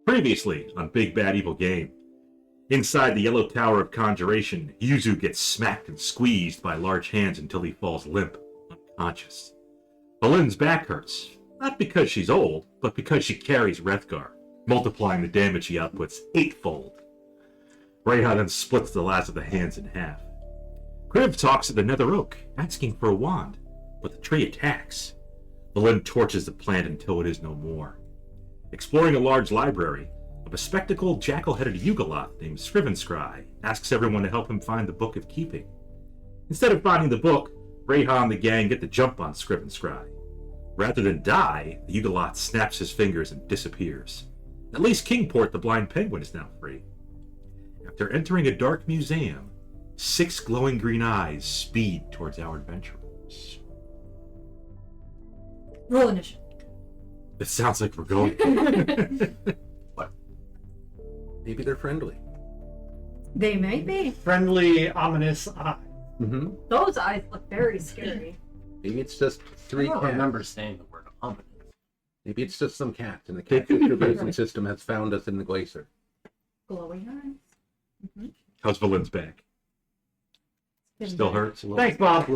Previously on Big Bad Evil Game. Inside the Yellow Tower of Conjuration, Yuzu gets smacked and squeezed by large hands until he falls limp, unconscious. Vellynne's back hurts, not because she's old, but because she carries Wrethgar, multiplying the damage he outputs eightfold. Reija then splits the last of the hands in half. Kriv talks to the nether oak, asking for a wand, but the tree attacks. Vellynne torches the plant until it is no more. Exploring a large library, a bespectacled jackal-headed yugoloth named Scrivenscry asks everyone to help him find the Book of Keeping. Instead of finding the book, Reija and the gang get the jump on Scrivenscry. Rather than die, the yugoloth snaps his fingers and disappears. At least Kingport the blind penguin is now free. After entering a dark museum, 6 glowing green eyes speed towards our adventurers. Roll initiative. It sounds like we're going. What? Maybe they're friendly. They may be. Friendly, ominous eye. Mm-hmm. Those eyes look very scary. Maybe it's just three I don't cats. remember saying the word ominous. Maybe it's just some cat, and the cat distribution system has found us in the glacier. Glowing eyes. Mm-hmm. How's Vellynne's back? Still hurts a little? Thanks, Bob.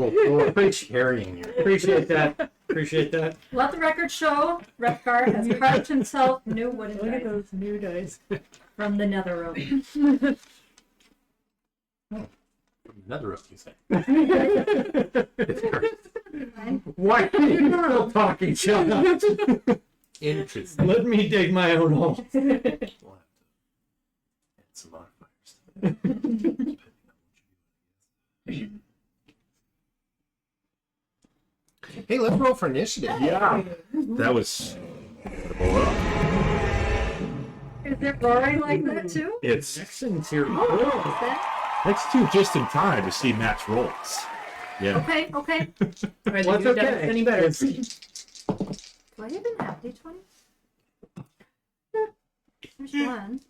Carrying you. Appreciate that. Appreciate that. Let the record show Wrethgar has carved himself new wooden Look at dice those new dice. from the nether room. Another rope, you say. It's cursed. Why are you still talking, shut up? Interesting. Let me dig my own hole. We'll have to add some modifiers. Hey, let's roll for initiative. Yeah. That was... Is it roaring like that too? It's... Jackson's here. Next two just in time to see Matt's rolls. Yeah. Okay, okay. What's okay? Any better? Do I even have D20? There's one.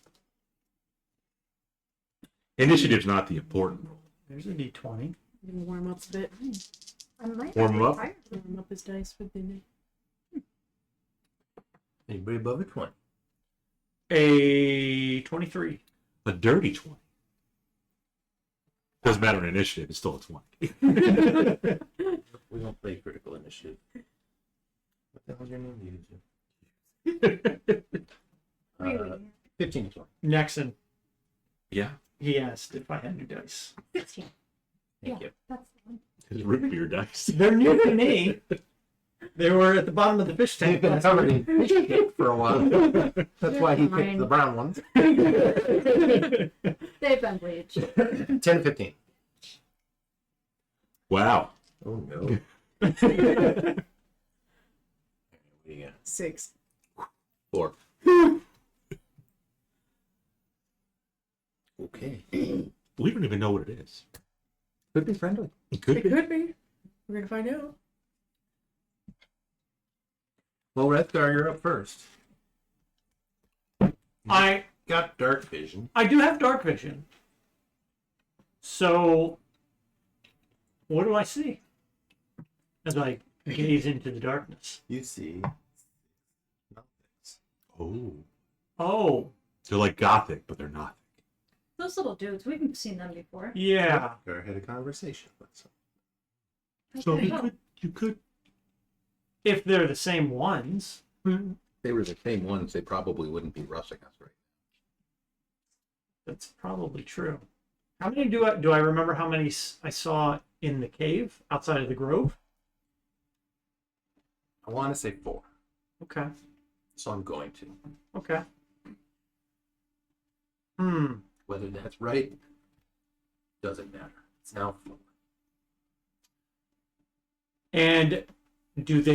Initiative's not the important role. There's a D20. Warm up a bit. I might Warm have him up? tired. Warm up his dice for the day. Anybody above a 20? A 23. A dirty 20. Doesn't matter in initiative, it's still a 20. We don't play critical initiative. What the hell's your name? Really? 15 to 20. Nexon. Yeah. He asked if I had new dice. 16. Thank Yeah. you. That's the one. His root beer dice. They're new to me. They were at the bottom of the fish tank. They've been covered in fish cake for a while. That's why he picked the brown ones. They've been bleached. 10 to 15. Wow. Oh no. What do you got? 6. 4. Okay. We don't even know what it is. Could be friendly. It could It be. could be. We're gonna find out. Well, Wrethgar, you're up first. I Got dark vision. do have dark vision. So, what do I see as I gaze into the darkness? You see mountains. Oh. Oh, They're like gothic, but they're not. Those little dudes, we've seen them before. yeah. Wrethgar had a conversation with some. So you could. If they're the same ones. If they were the same ones, they probably wouldn't be rushing us right That's probably true. How many do I remember how many I saw in the cave outside of the grove? I want to say 4, Okay. so I'm going to. Okay. Whether that's right doesn't matter. It's now 4. And does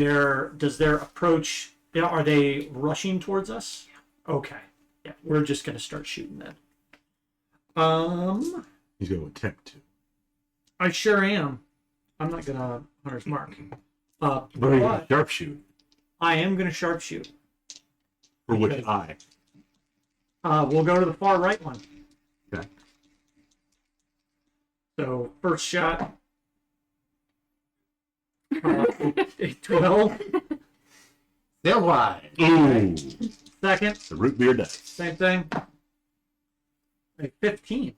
their approach, are they rushing towards us? Okay. Yeah, we're just gonna start shooting then. He's going to attempt to. I sure am. I'm not gonna hunter's mark. But are you going to But sharpshoot? I am gonna sharpshoot. For which Okay. eye? We'll go to the far right one. Okay. So first shot. A 12. Still wide. Ooh. Second, The root beer dice. same thing. A 15.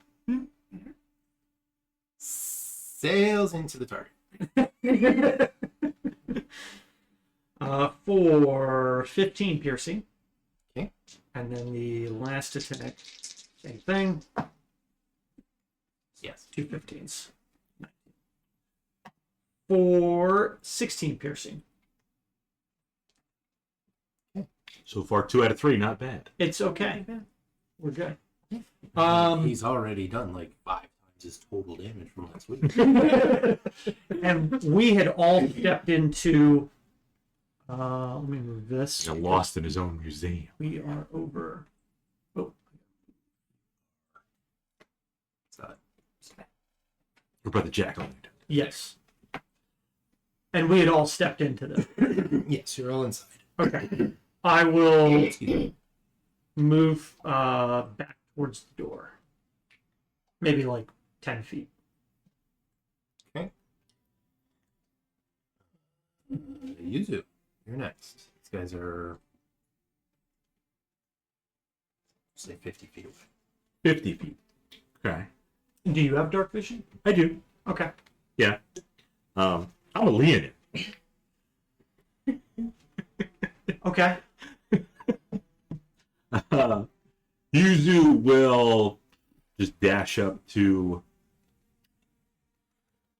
Sails into the target. For 15 piercing. Okay. And then the last attack, same thing. Yes. 2 15s. For 16 piercing. So far, 2 out of 3, not bad. It's okay. We're good. He's already done like 5 times his total damage from last week. And we had all stepped into. Let me move this. He's lost in his own museum. We are over. Oh, We're by the Jackal-headed. yes. And we had all stepped into this. Yes, you're all inside. Okay. I will Excuse me. move back towards the door. Maybe like 10 feet. Yuzu, you're next. These guys are, say, 50 feet away. 50 feet. Okay. Do you have dark vision? I do. Okay. Yeah. I'm a Leonin. Okay. Yuzu will just dash up to,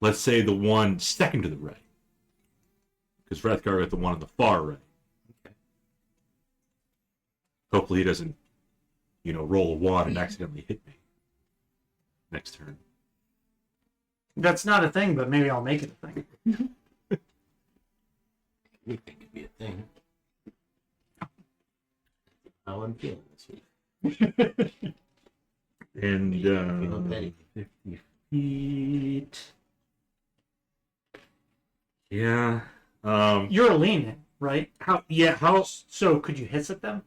let's say, the one second to the right. Because Wrethgar got the one on the far right. Okay. Hopefully he doesn't, roll a wand and accidentally hit me next turn. That's not a thing, but maybe I'll make it a thing. Anything could be a thing. How I'm feeling this week. And Feeling petty. 50 feet. Yeah. You're a lean, right? How So could you hiss at them?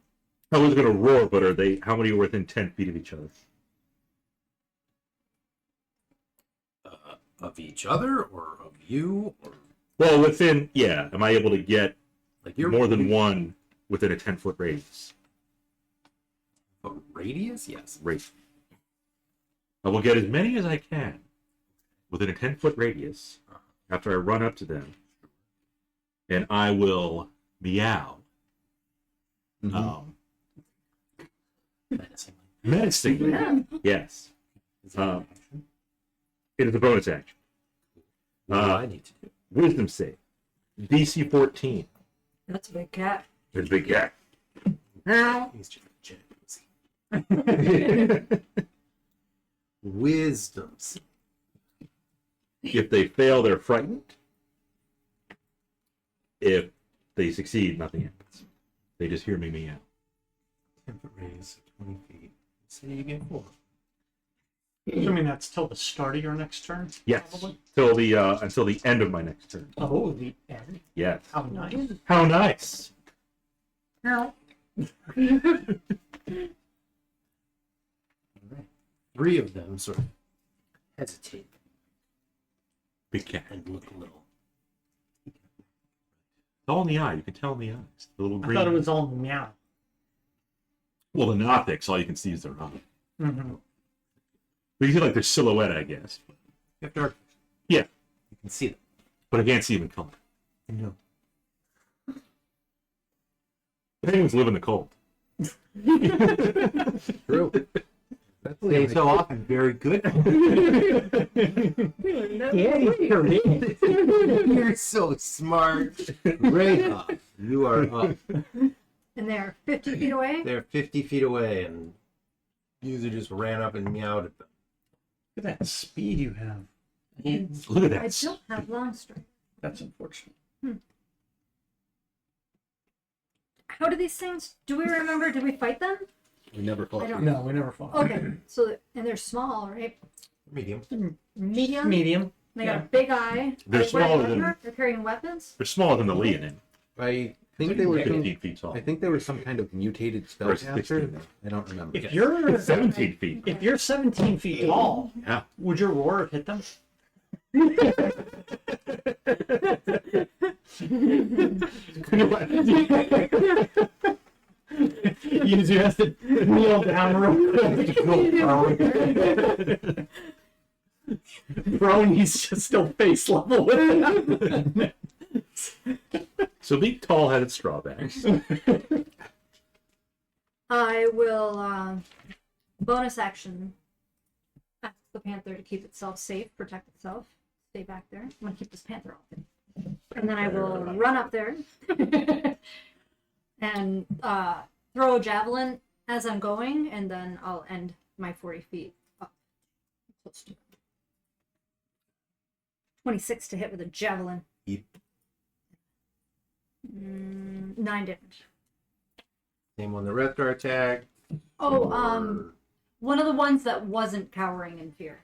I was gonna roar, but how many are within 10 feet of each other? Of each other, or of you, or Well, am I able to get like you're more than one within a 10-foot radius? a radius? Yes. Right. I will get as many as I can within a 10-foot radius after I run up to them, and I will meow. Menacingly. Menacingly. Yes. Is that an action? It is a bonus action. What do I need to do? Wisdom save. DC 14. That's a big cat. It's a big cat. He's just genuine. Wisdoms. If they fail, they're frightened. If they succeed, nothing happens. They just hear me meow. 10-foot raise, 20 feet. Say you get 4. Assuming that's till the start of your next turn? Yes. Probably. Until the end of my next turn. Oh, the end. Yes. How nice. How nice. All right. 3 of them sort of hesitate Big cat. and look a little. It's all in the eye. You can tell in the eyes. The little I green. thought it was all meow. Well, in optics, all you can see is their eye. Mm-hmm. But you see like their silhouette, I guess. You have dark. Yeah. You can see them. But I can't see them in color. No. Penguins live in the cold. True. That's the Say only- so often. Very good. You're so smart. Reija, you are up. And they're 50 feet away? They're 50 feet away, and Yuzu just ran up and meowed at them. Look at that speed you have. Look at I that. don't have long strength. That's unfortunate. How do these things, do we remember, did we fight them? We never fought. I don't- No, we never fought. Okay, so, and they're small, right? Medium. Medium? Medium. They got a big eye. They're Are they smaller wearing than- armor? They're carrying weapons? They're smaller than the Leonin. I think they were. 15 feet tall. I think they were some kind of mutated Or spellcaster. 16. I don't remember. If you're 17 feet. if you're 17 feet tall, Yeah. would your roar have hit them? Yuzu has to kneel down real quick. Brony's just still face level with him. So be tall-headed strawberries. I will bonus action ask the panther to keep itself safe, protect itself, stay back there. I'm gonna keep this panther off. And then I will run up there and throw a javelin as I'm going, and then I'll end my 40 feet up. Close to 26 to hit with a javelin. Yep. 9 damage. Same on the Wrethgar attack. Oh, one of the ones that wasn't cowering in fear.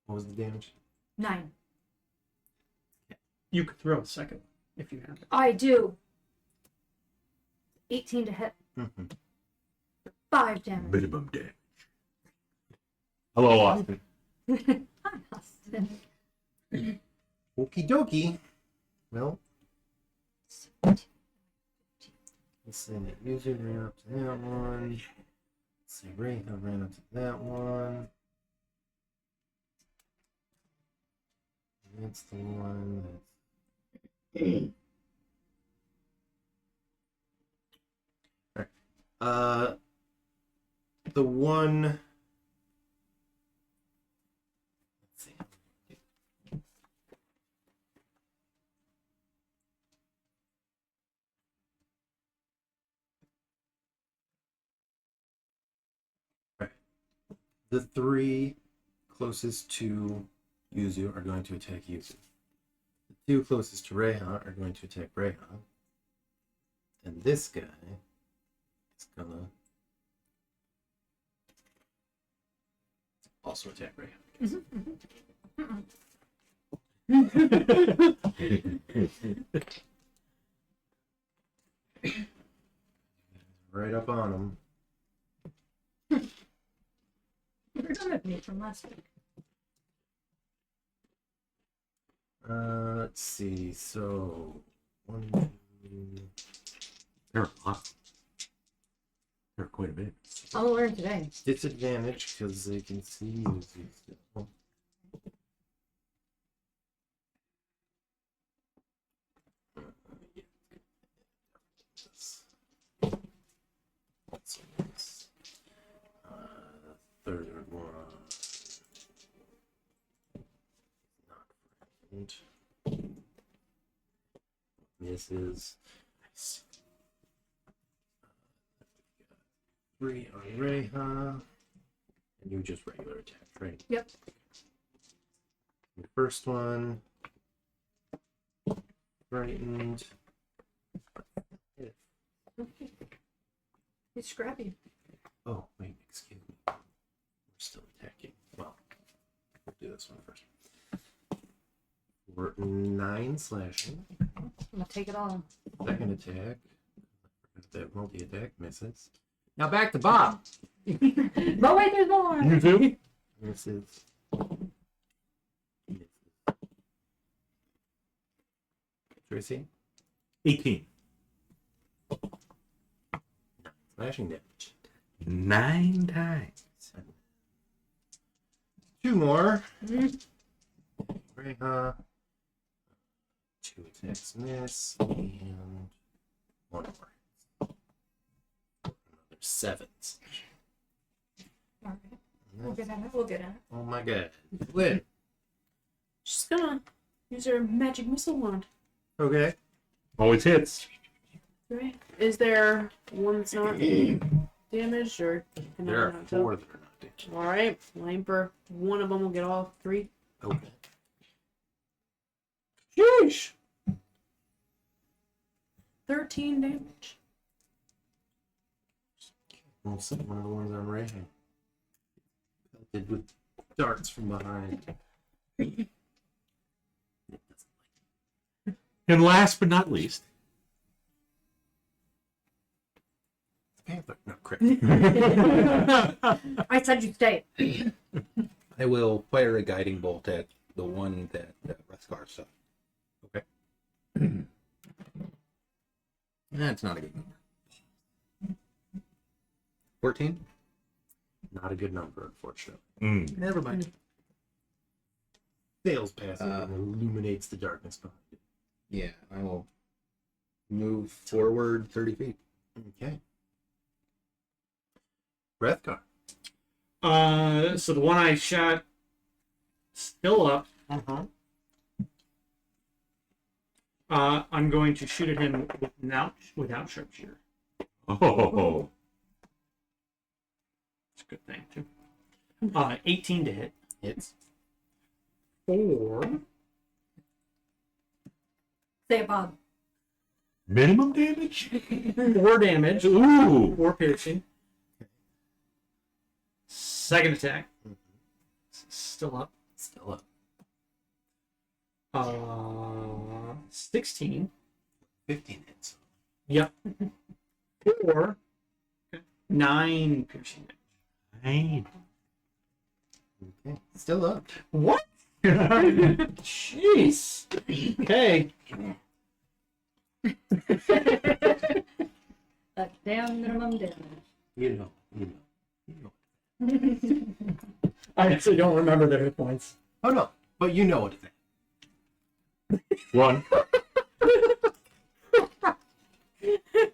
What was the damage? 9. You could throw a second if you have it. I do. 18 to hit. 5 damage. Minimum damage. Hello, Austin. Hi, Austin. Okie dokie. Well, let's see. User ran up to that one. Let's see. Reija ran up to that one. That's the one that's. Alright. The one. Let's see. Alright. The 3 closest to Yuzu are going to attack Yuzu. The 2 closest to Reija are going to attack Reija. And this guy is gonna also attack Reija. Right up on him. You're done with me from last week. Let's see. So 1, 2. There are a lot. There are quite a bit. I'm gonna learn today. Disadvantage because they can see Yuzu still. What's this? Third one. Not frightened. Misses. Nice. 3 on Reija. And you just regular attack, right? Yep. The first one. Frightened. He's scrappy. Oh, wait, excuse me. We're still attacking. Well, we'll do this one first. We're 9 slashing. I'm gonna take it all. Second attack. That multi-attack misses. Now back to Bob. But wait, there's more. Yuzu? Misses. Misses. Tracy. 18. Slashing damage. 9 times. 2 more. Reija. 2 attacks miss. And 1 more. Another 7. Alright. We'll get at it. We'll get at it. Oh my god. Win. She's gonna use her magic missile wand. Okay. Always hits. Right? Is there one that's not damaged, or can There I are not 4 that are not damaged. tell? All right, Limper. One of them will get all 3. Okay. Sheesh. 13 damage. We'll set one of the ones on Reija. Pelted with darts from behind. And last but not least, Panther. No, crap. I said you stay. I will fire a guiding bolt at the one that Wrethgar saw. Okay. That's not a good number. 14? Not a good number, unfortunately. Never mind. Sails past it and illuminates the darkness behind it. Yeah, I will move forward 30 feet. Okay. Wrethgar. So the one I shot still up. I'm going to shoot at him without sharpshooter. Oh, It's a good thing too. 18 to hit. Hits. 4. Say it, Bob. minimum damage? 4 damage. Ooh. 4 piercing. Second attack. Still up. Still up. 16. 15 hits. Yep. 4. Okay. 9 piercing damage. Fine. Okay. Still up. What? Jeez. Okay. That damn minimum damage. You know. I actually don't remember the hit points. Oh no, but you know what it is. 1.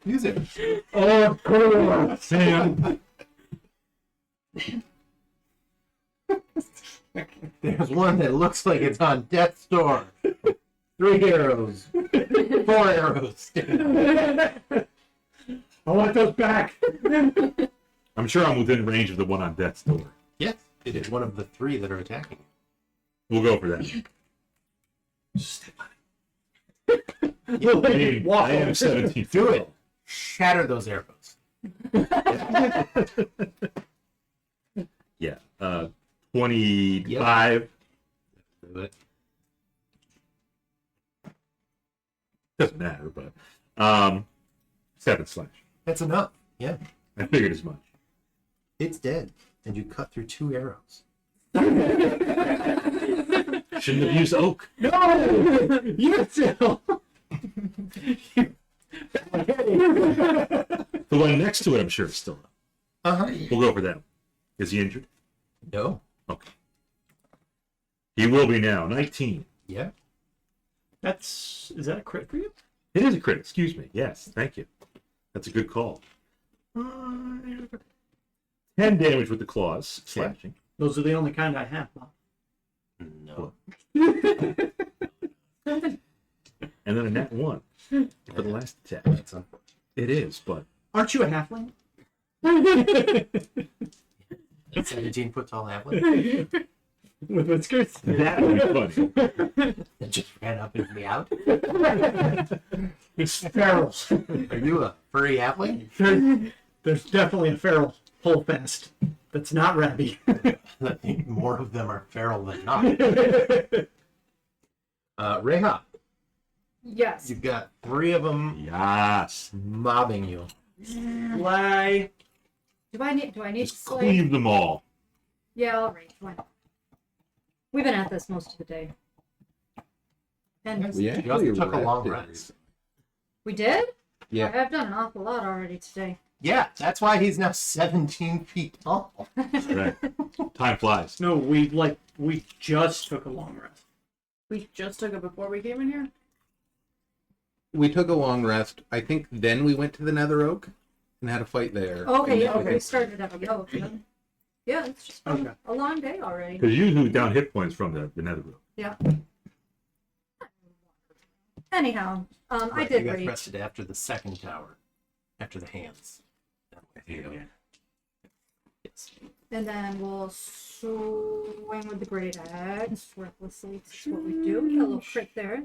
Use it. Oh, cool. Sam. There's one that looks like it's on death's door. 3 arrows. 4 arrows. I want those back. I'm sure I'm within range of the one on death's door. Yes, it is one of the 3 that are attacking. We'll go for that. Step on it. I am 17. Do it. Shatter those arrows. Yeah. 25. Do it. Doesn't matter, but 7 slash. That's enough. Yeah. I figured as much. It's dead. And you cut through 2 arrows. Shouldn't have used oak. No! You still. The one next to it, I'm sure, is still up. Uh-huh. We'll go for that. Is he injured? No. Okay. He will be now. 19. Yeah. Is that a crit for you? It is a crit. Excuse me. Yes. Thank you. That's a good call. 10 damage with the claws, slashing. Those are the only kind I have, Bob. No. And then a nat 1 for the last attack. That's unfortunate. It is, but Aren't you a halfling? 17 foot tall halfling. With whiskers? that would be funny. That just ran up and me out. It's feral. Are you a furry halfling? There's definitely a feral holdfast that's not rabby. I think more of them are feral than not. Reija, Yes. you've got 3 of them Yes. mobbing you. Lie. Do I need Just to slay? cleave them all. Yeah, all right. Why not? We've been at this most of the day. And We You also took a long rested. rest. we did? Yeah. I've done an awful lot already today. Yeah, that's why he's now 17 feet tall. Right. Time flies. No, we just took a long rest. We just took it before we came in here. We took a long rest. I think then we went to the Nether Oak and had a fight there. Okay, yeah, And we started at a Yeah, it's just been Okay. a long day already. Because Yuzu down hit points from the nether room. Yeah. Anyhow, I Right, did you got read. rested after the second tower. After the hands. Yes. And then we'll swing with the great axe recklessly. That's what we do. Get a little crit there.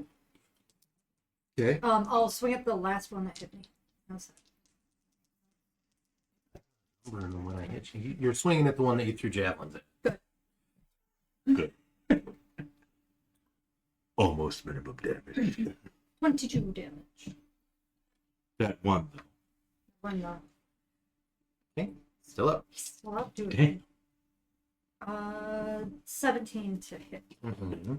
Okay. I'll swing at the last one that hit me. How's that? I don't know when I hit you. You're swinging at the one that you threw javelins at. Good. Almost minimum damage. 22 damage. That one, though. One, Okay, still up. well, I'll do it. Okay. again. 17 to hit. Mm-hmm.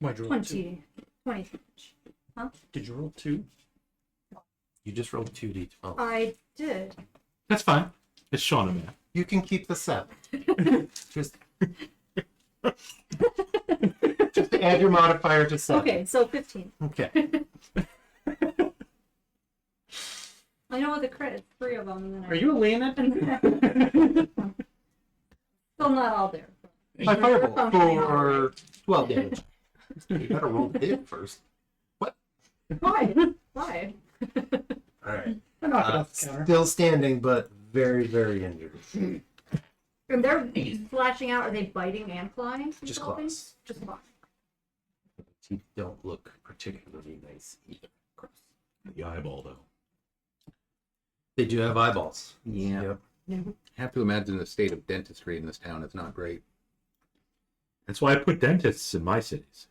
My draw 20 damage. Did you roll 2? You just rolled 2d12. I did. That's fine. It's Sean and Matt. You can keep the 7. just add your modifier to 7. Okay, so 15. Okay. I know with the crit, it's 3 of them, and then Are you a Leonid? still not all there. My fireball Functioning all for 12 damage. You gotta roll the hit first. Why? Why? Alright. I knock it off the counter. Still standing, but very, very injured. And they're flashing out. Are they biting and clawing? these Just little claws. things? Just claws. Teeth don't look particularly nice either. The eyeball, though. They do have eyeballs. Yeah. Yep. Have to imagine the state of dentistry in this town is not great. That's why I put dentists in my cities.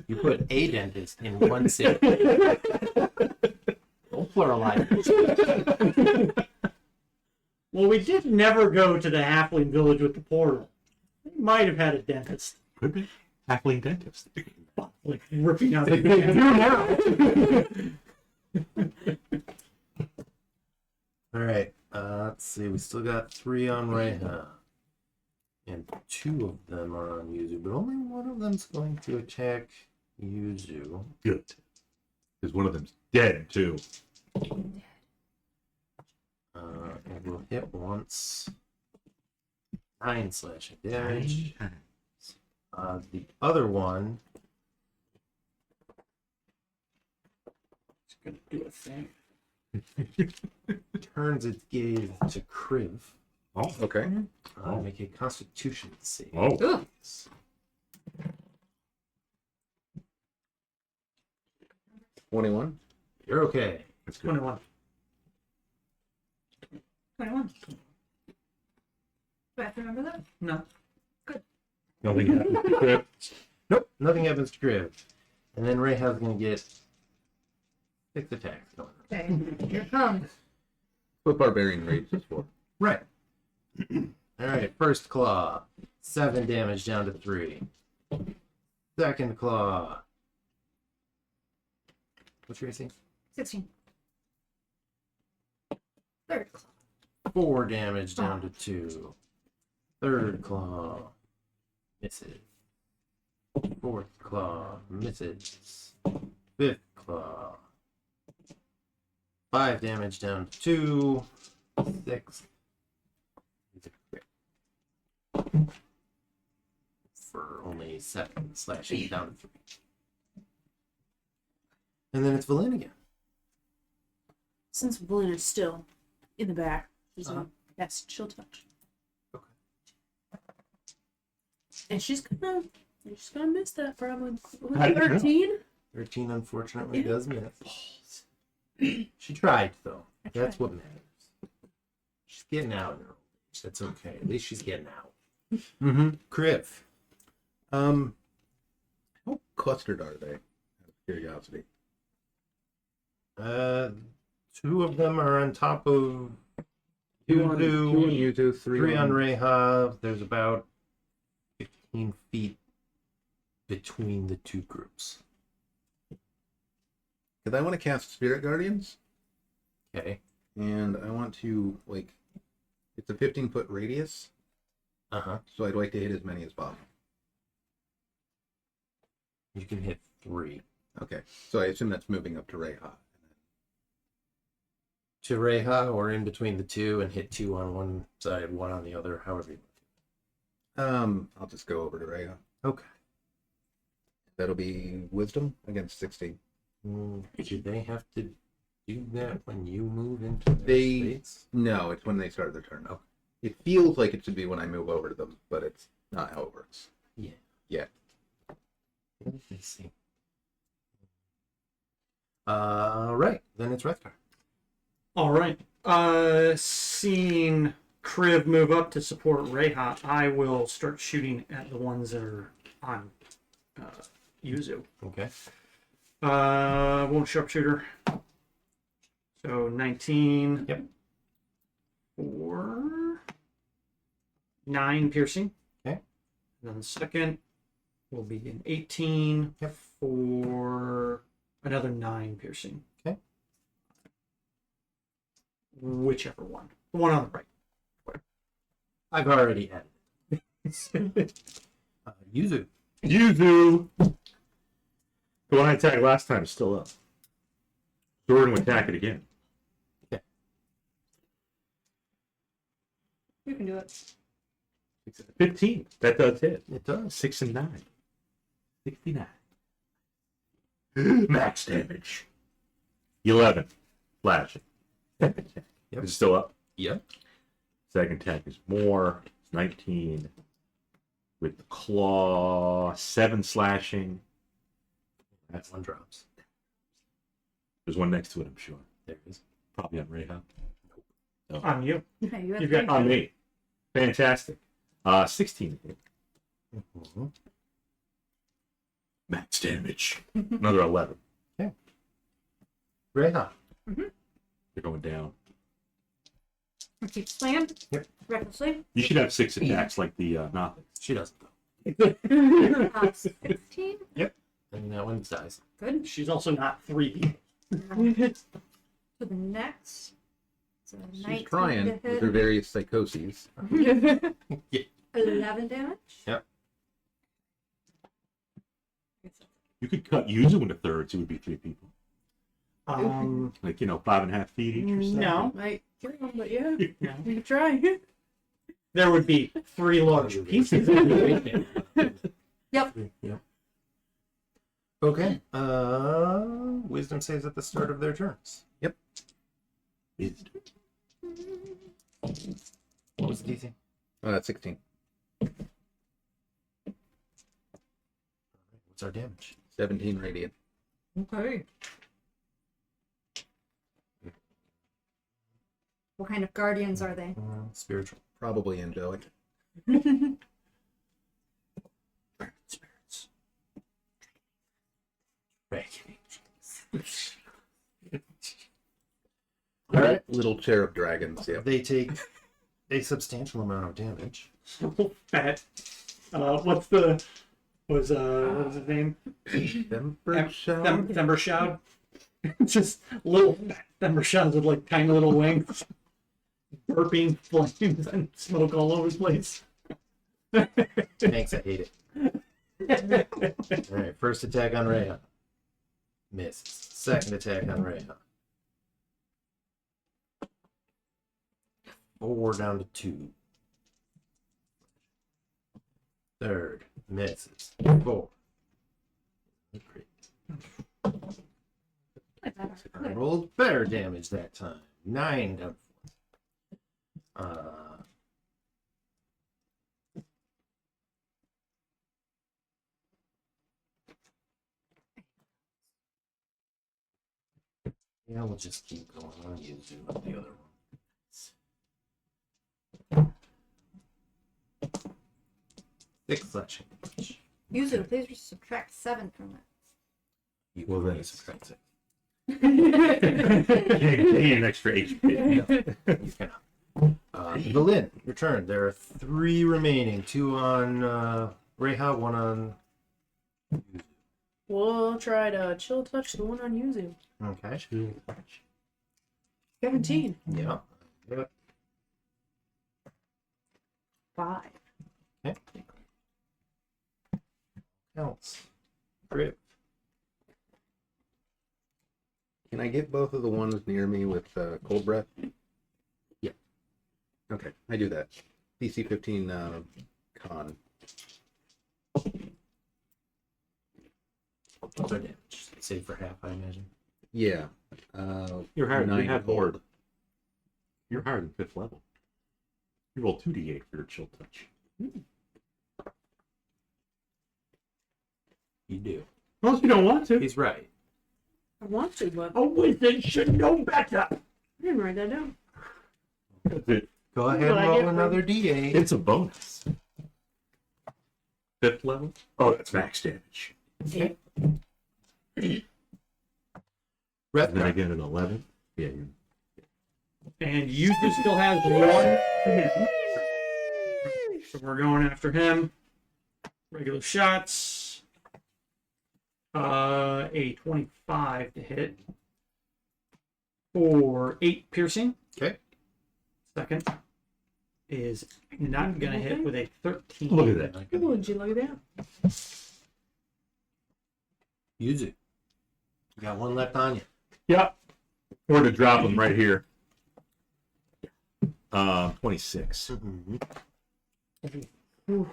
You put a dentist in one city. Don't pluralize. Well, we did never go to the halfling village with the portal. We might have had a dentist. Could be. Halfling dentist. Like ripping out They the do now. All right. Let's see. We still got 3 on Reija. And 2 of them are on Yuzu, but only one of them's going to attack Yuzu. Good. Because one of them's dead, too. It will hit once. 9 slashing damage. The other one It's gonna do a thing. turns its gaze to Kriv. Oh. Okay. Make a Constitution save. Oh. Ugh. 21. You're okay. That's good. 21. 21. Do I have to remember that? No. Nothing happened. Nope, nothing happens to Kriv. And then Reija's gonna get 6 attacks going. Okay, here it comes. What barbarian rage is for? Right. Alright, first claw. 7 damage down to 3. Second claw. What's your AC? 16. Third claw. 4 damage down to 2. Third claw. Misses. Fourth claw. Misses. Fifth claw. 5 damage down to 2. Sixth. Is a crit. For only 7 slashing down to 3. And then it's Vellynne again. Since Vellynne is still in the back, she's Uh-huh. yes, she'll touch. Okay. And she's gonna miss that probably. I don't know. 13? 13 unfortunately Yeah. does miss. She tried though. That's what matters. She's getting out in her old age. That's okay. At least she's getting out. Mm-hmm. Kriv. How clustered are they? Out of curiosity. 2 of them are on top of Two on Yuzu, Yuzu, 3 on Reija. There's about 15 feet between the 2 groups. Because I want to cast Spirit Guardians, Okay. and I want to, like, it's a 15-foot radius, Uh-huh. so I'd like to hit as many as possible. You can hit 3. Okay, so I assume that's moving up to Reija. To Reija or in between the 2 and hit 2 on one side, 1 on the other, however you I'll just go over to Reija. want. Okay. That'll be Wisdom against 16. Do they have to do that when you move into their They- states? No, it's when they start their turn. Okay. It feels like it should be when I move over to them, but it's not how it works. Yeah. Yeah. Let's see. Right. Then it's Wrethgar. All right. Seeing Kriv move up to support Reija, I will start shooting at the ones that are on Yuzu. Okay. Won't sharpshooter. So 19. Yep. 4. 9 piercing. Okay. And then the second will be an 18 Yep. for another 9 piercing. Okay. Whichever one. The one on the right. I've already added it. Yuzu. Yuzu! The one I attacked last time is still up. So we're going to attack it again. You can do it. 15. That does hit. It does. 6 and 9. 69. Max damage. 11. Flashing. Second attack. Yep. Is it still up? Yep. Second attack is more. It's 19. With the claw. 7 slashing. That one drops. There's one next to it, I'm sure. There it is. Probably on Reija. On you. Yeah, you have You've got three. On me. Fantastic. 16 hit. Mhm. Max damage. Another 11. Reija. They're going down. Keep slammed. Yep. Recklessly. You should have 6 attacks like the Nothic. She doesn't though. 16. And that one dies. Good. She's also not 3 people. To the next. So She's 19 trying to with hit. her various psychoses. 11 damage. You could cut Yuzu into thirds, it would be 3 people. Um, Like, 5.5 feet each or something. no. Might kill him, but yeah, No. we can try. There would be 3 large pieces. Yep. Yep. Okay. Wisdom saves at the start of their turns. What was the DC? 16. What's our damage? 17 radiant. Okay. What kind of guardians are they? Spiritual. Probably angelic. Spirits. All right. Little cherub dragons, yeah. They take a substantial amount of damage. So fat. What was his name? Thembershad. Just little fat Thembershads with like tiny little wings, burping flames and smoke all over the place. Thanks, I hate it. All right, first attack on Reija. Misses. Second attack on Reija. 4 down to 2. Third, misses. 4. Great. I rolled better damage that time. 9 down to 4. Yeah, we'll just keep going on Yuzu with the other one. 6 slashing damage. Yuzu, please subtract 7 from it. You Well, can then raise it's- subtract Gain an extra HP. You cannot. Vellynne, your turn. There are 3 remaining. 2 on Reija, 1 on. We'll try to chill touch the one on Yuzu. Okay. 17. Yeah. 5. Okay. Counts. Kriv. Can I get both of the ones near me with cold breath? Yeah. Okay, I do that. DC 15 con. What's our damage? Save for half, I imagine. Yeah. You're higher. You 9 have cold. more. You're higher than 5th level. You roll 2d8 for your chill touch. You do. Unless you don't want to. He's right. I want to, but A wizard should know better. I didn't write that down. Go ahead and I roll get another d8. It's a bonus. 5th level? Oh, that's max damage. Okay. And then I Wrethgar. get an 11. Yeah, you And Yuzu still has 1 to him. So we're going after him. Regular shots. A 25 to hit for 8 piercing. Okay. Second is not gonna hit with a 13. Look at that. Oh, would you look at that? Yuzu. You got one left on you. Yep. We're gonna drop them right here. 26.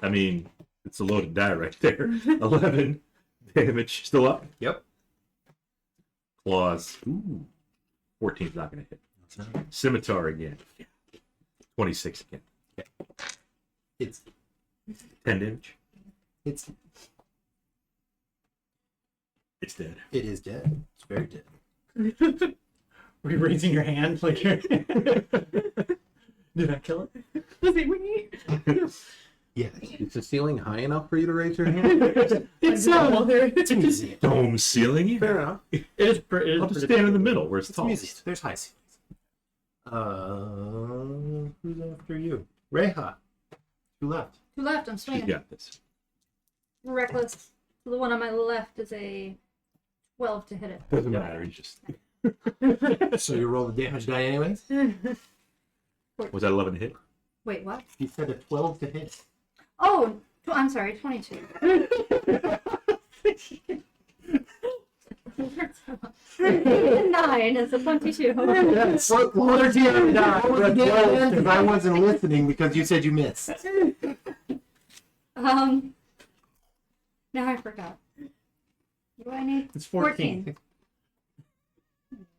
I mean, it's a loaded die right there. 11 damage. Still up? Yep. Claws. Ooh. 14's not gonna hit. Scimitar again. 26 again. It's 10 damage. it's It's dead. it is dead. It's very dead. Were you raising your hand like you're... Did I kill it? Was it me? Yeah. Is the ceiling high enough for you to raise your hand? It's so. It's a museum. Dome ceiling? Fair enough. It is. It is I'll just pretty- stand in the middle where it's It's a museum. tall. There's high ceilings. Who's after you? Reija. Who left? Two left. I'm She's swinging. got this. Reckless. The one on my left is a 12 to hit it. Doesn't matter. He's just. So you roll the damage die anyways? Was that 11 to hit? Wait, what? You said a 12 to hit. Oh, I'm sorry, 22. 9 is a 22. What was the other die? Because I wasn't listening because you said you missed. Now I forgot. What do I need? It's 14.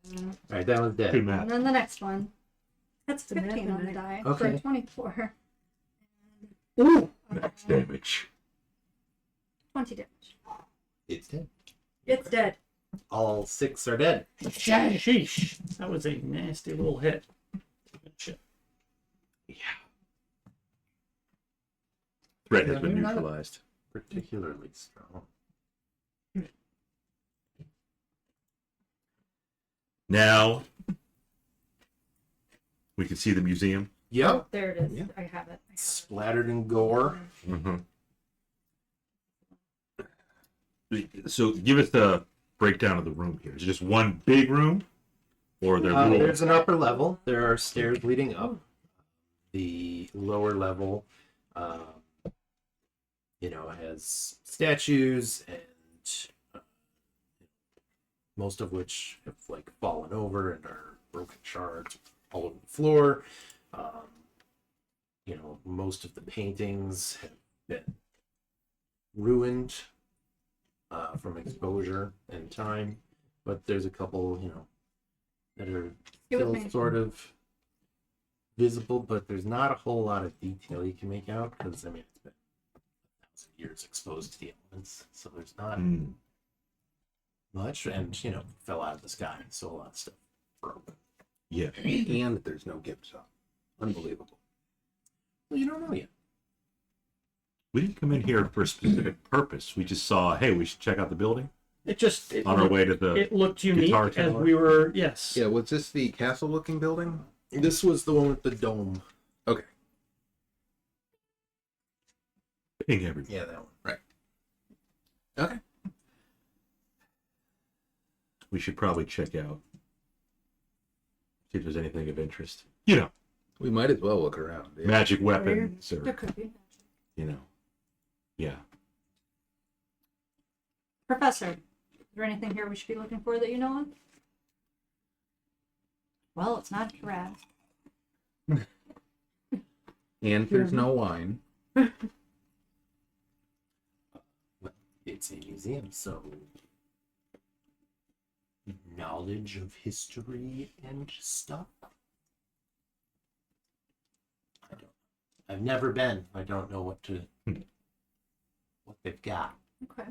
14. Alright, that was Good dead. math. And then the next one. That's The math 15 on the tonight. die for Okay. 24. Max damage. 20 damage. It's dead. It's dead. All 6 are dead. Sheesh. That was a nasty little hit. Shit. Yeah. Threat has Yeah, been you're not- neutralized. Particularly strong. Now we can see the museum. Yep. There it is. Yeah. I have it. Splattered in gore. Mm-hmm. So give us the breakdown of the room here. Is it just one big room, or there are rooms? There's an upper level. There are stairs leading up. The lower level, has statues and most of which have fallen over and are broken shards all over the floor. Most of the paintings have been ruined from exposure and time, but there's a couple, that are It was still me. sort of visible, but there's not a whole lot of detail you can make out because it's been 1,000 years exposed to the elements, so there's not Mm. much, and fell out of the sky, so a lot of stuff broke. Yeah. And there's no gift shop. Unbelievable. Well, you don't know yet. We didn't come in here for a specific purpose. We just saw, hey, we should check out the building It just it on our looked, way to the. it looked unique guitar as tower. we were. Yes. Yeah, was this the castle-looking building? This was the one with the dome. Okay. Ping everybody. Yeah, that one. Okay. We should probably check out. See if there's anything of interest. We might as well look around. Yeah. Magic weapons There or, could be. Yeah. Professor, is there anything here we should be looking for that you know of? Well, it's not a rat. And there's no wine. It's a museum, so knowledge of history and stuff. I've never been. I don't know what they've got. Okay.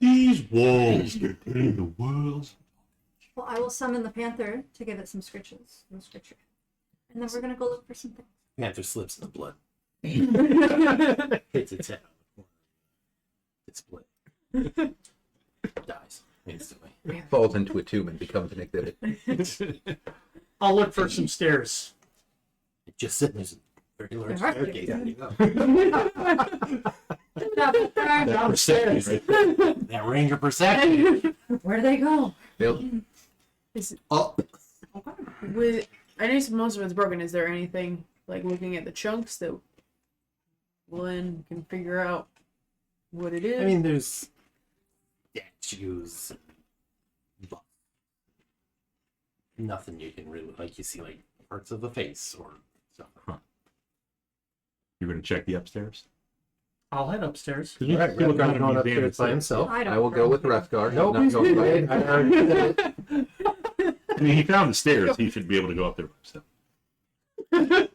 These walls contain the world's. Well, I will summon the panther to give it some scritches. No scritcher. And then we're going to go look for something. Panther slips in the blood. Hits its head on the display. Dies instantly. Falls into a tomb and becomes an exhibit. I'll look for some stairs. It just said there's a very large There are staircase stairs. leading up. That perception, right? That ranger perception. Where do they go? Is, Up. with I know most of it's broken. Is there anything like looking at the chunks that Vellynne can figure out what it is? I mean, there's statues, but nothing you can really like. You see like parts of the face or stuff. You're going to check the upstairs? I'll head upstairs. Because All right, look around Rethgar's the going museum upstairs by and himself. I don't I will go with Wrethgar. Nope, Not go go with ahead. I already said it. I mean, he found the stairs. He should be able to go up there by himself.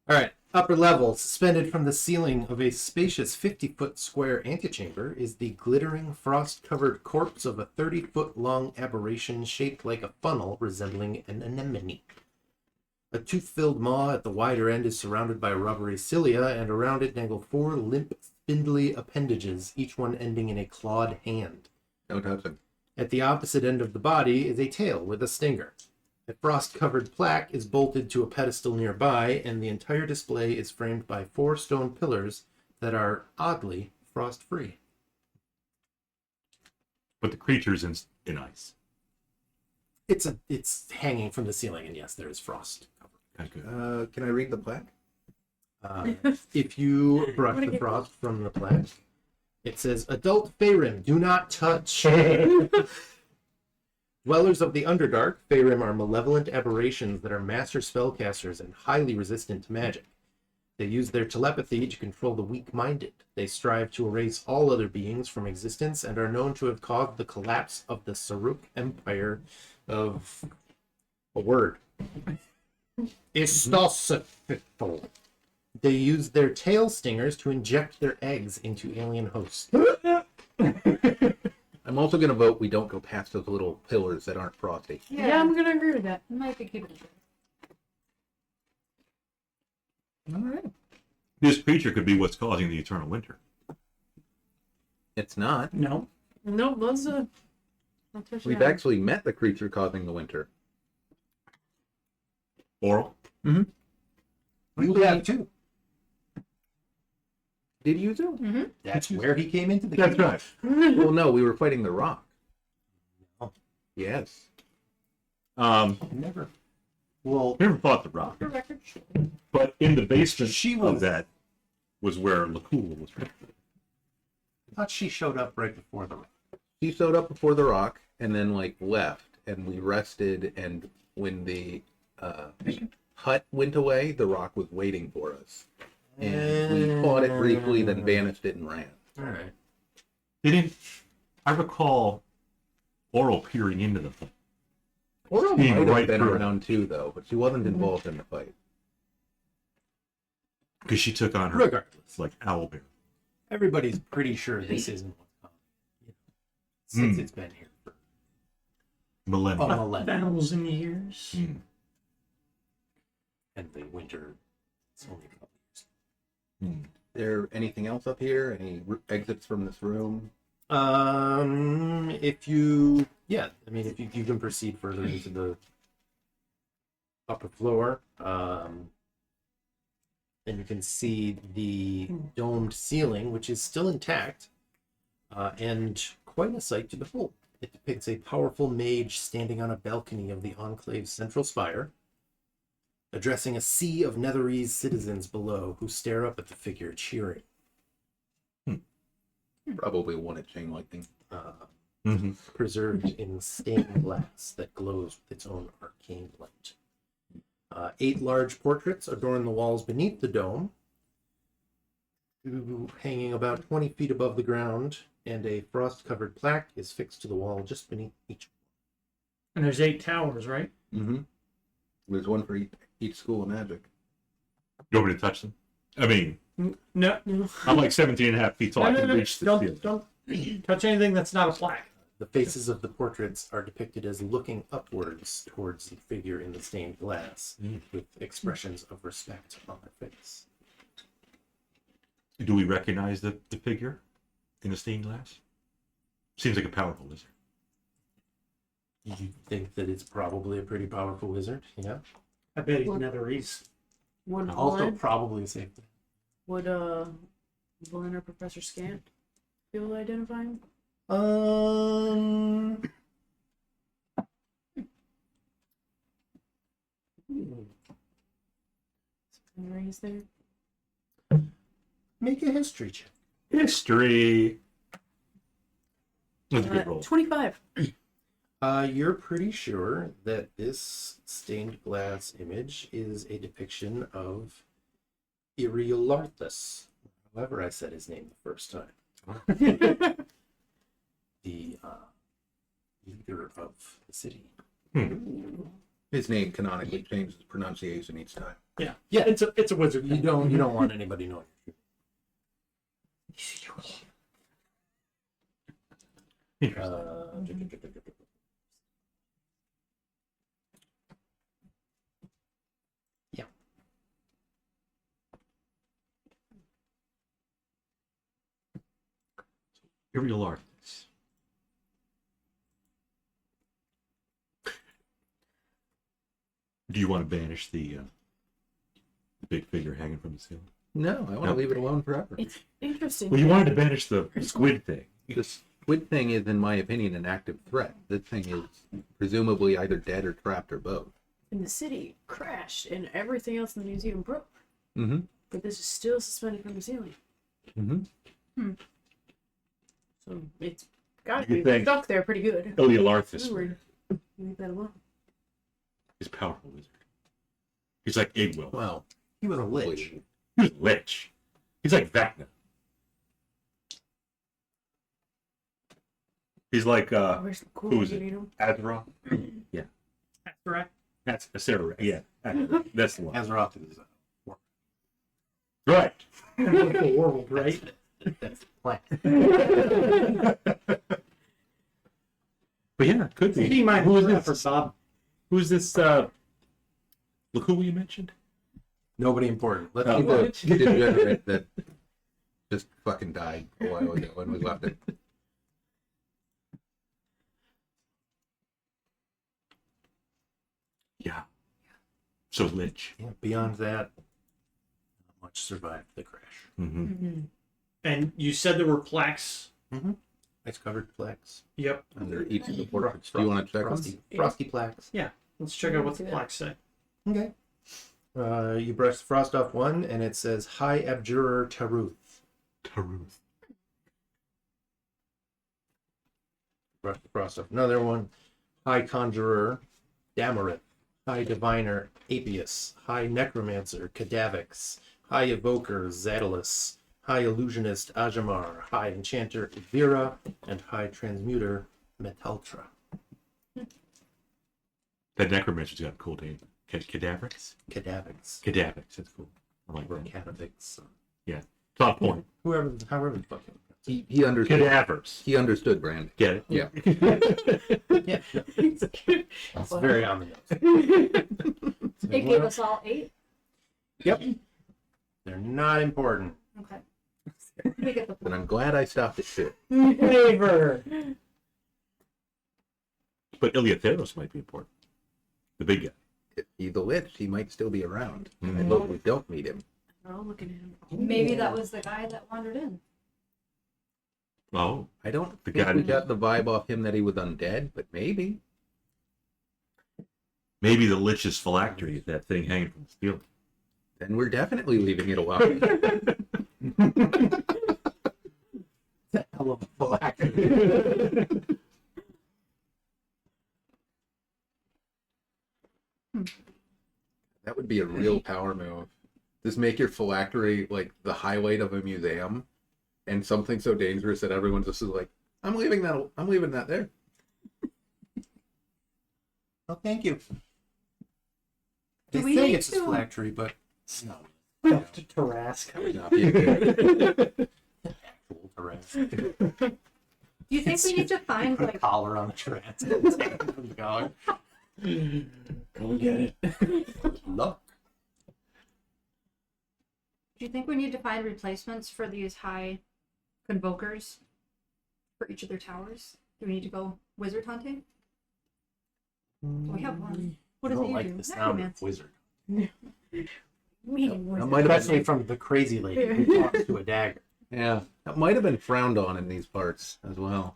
All right. Upper level, suspended from the ceiling of a spacious 50-foot square antechamber, is the glittering, frost-covered corpse of a 30-foot-long aberration shaped like a funnel resembling an anemone. A tooth-filled maw at the wider end is surrounded by rubbery cilia, and around it dangle 4 limp, spindly appendages, each one ending in a clawed hand. No touching. At the opposite end of the body is a tail with a stinger. A frost-covered plaque is bolted to a pedestal nearby, and the entire display is framed by 4 stone pillars that are, oddly, frost-free. But the creature's in ice. It's hanging from the ceiling, and yes, there is frost. Okay, good. Can I read the plaque? If you brush the frost from the plaque, it says, "Adult Faerun, do not touch." Dwellers of the Underdark, Faerun are malevolent aberrations that are master spellcasters and highly resistant to magic. They use their telepathy to control the weak-minded. They strive to erase all other beings from existence and are known to have caused the collapse of the Saruk Empire of a word. Istosifitful. They use their tail stingers to inject their eggs into alien hosts. I'm also going to vote we don't go past those little pillars that aren't frosty. yeah, I'm gonna agree with that. Might be keeping it. All right. This creature could be what's causing the eternal winter. It's not. No. No, let's not touch We've that. actually met the creature causing the winter. Oral? You have two. Did you do? Mm-hmm. That's where he came into the That's kingdom. right. Well, no, we were fighting the rock. Oh. Yes. Never. Well, Never fought the rock. For record. But in the basement She of was- that was where Lacool was. I thought she showed up right before the. He showed up before the rock and then like left, and we rested. And when the hut went away, the rock was waiting for us, and we fought it briefly, then vanished it and ran. All right. They didn't. I recall Oral peering into the thing. Oral Being might have right been through it. around too, though, but she wasn't involved in the fight. Because she took on her Regardless, like owlbear. everybody's pretty sure this isn't what's coming. Since it's been here for Millennium. a millennium, 1,000 years. Mm. and the winter. It's only a couple years. Mm. There anything else up here? Any exits from this room? If you, yeah, I mean, if you can proceed further into the upper floor, then you can see the domed ceiling, which is still intact, and quite a sight to behold. It depicts a powerful mage standing on a balcony of the Enclave's central spire, addressing a sea of Netherese citizens below who stare up at the figure, cheering. Probably wanted chain lightning. Mm-hmm. Preserved in stained glass that glows with its own arcane light. 8 large portraits adorn the walls beneath the dome, hanging about 20 feet above the ground, and a frost-covered plaque is fixed to the wall just beneath each. And there's 8 towers, right? Mm-hmm. There's one for each school of magic. You want me to touch them? I mean, No. I'm like 17 and a half feet tall. I can reach the ceiling. Don't touch anything that's not a plaque. The faces of the portraits are depicted as looking upwards towards the figure in the stained glass, with expressions of respect on their face. Do we recognize the figure in the stained glass? Seems like a powerful lizard. You think that it's probably a pretty powerful wizard, yeah? I bet he's Well- Netherese. Would Also, Vellynne, probably a safe thing. Would Vellynne or Professor Scant be able to identify him? Something is there. Make a history check. History. That's a good roll. 25. You're pretty sure that this stained glass image is a depiction of Iriolorthus. However, I said his name the first time. The leader of the city. His name canonically changes pronunciation each time. Yeah. Yeah. It's a wizard. You don't want anybody knowing. Yeah. Irial Arthas. Do you want to banish the big figure hanging from the ceiling? No, I want to leave it alone forever. It's interesting. Well, you wanted to banish the squid thing. The squid thing is, in my opinion, an active threat. This thing is presumably either dead or trapped or both. And the city crashed and everything else in the museum broke. Mm-hmm. But this is still suspended from the ceiling. Mm-hmm. So it's got You to be think- stuck there pretty good. Irial Arthas Weird. Leave that alone. is a powerful wizard. He's like Igwil. Well, he was a lich. He's a lich. He's like Vecna. He's like Where's the cool who is you it? need 'em? Azra. That's correct. That's Sarah. Yeah, that's the one. Azeroth is Right. The world, right? that's plan. But yeah, it could be. Be my Who is for this? Bob. Who's this? Look who you mentioned. Nobody important. Let's Oh. keep The it. degenerate that just fucking died a while ago when we left it. Yeah. So lich. Yeah, beyond that, not much survived the crash. Mm-hmm. And you said there were plaques. Ice covered plaques. Yep. Under each of the portraits. Do you want to check them? Frosty plaques. Let's check out what the Yeah. plaques say. Okay. You brush the frost off one, and it says High Abjurer Taruth. Taruth. Brush the frost off another one. High Conjurer Damarith. High Diviner Apius. High Necromancer Cadavix. High Evoker Zadalus. High Illusionist Ajamar. High Enchanter Vera. And High Transmuter Metaltra. That necromancer's got a cool name. Cadaverix? Cadavix. Cadavix. That's cool. I like Or that. Cadavix. Top point. However the fuck you He understood. Cadavers. He understood, Brand. Get it? Yeah. Yeah. It's very on the nose. It gave us all 8. Yep. They're not important. Okay. We get the But point. I'm glad I stopped at 2. Favor. But Iliatheros might be important. The big guy. If he's a lich, he might still be around. I Mhm. hope we don't meet him. Oh, looking at him. Maybe that was the guy that wandered in. Oh. I don't The think guy we that- got the vibe off him that he was undead, but maybe. Maybe the lich's phylactery is that thing hanging from the ceiling. Then we're definitely leaving it alone. That hell of a phylactery. That would be a real power move. Just make your phylactery like the highlight of a museum, and something so dangerous that everyone's just like, I'm leaving that there. Oh, thank you. Do They we say need it's a to- phylactery, but it's not. To Tarask. That would not be a good Actual harass. Do you think we need to find Put a like collar on the trans. From the collar. Go get it. Luck. do you think we need to find replacements for these high convokers for each of their towers? Do we need to go wizard hunting? We have one. What I does don't it like do? the sound of Necromancy. wizard. Meaning I'm might have Especially been, from the crazy lady who talks to a dagger. yeah, that might have been frowned on in these parts as well.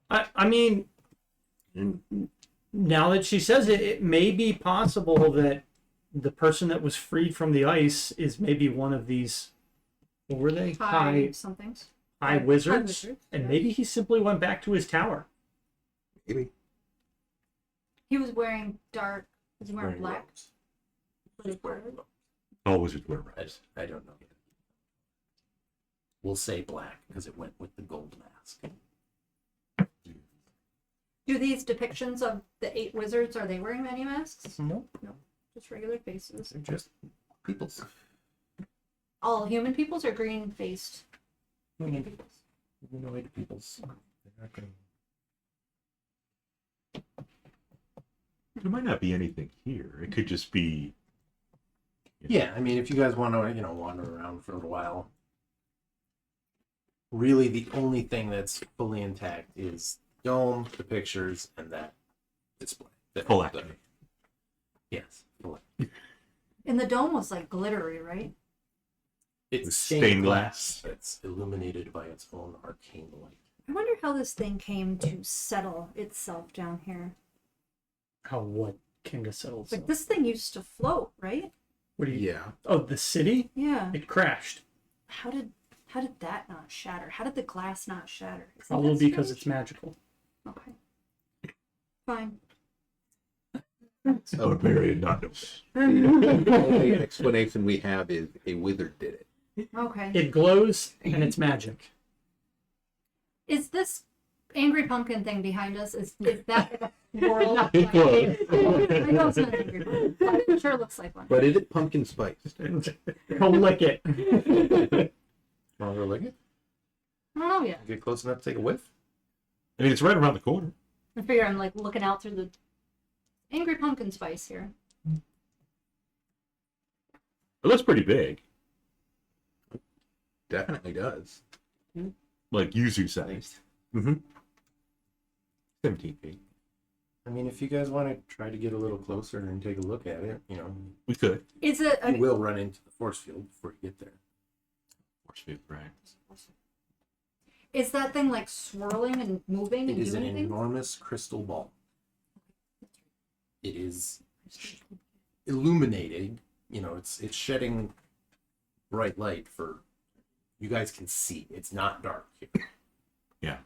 I mean, now that she says it, it may be possible that the person that was freed from the ice is maybe one of these. What were they? High somethings. High wizards, wizards, and yeah. maybe he simply went back to his tower. Maybe. He was wearing dark. Was he wearing Wearing black? robes. All wizards wear robes. I don't know. We'll say black because it went with the gold mask. Do these depictions of the 8 wizards, are they wearing any masks? Nope. Just regular faces. They're just peoples. All human peoples or green faced Human peoples? humanoid peoples. They're not gonna... There might not be anything here. It could just be. Yeah, I mean, if you guys want to, wander around for a little while, really the only thing that's fully intact is the dome, the pictures, and that display. Phylactery. Yes. And the dome was like glittery, right? It's Stained stained glass. glass. It's illuminated by its own arcane light. I wonder how this thing came to settle itself down here. How what came to settle? Like this thing used to float, right? What do you? Yeah. Oh, the city? Yeah. It crashed. How did that not shatter? How did the glass not shatter? Isn't Probably that because strange? it's magical. Okay. Fine. So Barbarian not know. The only explanation we have is a wizard did it. Okay. It glows and it's magic. Is this angry pumpkin thing behind us? Is that a world? It glows. I know it's not an angry pumpkin, but it sure looks like one. But is it pumpkin spiced? Go lick it. Want to go lick it? I don't know yet. Get close enough to take a whiff? I mean, it's right around the corner. I figure I'm like looking out through the angry pumpkin spice here. It looks pretty big, Definitely does. like Yuzu sized. Mm-hmm. 17 feet. I mean, if you guys want to try to get a little closer and take a look at it, We could. Is it you will run into the force field before you get there. Force field, right? is that thing like swirling and moving It and is an doing things? enormous crystal ball. It is illuminated. It's shedding bright light for you guys can see. It's not dark here. Yeah.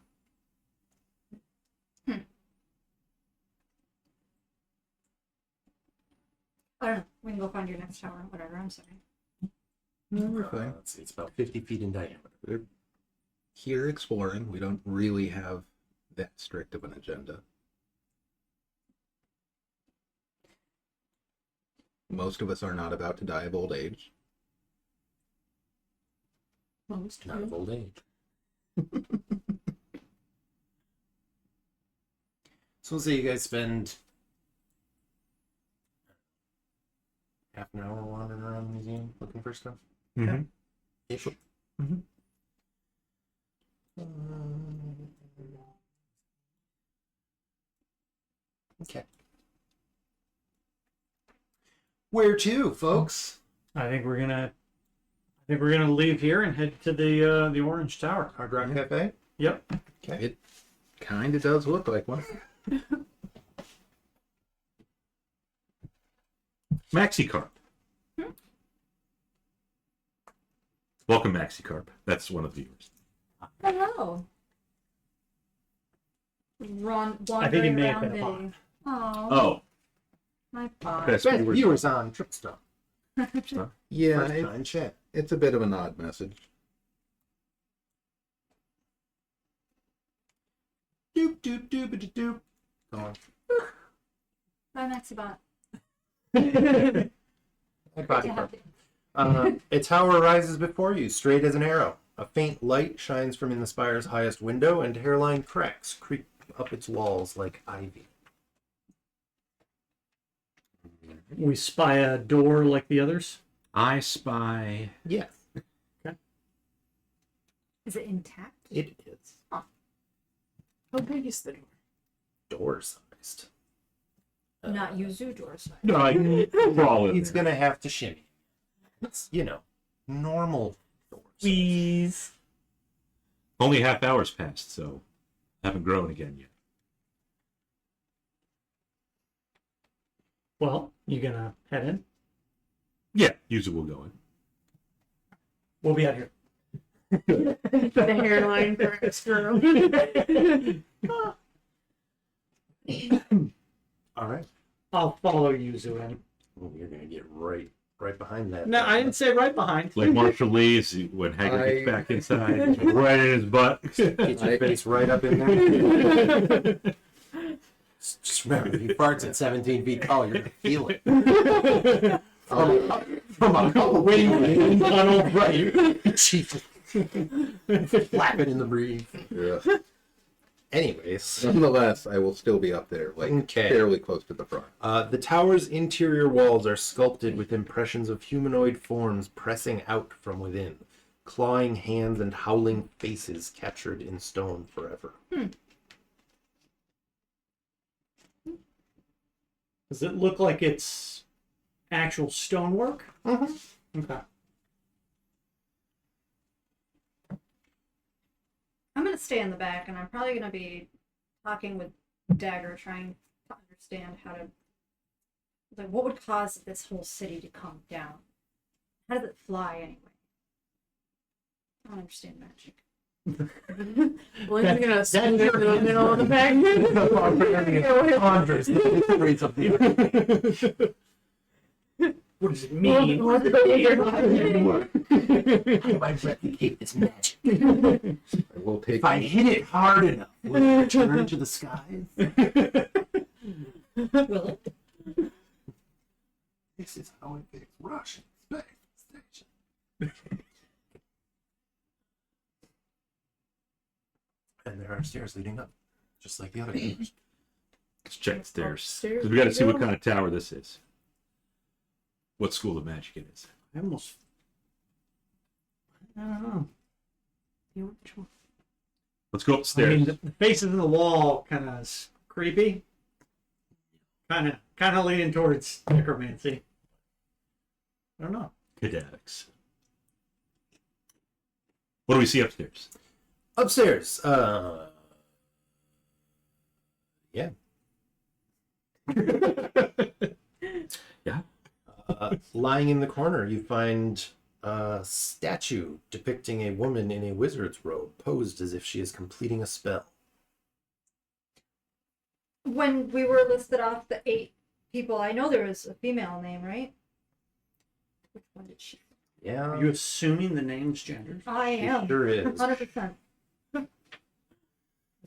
I don't know. We can go find your next tower, whatever. I'm sorry. Everything. Let's see, it's about 50 feet in diameter. We're here exploring. We don't really have that strict of an agenda. Most of us are not about to die of old age. Most. Not of old age. So we'll say you guys spend half an hour wandering around the museum looking for stuff. Mm-hmm. Ish. Mhm. Okay. Where to, folks? I think we're gonna leave here and head to the Orange Tower. Hard Rock Cafe? Yep. Okay. It kind of does look like one. Maxicarp. Welcome, Maxicarp. That's one of the viewers. Hello. I think it may have wandering been a around bot. a- Oh, my bot. best Best viewers. viewers on Tripstone. Yeah, First time chat. it's a bit of an odd message. Doop doop doop doop doop. Go on. Bye, Maxibot. Body Yeah. part. A tower rises before you, straight as an arrow. A faint light shines from in the spire's highest window, and hairline cracks creep up its walls like ivy. We spy a door like the others. I spy. Yes, Is it intact? it is. How big is the door? Door sized. Not Yuzu door side. No, I can crawl in He's there. gonna have to shimmy. It's, normal door size. Please. Only half hour's passed, so haven't grown again yet. Well, you gonna head in? Yeah, Yuzu will go in. We'll be out here. The hairline for extra. All right. I'll follow Yuzu in. Oh, you're gonna get right behind that. No, I didn't say right behind. Like Marshall Lee's when Haggard gets back inside, right in his butt. Get your face right up in there. Just remember, if he farts at 17 feet tall, you're gonna feel it. From a couple wing tunnel, right? Jesus. Flapping in the breeze. Yeah. Anyways, Nonetheless, I will still be up there, like Okay. fairly close to the front. the tower's interior walls are sculpted with impressions of humanoid forms pressing out from within, clawing hands and howling faces captured in stone forever. Does it look like it's actual stonework? Okay. I'm gonna stay in the back, and I'm probably gonna be talking with Dagger, trying to understand how to, like, what would cause this whole city to come down? How does it fly anyway? I don't understand magic. Blaine's gonna stand in the middle of the pack. What does it mean? What's the I might replicate this magic. I will take. If I hit it hard enough, will it return to the skies? Will it? This is how it fix Russian space station. And there are stairs leading up, just like the other doors. Let's check the stairs. Upstairs 'Cause we got to we see what go. kind of tower this is. What school of magic it is. I almost. I don't know. Let's go I upstairs. mean, the faces in the wall kind of creepy. Kind of leaning towards necromancy. I don't know. Cadavix. What do we see upstairs? Upstairs, yeah. Yeah. Lying in the corner, you find a statue depicting a woman in a wizard's robe, posed as if she is completing a spell. When we were listed off the 8 people, I know there was a female name, right? Which one did she? Yeah, Are you assuming the name's genders? I she am. sure is. 100%. I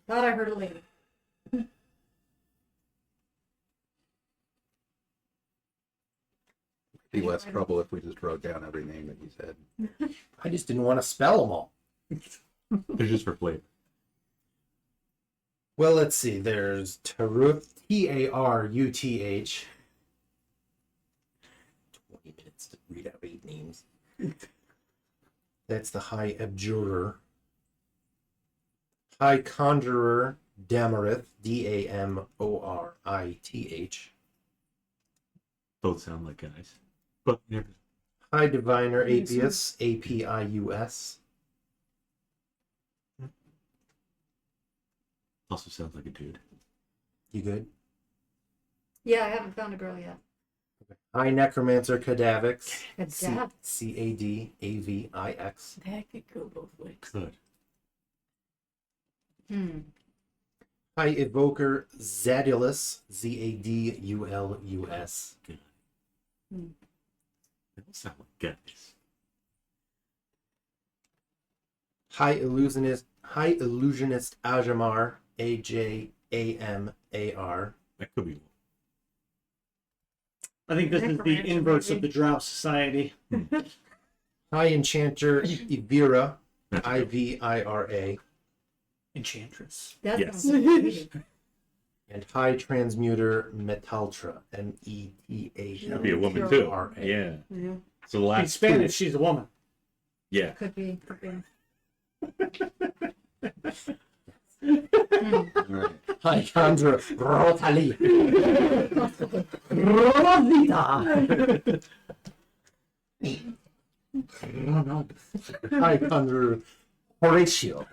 thought I heard a lady. Be less trouble if we just wrote down every name that you said. I just didn't want to spell them all. They're just for flavor. Well, let's see. There's Taruth, Taruth. 20 minutes to read out 8 names. That's the High Abjurer. High Conjurer Damarith, Damorith. Both sound like guys. But never. High Diviner Apius, Apius. Also sounds like a dude. You good? Yeah, I haven't found a girl yet. High Necromancer Cadavix, Cadavix. Cadavix. That could go both ways. Good. High Evoker Zadulus, Zadulus. They all sound like guys. High Illusionist Ajamar, Ajamar. That could be I think this is the Necromancer, inverse of maybe. the Drow Society. High Enchanter Ivira, one. Ivira. Enchantress. That Yes. sounds like And High Transmuter Metaltra, That'd Meta. be a woman too. R.A. Yeah. Yeah. So the In last Spanish, she's a woman. Yeah. could be. Could be. Alright. I conjure Rotali. I conjure Horatio.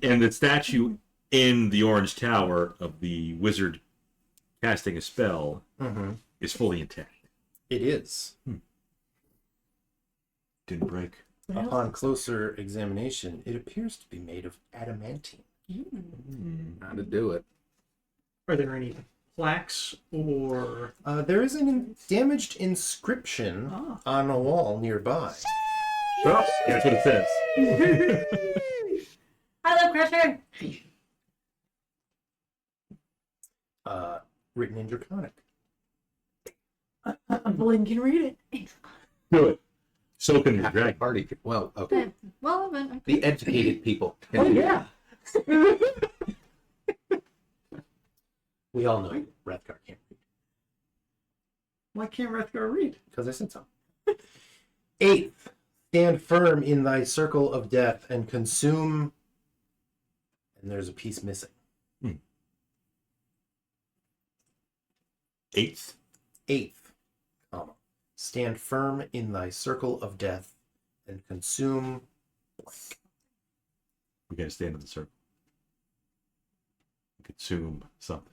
And the statue in the orange tower of the wizard casting a spell Mm-hmm. is fully intact. It is. Didn't break. Upon closer examination, it appears to be made of adamantine. How to do it. Are there any plaques or? There is a damaged inscription on a wall nearby. Oh, that's what it says. Hello, Crusher. Written in Draconic. Vellynne can read it. Do it. So can the Half the dragon. party. Well, okay. Well, but The educated people. We all know Wrethgar can't read. Why can't Wrethgar read? Because I said so. Eighth, stand firm in thy circle of death and consume. And there's a piece missing. Eighth. Eighth, comma, stand firm in thy circle of death and consume. We gotta stand in the circle. Consume something.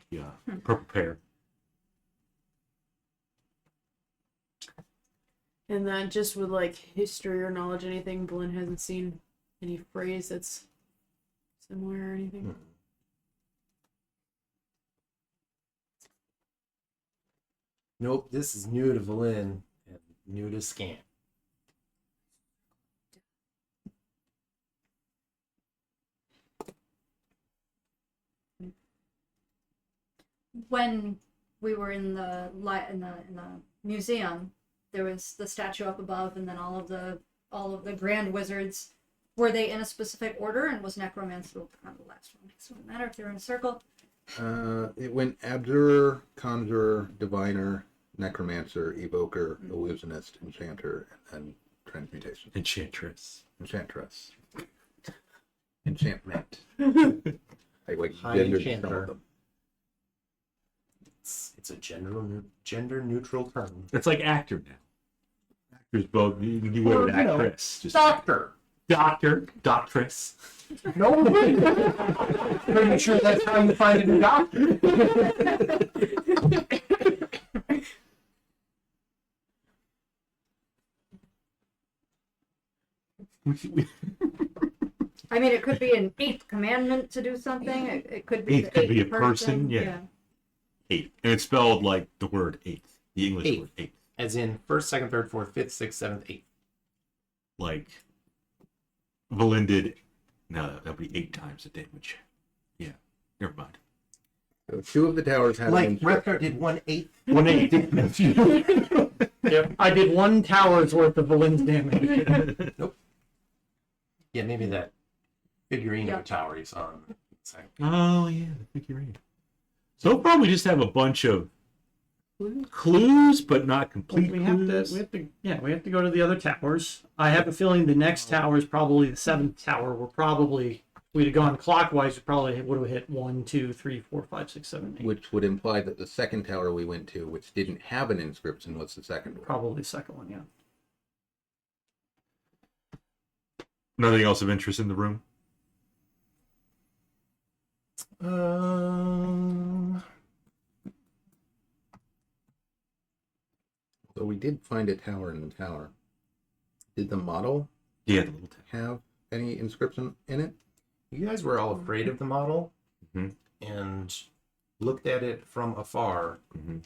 Yeah. Purple pear. And then just with like history or knowledge, anything, Vellynne hasn't seen any phrase that's similar or anything. Nope, this is new to Vellynne and new to Scan. when we were in the museum, there was the statue up above, and then all of the grand wizards. Were they in a specific order, and was necromancer kind of the last one? So it doesn't matter if they're in a circle. It went Abjurer, Conjurer, Diviner, Necromancer, Evoker, Illusionist, Enchanter, and Transmutation. Enchantress. Enchantress. Enchantment. I like High gendered some enchanter. of them. It's a gender neutral term. It's like actor now. Actors both. You can do whatever Well, you know, actress. Just Doctor. doctor, doctress. No, pretty sure that's how you find a new doctor. I mean, it could be an eighth commandment to do something. It could be Eighth the could be eighth a person, yeah. Eighth, and it's spelled like the word eighth, the English Eighth. word eighth, As in first, second, third, fourth, fifth, sixth, seventh, eighth. like Vellynne did. No, that'd be 8 times the damage. Yeah, never mind. So 2 of the towers had Like an Wrethgar did 1/8. 1/8. Yep. I did 1 tower's worth of Vellynne's damage. Yeah, maybe that figurine of Yeah. a tower he's on. It's like, Oh yeah, the figurine. So far, we just have a bunch of clues, but not complete we have clues. we have to go to the other towers. I have a feeling the next tower is probably the 7th tower. If we'd have gone clockwise, we probably would have hit 1, 2, 3, 4, 5, 6, 7, 8. which would imply that the second tower we went to, which didn't have an inscription, was the second one. Probably the second one, yeah. Nothing else of interest in the room. So we did find a tower in the tower. Did the model Yeah, the little town. have any inscription in it? you guys were all afraid of the model Mhm. and looked at it from afar. Mhm.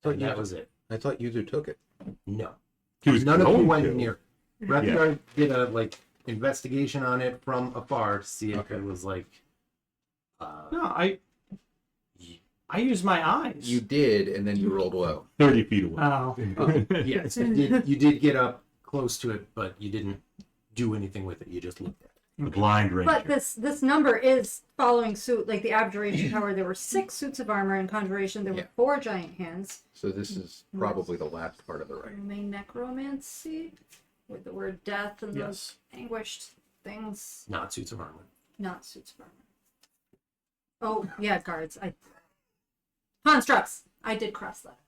And that was it. I thought Yuzu took it. No. He was None of you going went to. near. Wrethgar did a investigation on it from afar to see if Okay. it was like. No, I use my eyes. You did, and then you rolled low. 30 feet away. Oh. Yes, you did get up close to it, but you didn't do anything with it. You just looked at it. The blind ranger. But this number is following suit. Like the abjuration tower, there were 6 suits of armor. In conjuration, there were Yeah. 4 giant hands. So this is probably the last part of the right. Rime necromancy, with the word death and Yes. those anguished things. Not suits of armor. Not suits of armor. Oh yeah, guards. Constructs. I did cross that.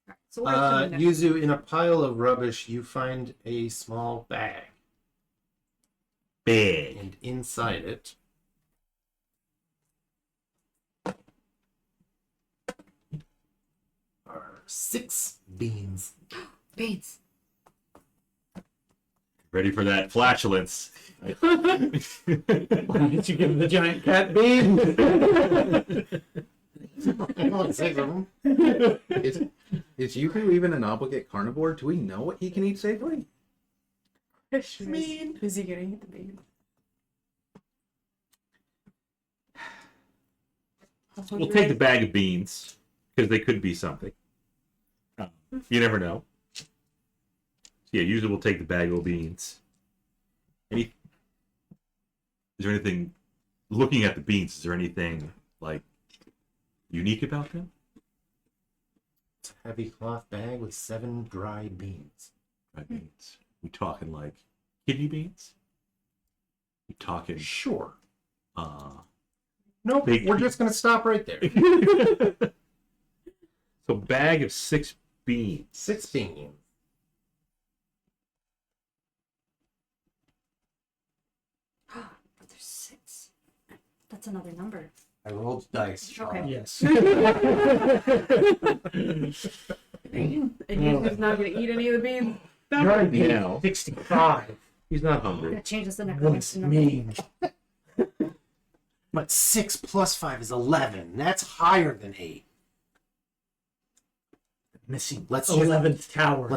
Alright, so where's the Yuzu, in a pile of rubbish, you find a small bag. Big. And inside it are 6 beans. beans? Ready for that flatulence. Why didn't you give him the giant cat bean? Only 6 of them. Is Yuzu even an obligate carnivore? Do we know what he can eat safely? Mean. Is he gonna eat the bean? We'll take the bag of beans because they could be something. You never know. Yeah, usually we'll take the bag of beans. Is there anything? Looking at the beans, is there anything like unique about them? It's a heavy cloth bag with 7 dried beans. Right, beans. We talking like kidney beans? We talking Sure. uh Nope, Big- we're just going to stop right there. so bag of 6 beans. 6 beans. There's 6. That's another number. I rolled dice, Sean. Okay. Yes. And Yuzu's not gonna eat any of the beans. Right now. 65. He's not hungry. That changes the What's necromancy number. mean? But 6 plus 5 is 11. That's higher than 8. Missy, let's just 11th tower.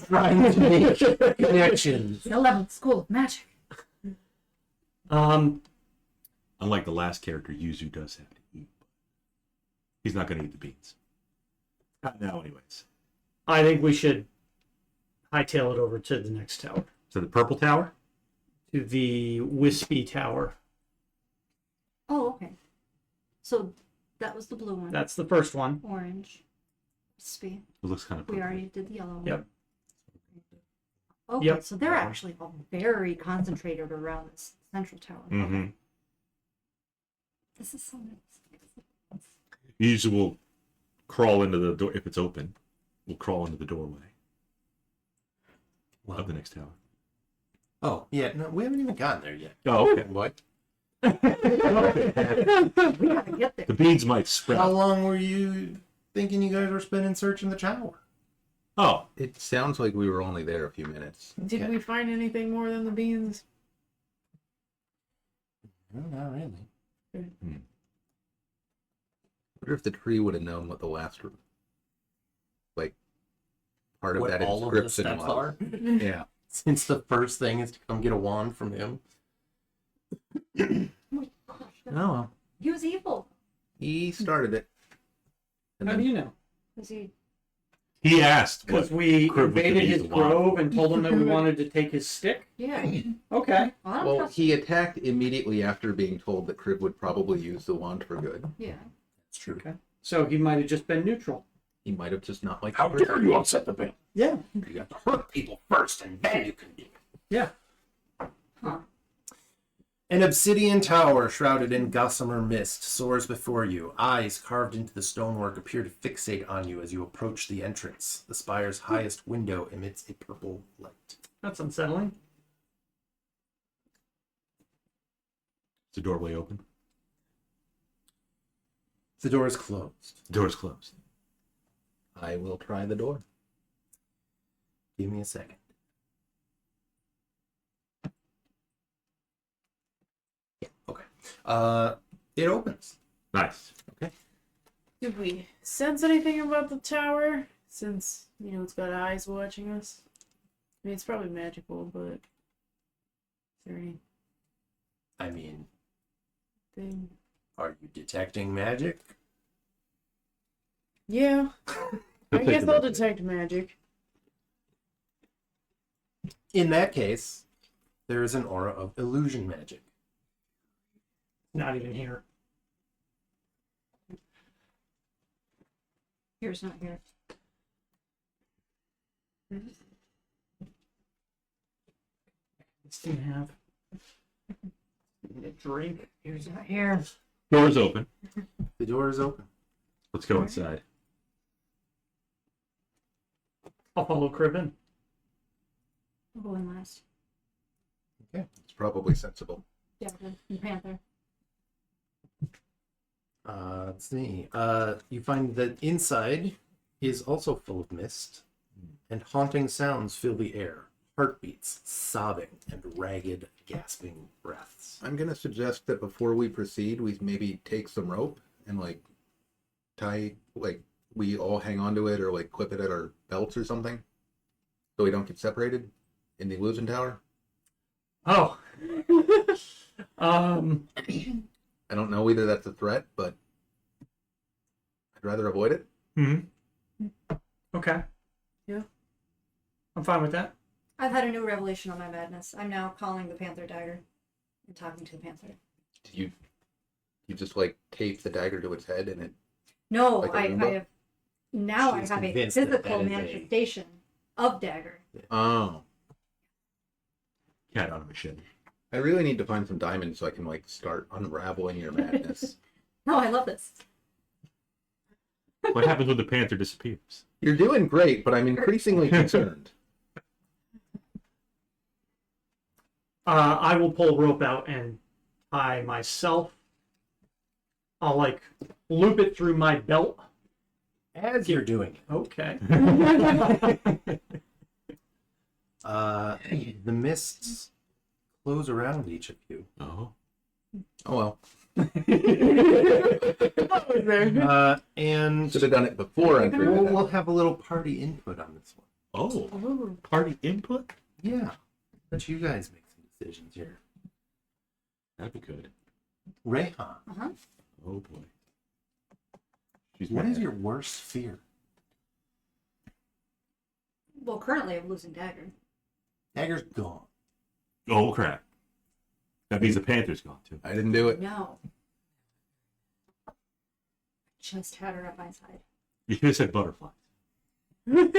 trying to make connections. The 11th school of magic. Unlike the last character, Yuzu does have to eat. He's not going to eat the beans. Not now, anyways. I think we should hightail it over to the next tower. So the purple tower? To the Wispy Tower. Oh, okay. So that was the blue one. That's the first one. Orange. Wispy. It looks kind of We purple. already did the yellow one. Yep. Okay, Yep. so they're actually all very concentrated around this central tower. Mm-hmm. This is so nice. Yuzu will crawl into the door if it's open. We'll crawl into the doorway of the next tower. Oh, yeah, no, we haven't even gotten there yet. Oh, okay. What? We gotta get there. The beans might spread. How long were you thinking you guys were spending searching the tower? Oh, It sounds like we were only there a few minutes. Did Okay. we find anything more than the beans? No, not really. I wonder if the tree would have known what the last, like, part of What that all of the inscription steps was. are? Yeah. Since the first thing is to come get a wand from him. Oh my gosh, No. he was evil. He started it. And How do then you know? Was he? he asked Because what. we Kriv was invaded gonna his use the wand. grove and told him that we wanted to take his stick. Yeah. Okay. Well, I don't Well, trust he attacked immediately after being told that Kriv would probably use the wand for good. Yeah. It's true. Okay. So he might have just been neutral. He might have just not liked How the dare you upset the band? Yeah. You got to hurt people first, and then you can do it. Yeah. Huh. An obsidian tower shrouded in gossamer mist soars before you. Eyes carved into the stonework appear to fixate on you as you approach the entrance. The spire's highest window emits a purple light. That's unsettling. Is the doorway open? The door is closed. The door's closed. I will try the door. Give me a second. Yeah, okay. It opens. Nice. Did we sense anything about the tower? Since, it's got eyes watching us. I mean, it's probably magical, but is there anything? I mean, are you detecting magic? Yeah. I Take guess the I'll magic. detect magic. In that case, There is an aura of illusion magic. Not even here. Here's not here. It's 2.5. Need a drink. Here's not here. Door's open. The door is open. Let's go inside. I'll follow Kriv in. I'll go in last. Okay, it's probably sensible. Yeah, and Panther. Let's see. You find that inside is also full of mist, and haunting sounds fill the air. Heartbeats, sobbing, and ragged, gasping breaths. I'm gonna suggest that before we proceed, we maybe take some rope and like tie, like we all hang onto it or like clip it at our belts or something, so we don't get separated in the illusion tower. Oh. I don't know whether that's a threat, but I'd rather avoid it. Okay. Yeah. I'm fine with that. I've had a new revelation on my madness. I'm now calling the Panther dagger and talking to the Panther. You just like tape the dagger to its head and it. No, Like a I Roomba? have now She's I have a convinced that physical that is a- manifestation of dagger. Oh, Cat on a machine. I really need to find some diamonds so I can like start unraveling your madness. No, I love this. What happens when the panther disappears? You're doing great, but I'm increasingly concerned. I will pull rope out and tie myself. I'll like loop it through my belt. As you're doing Okay. it, the mists close around each of you. Oh. Oh well, And should have done it before entering. we'll, the we'll have a little party input on this one. Oh. Party input? Yeah. Let you guys make some decisions here. That'd be good. Reija, Uh-huh. Oh boy. She's what mad. is your worst fear? Well, currently I'm losing dagger. Dagger's gone. Oh crap. That means the panther's gone too. I didn't do it. No. I just had her at my side. You could have said butterflies.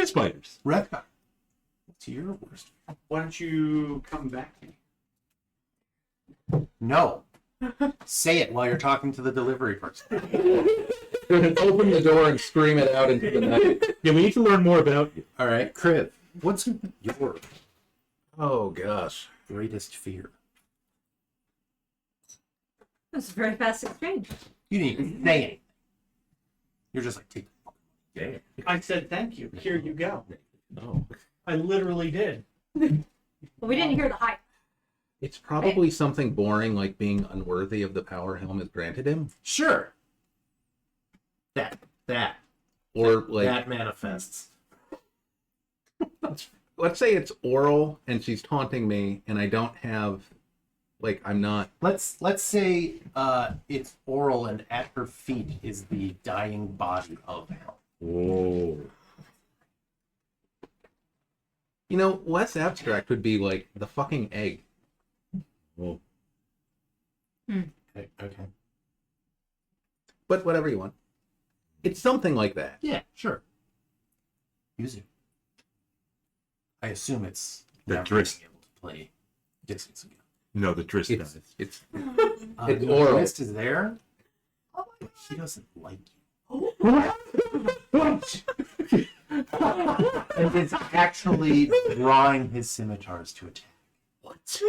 Spiders. Wrethgar, what's your worst fear? Why don't you come back? No. Say it while you're talking to the delivery person. Open the door and scream it out into the night. Yeah, we need to learn more about you. All right, Kriv, what's your Oh gosh. greatest fear? This is a very fast exchange. You didn't even say anything. You're just like, take the fucking money. I said thank you. Here you go. Oh. I literally did. But we didn't hear the hype. It's probably something boring like being unworthy of the power Helmet granted him. Sure. That Or like that manifests. let's say it's oral and she's taunting me and I don't have like I'm not Let's say it's oral and at her feet is the dying body of Hel. Oh. you know, less abstract would be like the fucking egg. Oh. Okay. But whatever you want. It's something like that. Yeah, sure. Yuzu. I assume it's The never Drist. being able to play distance again. No, the Drist It's does. it's The oral. Drist is there, but he doesn't like you. And it's actually drawing his scimitars to attack. What?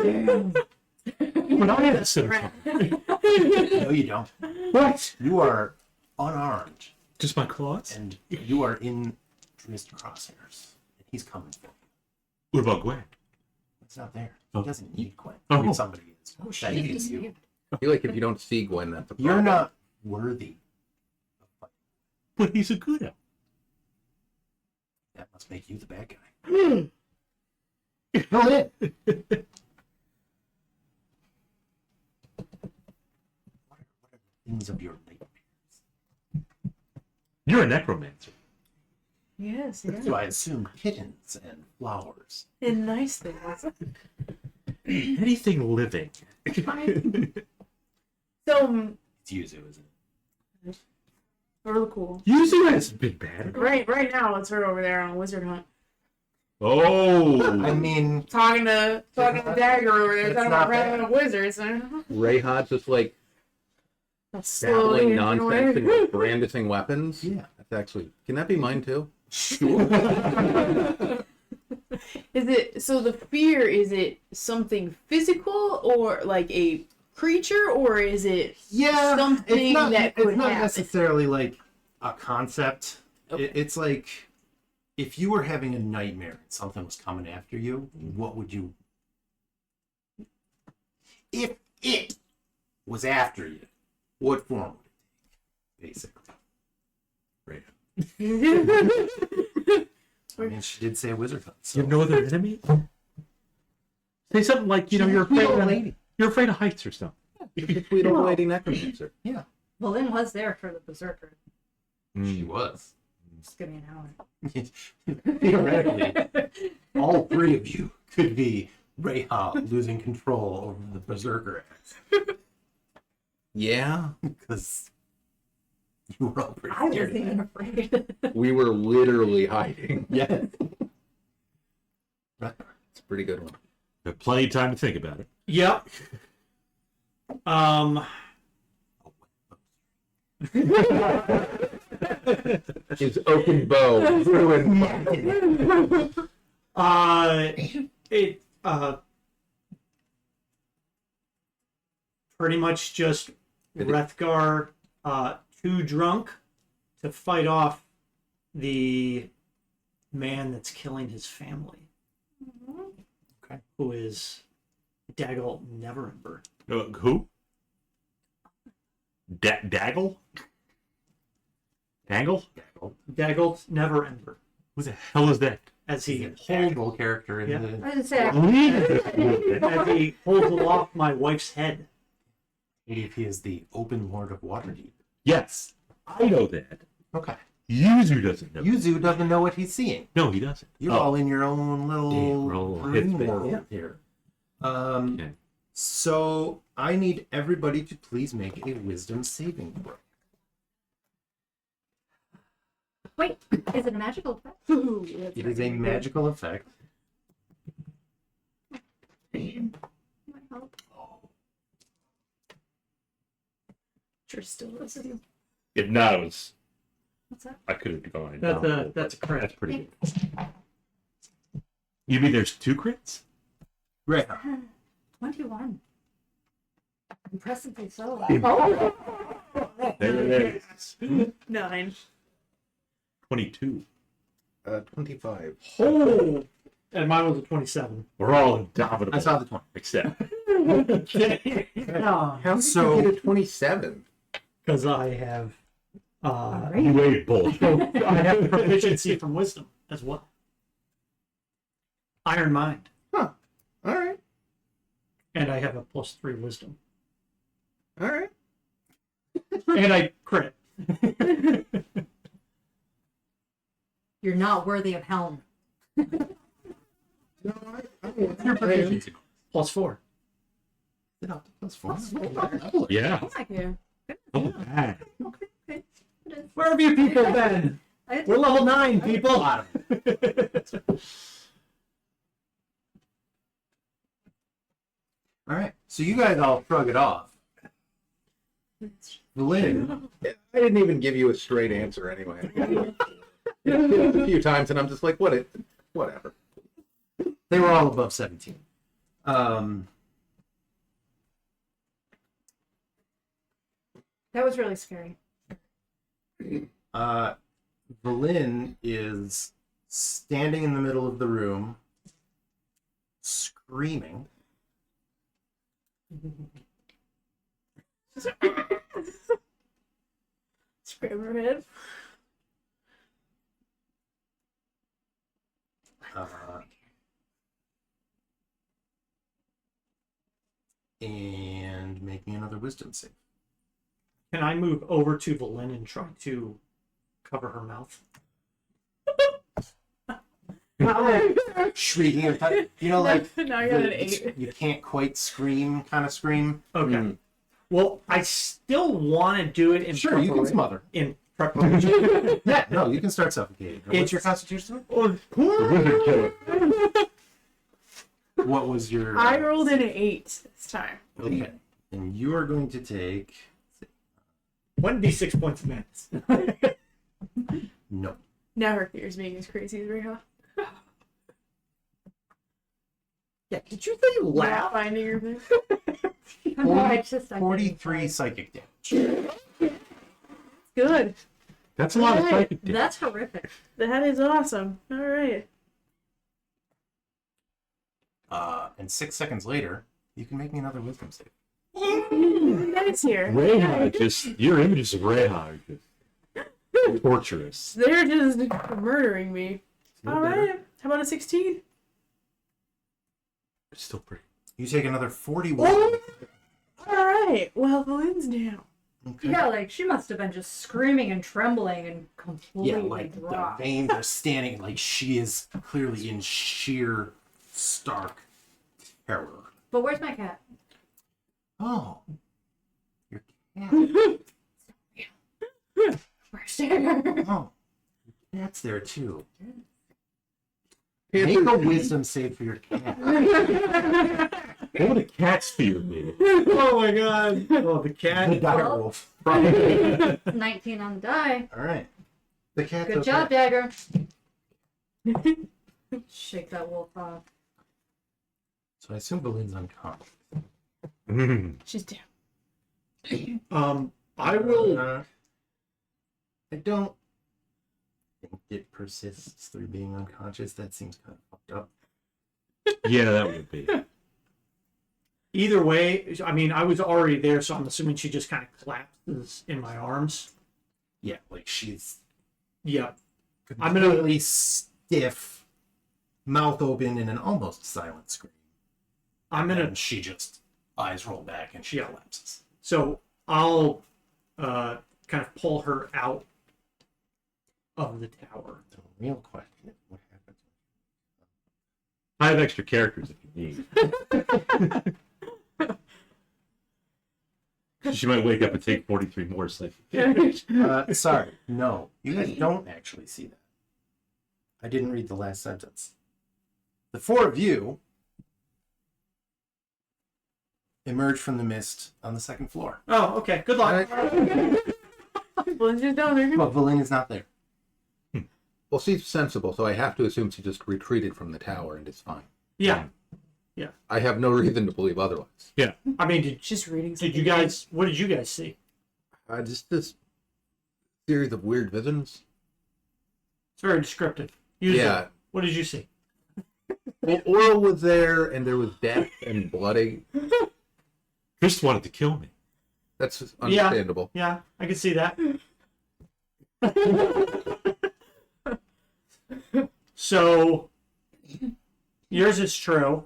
When I had a scimitar. No, you don't. What? You are unarmed, Just my claws? and you are in Drist crosshairs. And he's coming for you. What about Gwen? It's not there. Oh. He doesn't need Gwen. Oh. If somebody is. Oh, That shit. is you. I feel like if you don't see Gwen, that's a problem. You're not worthy. But he's a good elf. That must make you the bad guy. Go in. What are the things of your nightmares? You're a necromancer. Yes, So I assume kittens and flowers. And nice things. Anything living. So, It's Yuzu, isn't it? really cool. Yuzu has been bad. Right now, it's her over there on a wizard hunt. Oh. I mean, Talking to Dagger over there, It's talking not about running up wizards. Reija just like Slowly babbling nonsense and away. brandishing weapons. yeah. That's actually. Can that be mine too? Sure. Is it so? The fear, is it something physical or like a creature, or is it Yeah, something that could it's not happen? necessarily like a concept. Okay. It's like if you were having a nightmare and something was coming after you, what would you? If it was after you, what form would it take? Basically, right. I mean, she did say a wizard hunt. So. You have no other enemy? Say something like, you know, you're afraid of heights or something. She's a sweet old lady necromancer. Yeah, Vellynne was there for the berserker. she was. Just give me an hour. Theoretically, all three of you could be Reija losing control over the berserker axe Yeah, because you were all pretty I was scared of even that. afraid. we were literally hiding. Yes. It's a pretty good one. You have plenty of time to think about it. Yep. His oaken bow ruined. It pretty much just Wrethgar too drunk to fight off the man that's killing his family. Okay. Who is Jackal-headed. Who? Daggle? Dangle? Jackal-headed. Who the hell is that? As He's he an holds actual character in Yeah. the. I was gonna say, as he holds aloft my wife's head. If he is the open lord of Waterdeep. Yes, I know that. Okay. Yuzu doesn't know. Yuzu doesn't know what he's seeing. No, he doesn't. You're Oh. all in your own little Damn, we're all dream headspace. world Yeah. here. Okay. So I need everybody to please make a wisdom saving throw. wait, is it a magical effect? It is a magical effect. Might help. Still with you. If not, it was. What's that? I could have gone. That's a crit. That's pretty good. You mean there's two crits? Right. 21. Impressively so. There it is. 9. 22. 25. Oh, and mine was a 27. We're all indomitable. I saw the 20. Except. Yeah, How did So- you get a 27? because I have You wait, bullshit. I have proficiency from wisdom as well. Iron Mind, All right. and I have a +3 wisdom, All right. and I crit. You're not worthy of helm. What's your proficiency? +4. Is it up to +4? Yeah. Yeah. Oh, bad. Okay. It is. Where have you people been? We're level 9, people. All right. So you guys all shrug it off. Vellynne, I didn't even give you a straight answer anyway. It's a few times, and I'm just like, whatever. they were all above 17. That was really scary. Vellynne is standing in the middle of the room, screaming. Scrap her head. And making another wisdom save. Can I move over to Vellynne and try to cover her mouth? shrieking. You know, like Now I got an 8. you can't quite scream kind of scream. Okay. Mm. Well, I still want to do it in Sure, you can smother. in preparation. Yeah, no, you can start suffocating. What's your constitution? The wizard killer. What was your? I rolled in an 8 this time. Okay, and you are going to take 1d6 points of madness. no. Now her fear is being as crazy as Reija. Yeah, did you really Not laugh? finding her thing. No, I just I 43 psychic damage. Good. That's a lot of psychic damage. That's horrific. That is awesome. All right. And 6 seconds later, you can make me another wisdom save. Nice here. Reija, just your images of Reija are just torturous. They're just murdering me. No All better. right. How about a 16? It's still pretty. You take another 41. All right. Well, Vellynne's down. Okay. Yeah, like she must have been just screaming and trembling and completely Yeah, like the dropped. veins are standing, like she is clearly in sheer, stark terror. But where's my cat? Oh, your cat. Where's Dagger? Oh, your cat's there too. Make a wisdom save for your cat. What would a cat's fear be? Oh my god. Oh, the The cat. dire Well- wolf. 19 on the die. All right. The cat's Good okay. job, Dagger. Shake that wolf off. So I assume Vellynne's unconscious. She's down. I will. I don't think it persists through being unconscious. That seems kind of fucked up. Yeah, that would be. Either way, I mean, I was already there, so I'm assuming she just kind of collapses in my arms. Yeah, like she's Yeah. I'm gonna- completely stiff, mouth open in an almost silent scream. I'm gonna. And she just eyes roll back and she Yeah. collapses. So I'll kind of pull her out of the tower. The real question is what happens. I have extra characters if you need. She might wake up and take 43 more psychic damage. Sorry, no, you guys don't actually see that. I didn't read the last sentence. The four of you emerge from the mist on the second floor. Oh, okay. Good luck. Vellynne's just down there. But Vellynne is not there. Well, she's sensible, so I have to assume she just retreated from the tower and is fine. Yeah. I have no reason to believe otherwise. I mean, did Just reading something. you guys? What did you guys see? Just this series of weird visions. It's very descriptive. Yuzu, Yeah. What did you see? Well, Oral was there, and there was death and bloody. Chris wanted to kill me. That's understandable. Yeah, I can see that. So, yours is true.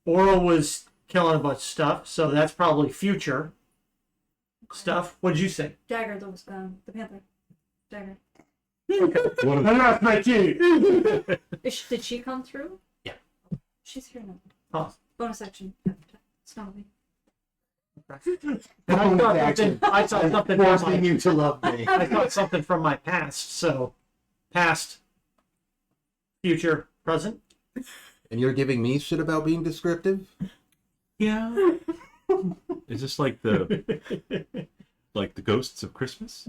Oral was killing a bunch of stuff, so that's probably future stuff. What did you say? Dagger, the panther. Dagger. That's my key. Did she come through? Yeah. She's here now. Oh. Bonus action. It's not me. And I saw something from Forcing my, you to love me. I saw something from my past. So, past, future, present. And you're giving me shit about being descriptive? Yeah. Is this like the ghosts of Christmas?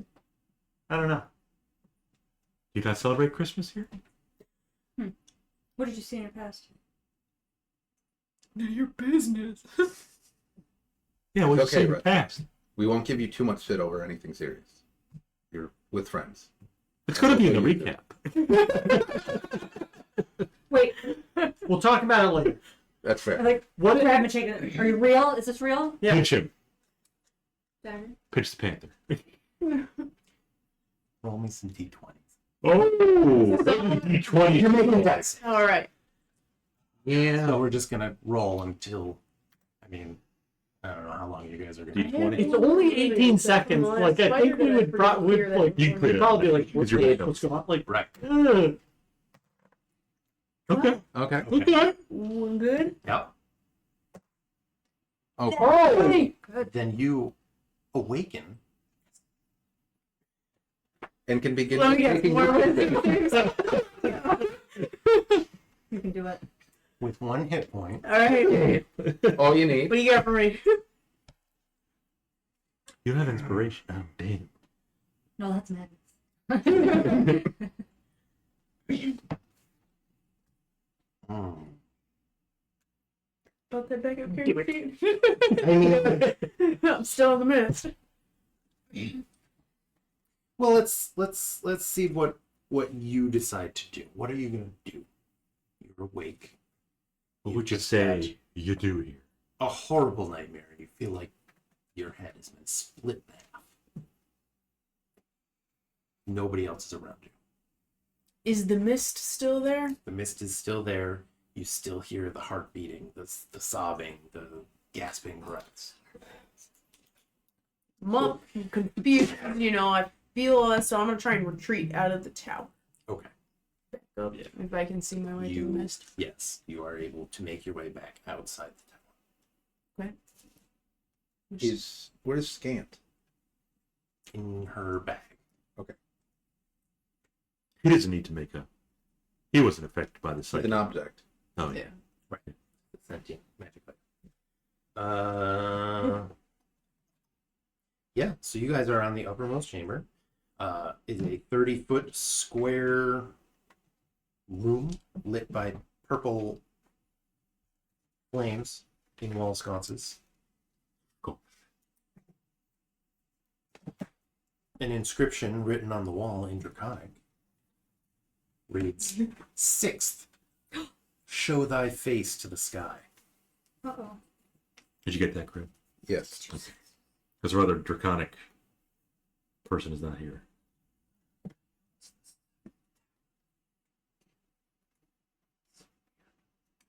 I don't know. You guys celebrate Christmas here? What did you see in your past? None of your business. Yeah, what'd you Okay, say in the right. past? We won't give you too much shit over anything serious. You're with friends. It's gonna be in the recap. Wait, We'll talk about it later. That's fair. like, What? grab and shake it. Are you real? Is this real? Yeah. Pinch him. Dagger. Pinch the panther. Roll me some d20s. Oh, D20. You're making dice. All right. Yeah. So we're just gonna roll until, I mean, I don't know how long you guys are gonna. D20. It's only 18 seconds. Like, I think we would probably like You can we'd probably be like, With your what's going on? Like, Right. ugh. Okay. Okay. Okay. One good. Yep. Oh, Good. Then you awaken and can begin Let me get taking more your- You can do it. with 1 hit point. All right. all you need. What do you got for me? You have inspiration. Oh, damn. No, that's madness. Hmm. About that backup Do character it. sheet. I mean, I'm still in the midst. well, let's see what you decide to do. What are you gonna do? You're awake. What would you just had say you do here? a horrible nightmare. You feel like your head has been split in half. Nobody else is around you. Is the mist still there? The mist is still there. You still hear the heart beating, the sobbing, the gasping breaths. I'm confused. You know, I feel so I'm gonna try and retreat out of the tower. Okay. Back up if I can see my way through the mist. Yes, you are able to make your way back outside the tower. Okay. Where's Scant? In her bag. He doesn't need to make a. He wasn't affected by the With sight. an object. Oh, yeah. Right. The sentient magic bag. Yeah, so you guys are on the uppermost chamber. Is a 30-foot square room lit by purple flames in wall sconces. Cool. An inscription written on the wall in Draconic reads, 6th, show thy face to the sky. Uh-oh. Did you get that, Kriv? Yes. Because our other draconic person is not here.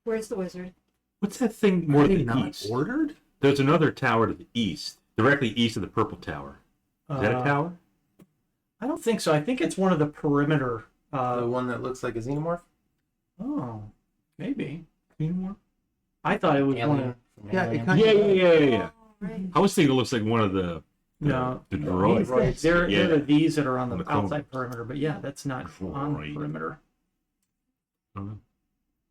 Where's the wizard? What's that thing more to the not east? ordered? There's another tower to the east, directly east of the purple tower. Is that a tower? I don't think so. I think it's one of the perimeter. The one that looks like a xenomorph? Oh, maybe. Anymore? I thought it was one Alien of. from Yeah, Alien? it kind of- Yeah. Right. I was thinking it looks like one of the No, the droids. there Yeah. are these that are on On the the cone. outside perimeter, but yeah, that's not on the Droid. perimeter. I don't know.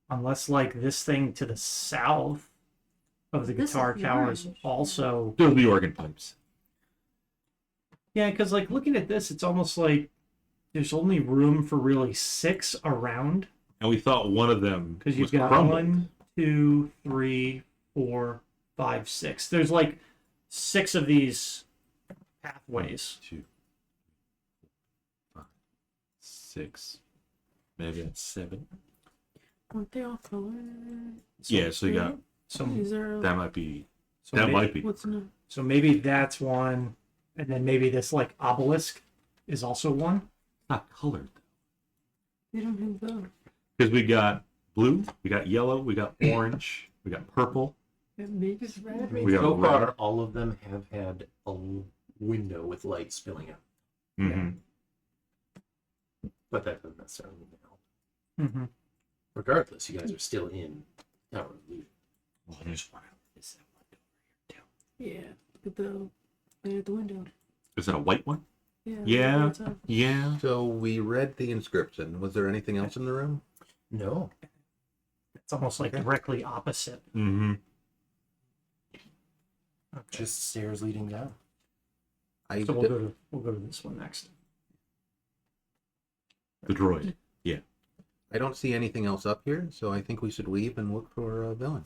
Unless, like, this thing to the south of the This is guitar the tower is orange. also. Those are the organ pipes. Yeah, because, like, looking at this, it's almost like there's only room for really 6 around. And we thought one of them Because was you've got crumbled. 1, 2, 3, 4, 5, 6. There's like 6 of these pathways. 2, 5, 6. Maybe that's 7. Aren't they all colored? Yeah, so you got So, Is there? that might be so that maybe, might be. What's in So maybe that's one, and then maybe this like obelisk is also one. Not colored They don't have those. because we got blue, we got yellow, we got orange, we got purple. That makes red. We got So red. far, all of them have had a window with light spilling out. Mm-hmm. But that doesn't necessarily mean help. Mm-hmm. Regardless, you guys are still in Tower of Illusion. Well, there's one. Is that one over here too? Yeah. Look at the window. Is that a white one? Yeah. Yeah. that's up. Yeah. So we read the inscription. Was there anything else in the room? No. It's almost like Okay. directly opposite. Mm-hmm. Okay. Just stairs leading down. So we'll go to this one next. The droid. I don't see anything else up here, so I think we should leave and look for Vellynne.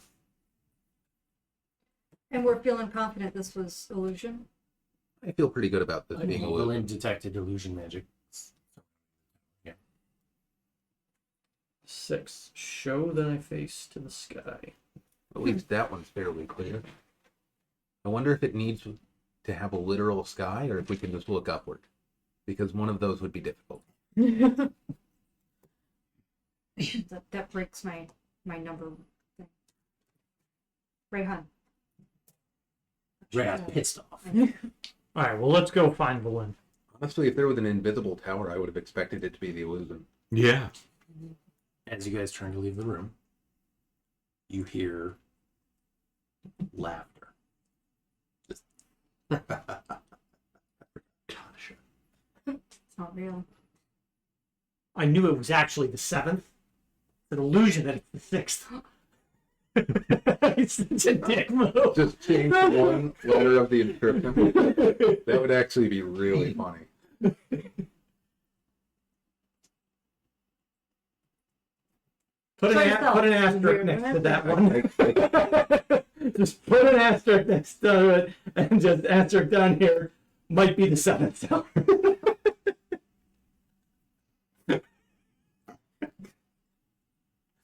And we're feeling confident this was illusion. I feel pretty good about this I being mean, a little. Vellynne detected illusion magic. 6. Show thy face to the sky. At least that one's fairly clear. I wonder if it needs to have a literal sky or if we can just look upward. Because one of those would be difficult. That breaks my number thing. Rayhan. Rat pissed off. All right, well, let's go find Vellynne. Honestly, if there was an invisible tower, I would have expected it to be the illusion. Yeah. As you guys turn to leave the room, you hear laughter. It's not real. I knew it was actually the 7th. It's an illusion that it's the 6th. It's such a dick move. Just change one letter of the inscription. That would actually be really funny. Put Try an yourself. asterisk next to that one. Just put an asterisk next to it, and just asterisk down here. Might be the 7th tower.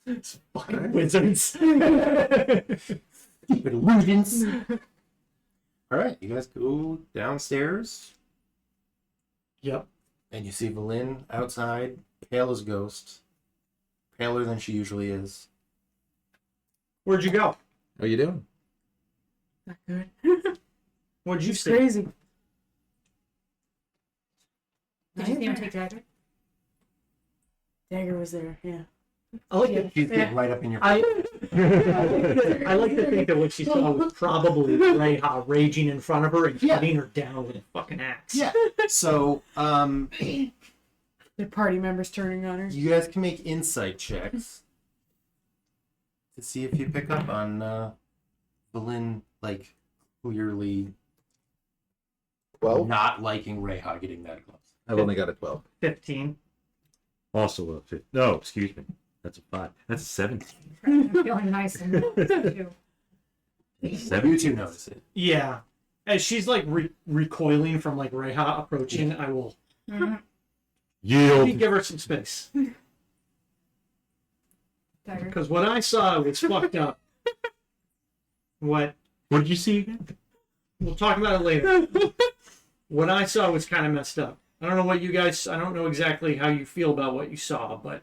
It's fucking wizards. Stupid illusions. All right, you guys go downstairs, Yep. and you see Vellynne outside, pale as a ghost, paler than she usually is. Where'd you go? How you doing? Not good. What'd you It's see? crazy. Did you see him take dagger? Dagger was there, yeah. I like it. She's getting right up in your I like to think that what she saw was probably Reija raging in front of her and Yeah. cutting her down with a fucking axe. Yeah. So, Their party members turning on her. you guys can make insight checks to see if you pick up on Vellynne, like, clearly 12? not liking Reija getting that close. I've only got a 12. 15. Also a 5. No, excuse me. That's a 5. That's a 17. I'm feeling nice and too. You two notice it. Yeah. As she's like recoiling from like Reija approaching, I will Yield. give her some space. Dagger. Because what I saw was fucked up. What? What did you see again? We'll talk about it later. What I saw was kind of messed up. I don't know what you guys, I don't know exactly how you feel about what you saw, but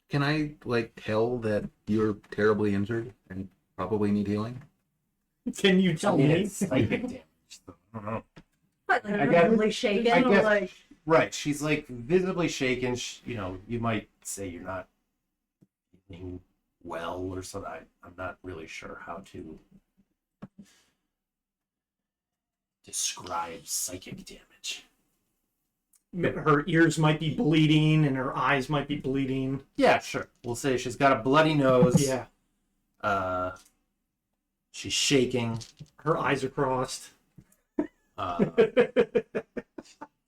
Can I, like, tell that you're terribly injured and probably need healing? can you tell me? It's psychic damage. So, I don't know. But like I guess- visibly shaken. I guess- Like Right, she's like visibly shaken. You might say you're not feeling well or something. I'm not really sure how to describe psychic damage. Her ears might be bleeding and her eyes might be bleeding. Yeah, sure. We'll say she's got a bloody nose. Yeah. She's shaking. Her eyes are crossed. Her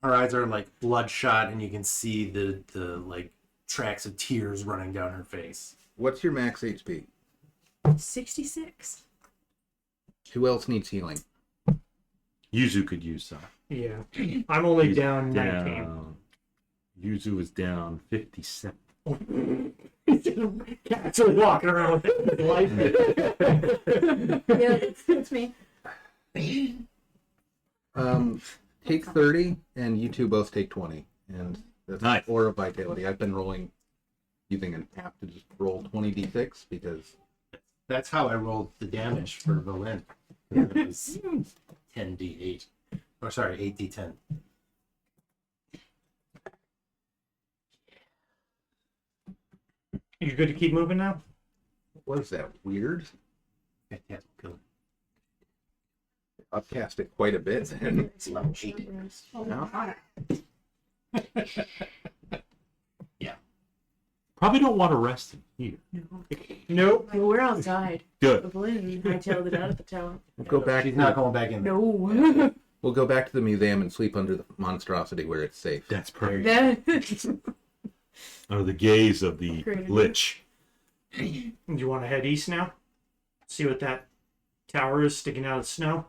eyes are like bloodshot, and you can see the like tracks of tears running down her face. What's your max HP? 66. Who else needs healing? Yuzu could use some. Yeah. I'm only He's down 19. down. Yuzu is down 57. Cats are walking around with life. yeah, it's me. Take 30, and you two both take 20. And that's Nice. 4 of vitality. I've been rolling using an app to just roll 20d6 because That's how I rolled the damage for Vellynne. It was 10d8. Or sorry, 8d10. You good to keep moving now? what is that, weird? Yeah, good. Upcast it quite a bit. And It's level 8. Oh, No. God. Probably don't want to rest in here. Nope. Well, we're outside. Good. Vellynne hightailed it out at the tower. we'll go back. She's To, not going back in there. No. we'll go back to the museum and sleep under the monstrosity where it's safe. That's perfect. That- Under the gaze of the Great idea. lich. Do you want to head east now? See what that tower is sticking out of the snow?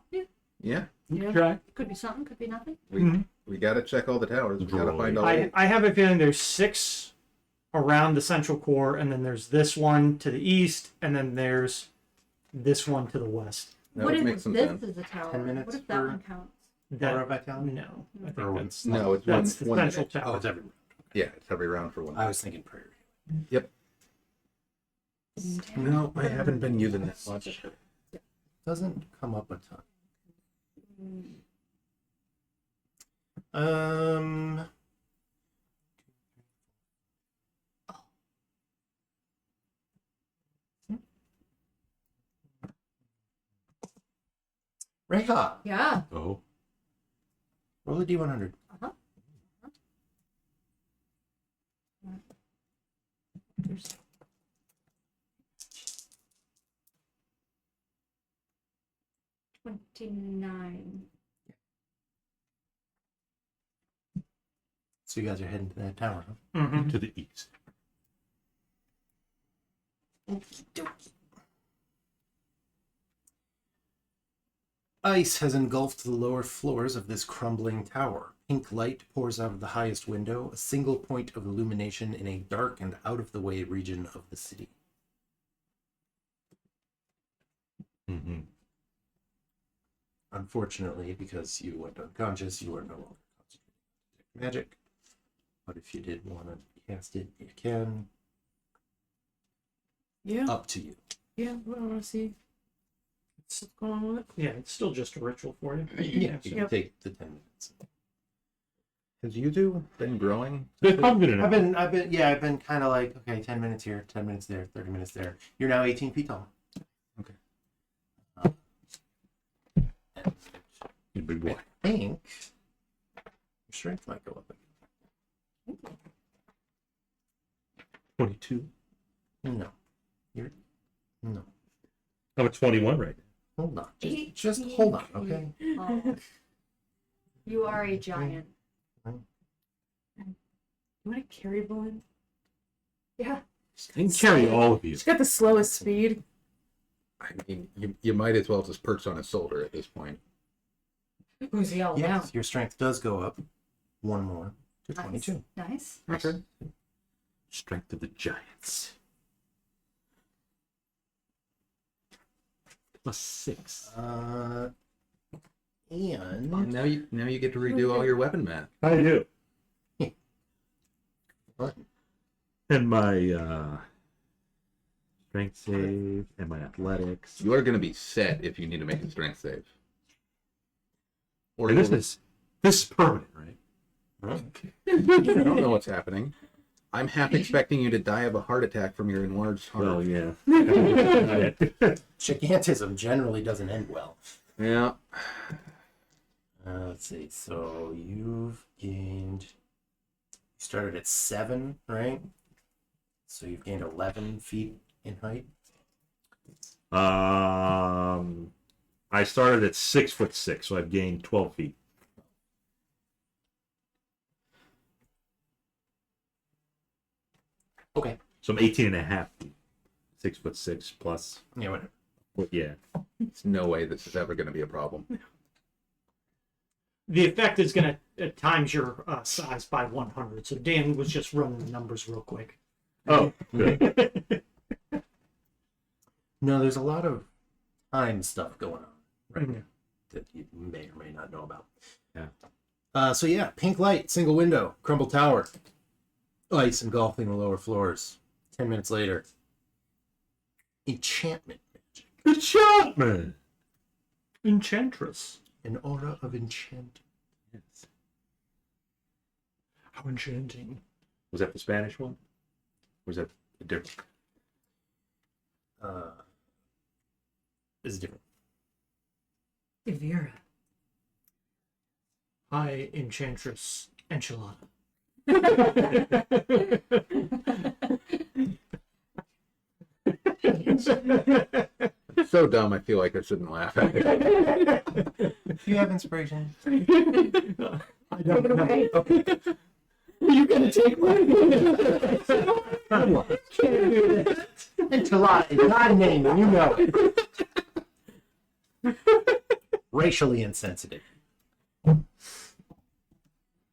Yeah, yeah. Try. Could be something, could be nothing. we gotta check all the towers. We gotta find all. I have a feeling there's 6 around the central core, and then there's this one to the east, and then there's this one to the west. That What would if make some this sense. is a tower? 10 minutes What if that for- one counts? That, Aura Vitality? no, I Or think one. that's, No, it's that's the one central minute. Oh, tower. it's every. Yeah, it's every round for one. I was thinking prairie. Yep. No, I haven't been using that much. Doesn't come up a ton. Reija, Yeah. Oh. roll a d100. Uh-huh. There's 29. So you guys are heading to that tower, huh? Mm-hmm. To the east. Ice has engulfed the lower floors of this crumbling tower. Pink light pours out of the highest window, a single point of illumination in a dark and out-of-the-way region of the city. Mm-hmm. Unfortunately, because you went unconscious, you are no longer concentrating on detect magic. But if you did want to cast it, you can. Yeah. Up to you. Yeah. I want to see what's going on with it. Yeah, it's still just a ritual for you. Yeah, you can Yep. take the 10 minutes. Has Yuzu been growing? I'm gonna I've been kind of like, okay, 10 minutes here, 10 minutes there, 30 minutes there. You're now 18 feet tall. Okay. And You big boy. I think your strength might go up again. 22. No. No. I'm at 21 right now. Hold on. Just hold on, okay? Oh. You are a giant. You want to carry Vellynne? Yeah. I can carry all of you. She's got the slowest speed. I mean, you might as well just perch on his shoulder at this point. Who's yelling Yes, your strength does go up one more to now? 22. Nice. Okay. Strength of the giants. +6. And And now you get to redo all your weapon math. I do. what? And my strength save and my athletics. You are going to be set if you need to make a strength save. Or And you'll- this is permanent, right? I don't know what's happening. I'm half expecting you to die of a heart attack from your enlarged heart. Well, yeah. Gigantism generally doesn't end well. Yeah. Let's see. So you've gained. You started at 7, right? So you've gained 11 feet in height. I started at 6'6", so I've gained 12 feet. Okay. So I'm 18 and a half feet. 6'6" plus. Yeah, whatever. But yeah. There's no way this is ever going to be a problem. The effect is going to times your size by 100. So Dan was just running the numbers real quick. Oh, good. No, there's a lot of time stuff going on right Mhm. now that you may or may not know about. Yeah. So yeah, pink light, single window, crumbled tower, ice engulfing the lower floors. 10 minutes later, enchantment magic, Enchantment. Enchantress. an aura of enchantment. Yes. How enchanting. Was that the Spanish one? Or was that a different? Is different. Evira. Hi, Enchantress Enchilada. It's so dumb, I feel like I shouldn't laugh at it. You have inspiration. I don't know. Okay. You're gonna take my Enchilada is not a name, and you know it. Racially insensitive.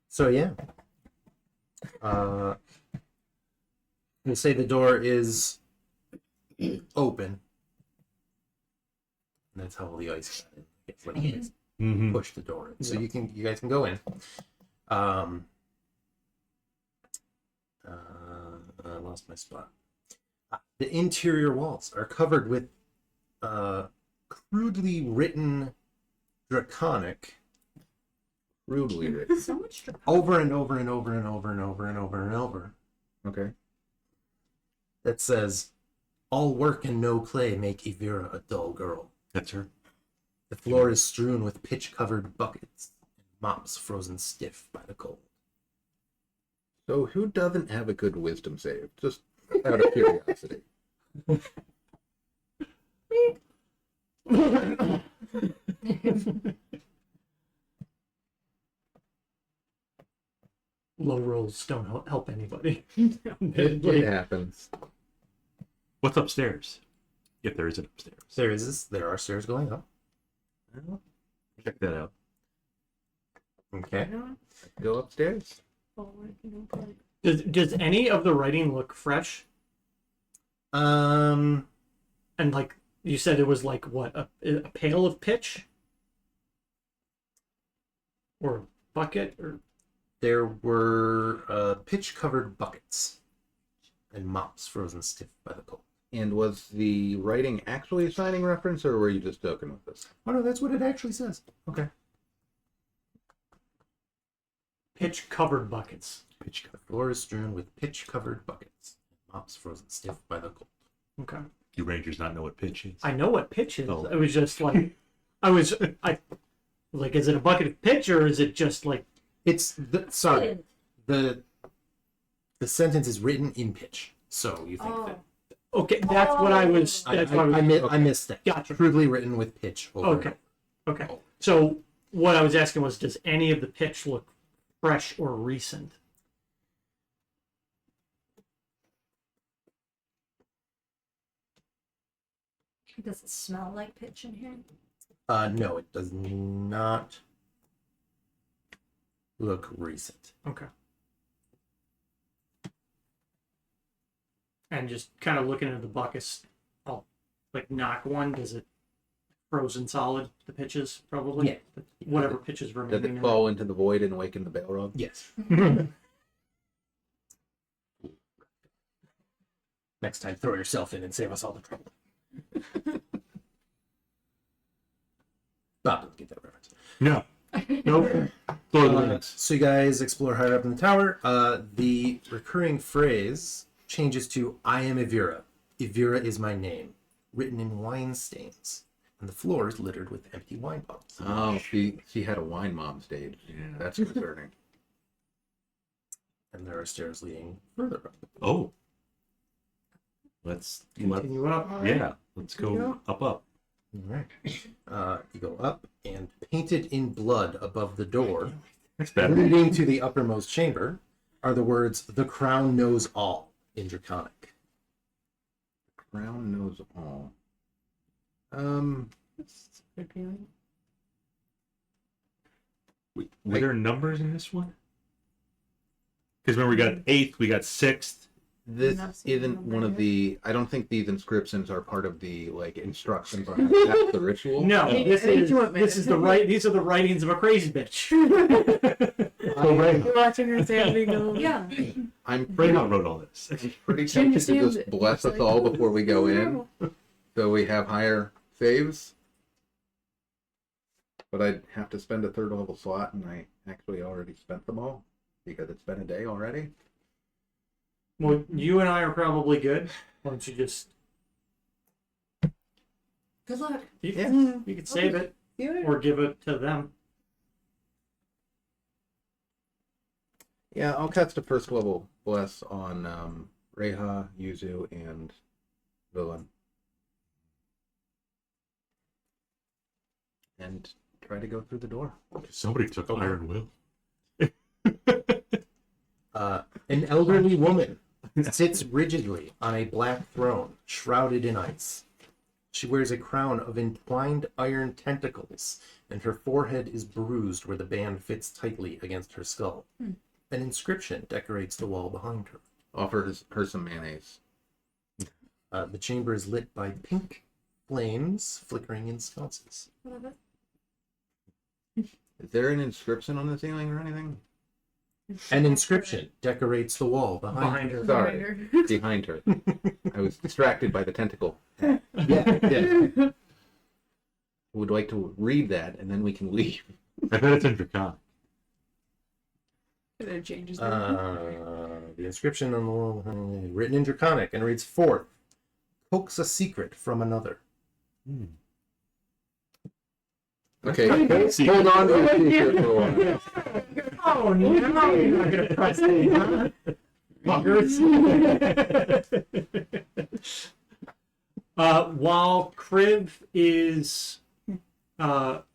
So yeah. We'll say the door is open. And that's how all the ice got in. It's when you guys Mm-hmm. push the door in. So you guys can go in. I lost my spot. The interior walls are covered with crudely written Draconic Rudely written. So much trouble. over and over and over and over and over and over and over Okay. that says, "All work and no play make Evira a dull girl." That's her. The floor is strewn with pitch-covered buckets and mops frozen stiff by the cold. So who doesn't have a good wisdom save? Just out of curiosity. Low rolls don't help anybody. It happens. What's upstairs? If there is an upstairs. There are stairs going up. Check that out. Okay. Go upstairs. Does any of the writing look fresh? Um, And like you said, it was like what, a pail of pitch, or a bucket, or there were pitch-covered buckets and mops frozen stiff by the cold. And was the writing actually a signing reference, or were you just joking with us? Oh no, that's what it actually says. Okay. pitch covered buckets. The floor is strewn with pitch-covered buckets and mops frozen stiff by the cold. Okay. You Rangers not know what pitch is? I know what pitch is. Oh. It was just like, I was like, is it a bucket of pitch, or is it just like? It's the sentence is written in pitch, so you think that Okay, that's what I was. That's what I was. I missed that. Gotcha. Crudely written with pitch. Over Okay. Okay. So what I was asking was, does any of the pitch look fresh or recent? Does it smell like pitch in here? No, it does not look recent. Okay. And just kind of looking at the buckets, I'll like knock one. Does it frozen solid? The pitches probably. Yeah. Whatever pitches Did remaining. it in fall into the void and awaken the Balrog? Yes. it. Next time, throw yourself in and save us all the trouble. Bob doesn't get that reference. No. Nope. So you guys explore higher up in the tower. The recurring phrase changes to "I am Evira. Evira is my name," written in wine stains, and the floor is littered with empty wine bottles. Oh, she had a wine mom stage. Yeah. That's concerning. And there are stairs leading further up. Oh. Let's Continue up. yeah. Let's go up. All right. You go up, and painted in blood above the door, That's better. leading to the uppermost chamber, are the words "The Crown knows all" in Draconic. Crown knows all. Were there numbers in this one? Because when we got 8th, we got 6th. This Not seeing isn't them one of right the. I don't think these inscriptions are part of the like instructions on how to cast the ritual. No, I this think is you went this is the right. These are the writings of a crazy bitch. You're watching her sanity go. Yeah. I'm Raynon wrote all this. pretty She tempted to understands just it. bless It's us like, all before we go in, terrible. so we have higher saves. But I'd have to spend a third level slot, and I actually already spent them all because it's been a day already. Well, you and I are probably good. Why don't you just Good luck. you could save it or give it to them. Yeah, I'll cast a first level bless on Reija, Yuzu, and Vellynne. And try to go through the door. Somebody took Iron Will. An elderly woman sits rigidly on a black throne, shrouded in ice. She wears a crown of entwined iron tentacles, and her forehead is bruised where the band fits tightly against her skull. An inscription decorates the wall behind her. Offer her some mayonnaise. The chamber is lit by pink flames flickering in sconces. Love it. Is there an inscription on the ceiling or anything? An inscription decorates the wall behind her. Behind her. Sorry, behind her. I was distracted by the tentacle. Yeah. Would like to read that, and then we can leave. I bet it's in Draconic. And then changes The inscription on the wall, written in Draconic, and reads forth: "Coax a secret from another." Okay, See, hold on to your t-shirt for a while. Oh no, you're not gonna press it, huh? Fuckers. While Kriv is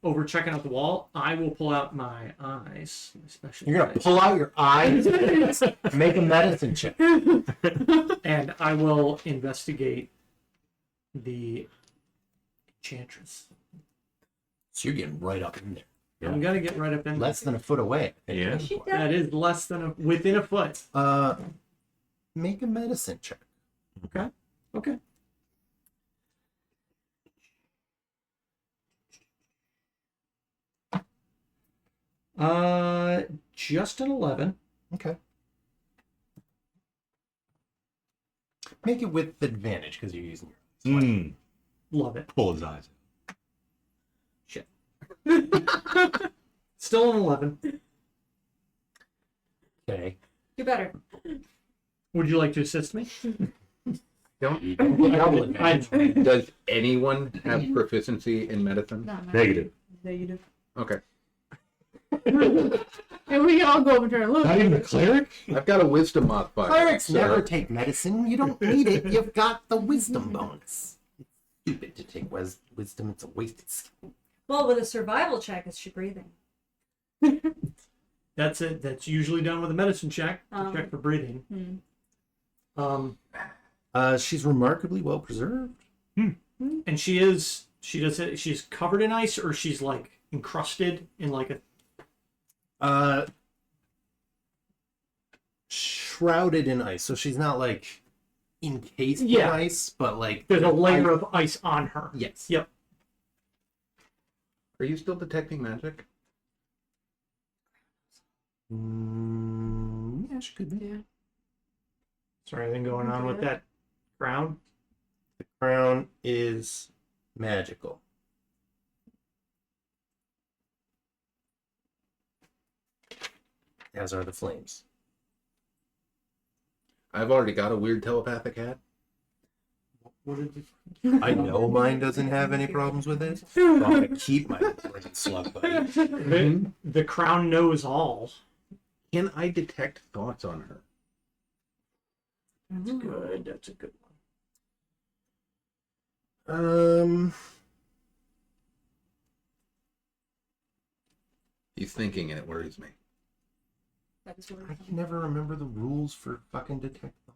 over checking out the wall, I will pull out my eyes. My special You're gonna eyes, pull out your eyes, make a medicine check. and I will investigate the enchantress. So you're getting right up in there. I'm gonna get right up in. Less than a foot away. Yeah. She does. That is less than within a foot. Make a medicine check. Okay. Okay. Just an 11. Okay. Make it with advantage because you're using your eyes. Mm, Love it. pull his eyes. Shit. Still an 11. Okay. Do better. Would you like to assist me? Don't double advantage. Does anyone have proficiency in medicine? No, no. Negative. Negative. Okay. And we can all go over and try and look. Not even a cleric? I've got a wisdom modifier. Clerics so- never take medicine. You don't need it. You've got the wisdom bonus. It's stupid to take wisdom. It's a wasted skill. Well, with a survival check, is she breathing? That's it. That's usually done with a medicine check. To check for breathing. She's remarkably well preserved. And she's covered in ice, or she's like encrusted in like a. Shrouded in ice, so she's not like encased Yeah. in ice, but like There's a layer of ice on her. Yes. Yep. Are you still detecting magic? Yeah, she could be. Yeah. Is there anything going on with that crown? The crown is magical. As are the flames. I've already got a weird telepathic hat. What did you... I know mine doesn't have any problems with it. So I'm gonna keep my brain slug buddy. The crown knows all. Can I detect thoughts on her? That's good. That's a good one. He's thinking and it worries me. That is what I can never remember the rules for fucking detect thoughts.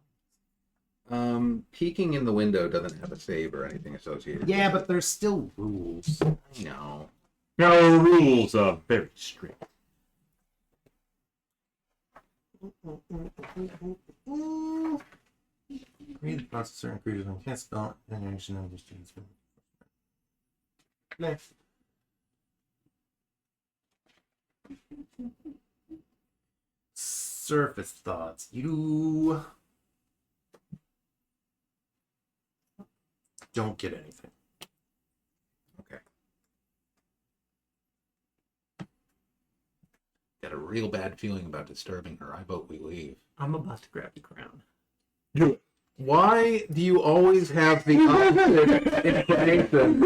Peeking in the window doesn't have a save or anything associated. Yeah, but there's still rules. No. No, rules are very strict. Read the thoughts of certain creatures and can't spell animation of this change. Nice. Surface thoughts. You don't get anything. Okay. Got a real bad feeling about disturbing her. I vote we leave. I'm about to grab the crown. Do it. Why do you always have the opposite information?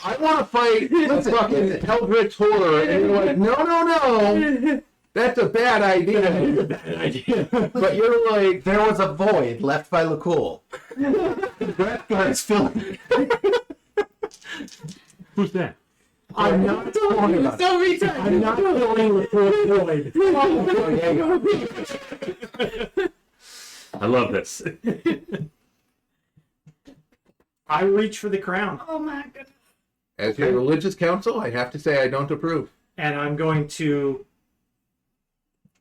I want to fight a fucking Eldritch horror, and you're like, no. That's a bad idea. Bad idea. But you're like, There was a void left by Lacole. Wrethgar's filling. Who's that? I'm not talking about it. So retarded. I'm not filling the fourth void. I love this. I reach for the crown, Oh my goodness. as your religious counsel, I have to say I don't approve. and I'm going to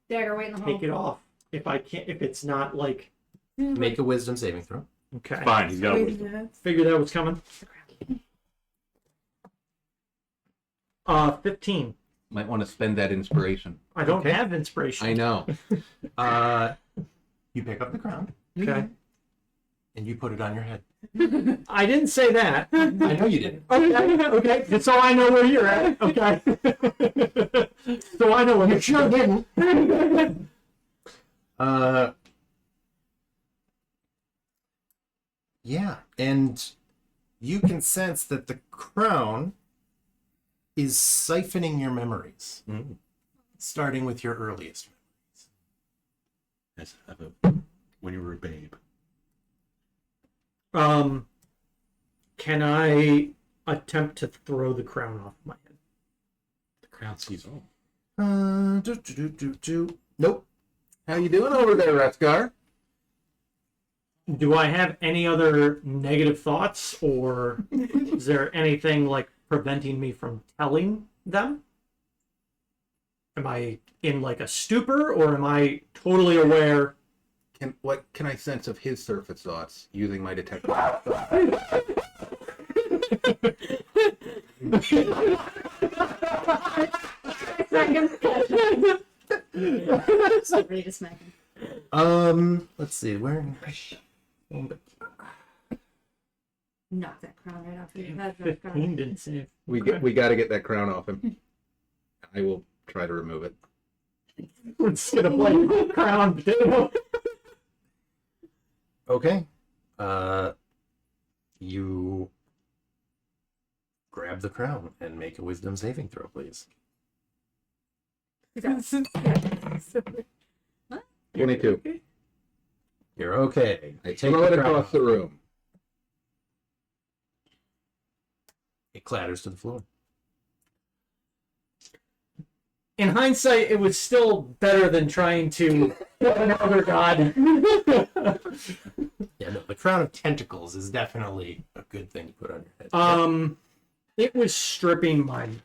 Dagger, wait in the hole. take it off if I can't. If it's not like Make a wisdom saving throw. okay. Fine, he's got a wisdom. Figured that was coming. 15. Might want to spend that inspiration. I don't Okay. have inspiration. I know. You pick up the crown Okay. and you put it on your head. I didn't say that. I know you didn't. Okay. Okay. Just so I know where you're at. Okay. So I know where You you're sure didn't. Yeah, and you can sense that the crown is siphoning your memories, Mm. starting with your earliest As when you were a babe. Can I attempt to throw the crown off my head? The crown sees all. memories. Nope. How you doing over there, Wrethgar? Do I have any other negative thoughts, or is there anything like preventing me from telling them? Am I in like a stupor, or am I totally aware? What can I sense of his surface thoughts using my detector? So ready to smack him. Let's see, where? Knock that crown right off your head. 15 didn't save. We got to get that crown off him. I will try to remove it. We're just gonna play crown potato. Okay. You grab the crown and make a wisdom saving throw, please. 22. You're okay. I Take throw it the crown across off. the room. It clatters to the floor. In hindsight, it was still better than trying to kill another god. Yeah, no, the crown of tentacles is definitely a good thing to put on your head. It was stripping mine.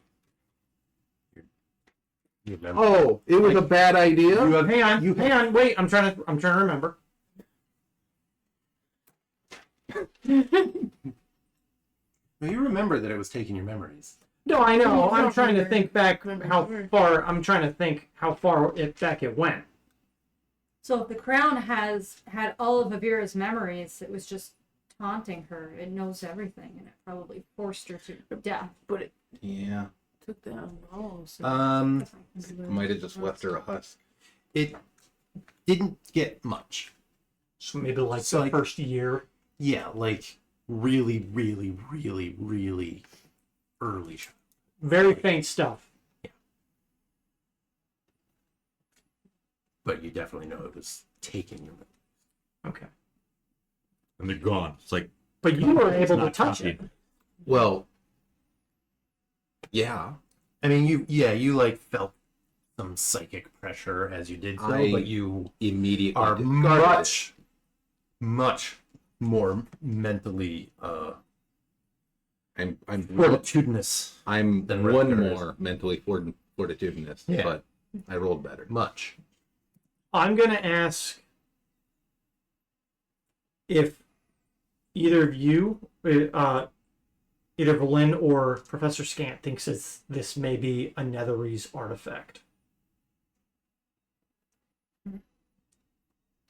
You remember? Oh, it was a bad idea. Hang on, wait. I'm trying to remember. Well, you remember that it was taking your memories. No, I know. I'm trying to think back how far. I'm trying to think how far back it went. So if the crown has had all of Avira's memories, it was just taunting her. It knows everything, and it probably forced her to death. But it Yeah. took down walls. Might have just left her a husk. It didn't get much. So maybe like So, the like- first year. Yeah, like really, really, really, really early. Very faint stuff. But you definitely know it was taking your memories. Okay. And they're gone. It's like But you were it's able to not touch copied. it. Well, yeah. I mean, you like felt some psychic pressure as you did so, but you Immediately are discarded it. much more mentally I'm fortitudinous. I'm Than one Wrethgar is. more mentally fortitudinous, Yeah. but I rolled better. Much. I'm gonna ask if either of you, either Vellynne or Professor Scant, thinks this may be a Netherese artifact. I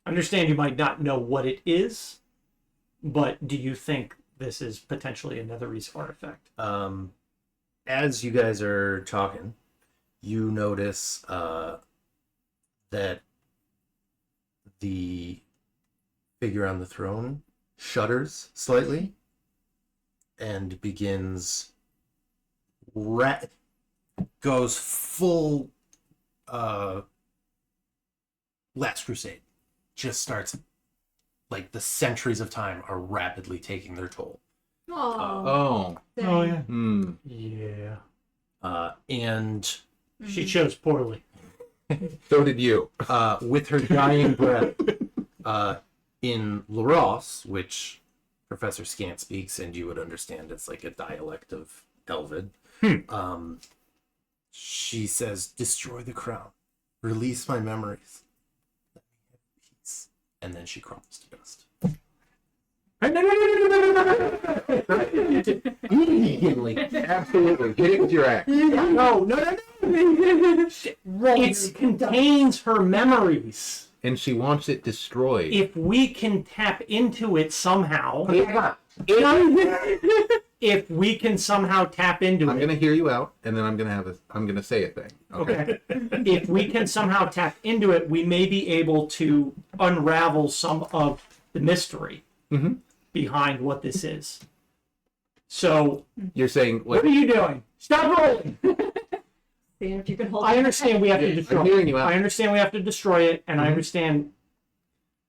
understand you might not know what it is, but do you think this is potentially a Netherese artifact? As you guys are talking, you notice that the figure on the throne shudders slightly and begins goes full Last Crusade. Just starts like the centuries of time are rapidly taking their toll. Oh, Oh. yeah. Yeah. And She chose poorly. So did you. with her dying breath in Laros, which Professor Scant speaks, and you would understand it's like a dialect of Elvid. She says, "Destroy the crown, release my memories, let me have peace," and then she crumbles to dust. Immediately. Absolutely. Hit it with your axe. No. It contains her memories. And she wants it destroyed. If we can tap into it somehow, if we can somehow tap into I'm it, gonna hear you out, and then I'm gonna say a thing. okay. If we can somehow tap into it, we may be able to unravel some of the mystery Mhm. behind what this is. So, You're saying what like are you doing? Stop rolling! Seeing if you can hold I it. understand we have to destroy I'm hearing it. you out. I understand we have to destroy it, and I Mhm. understand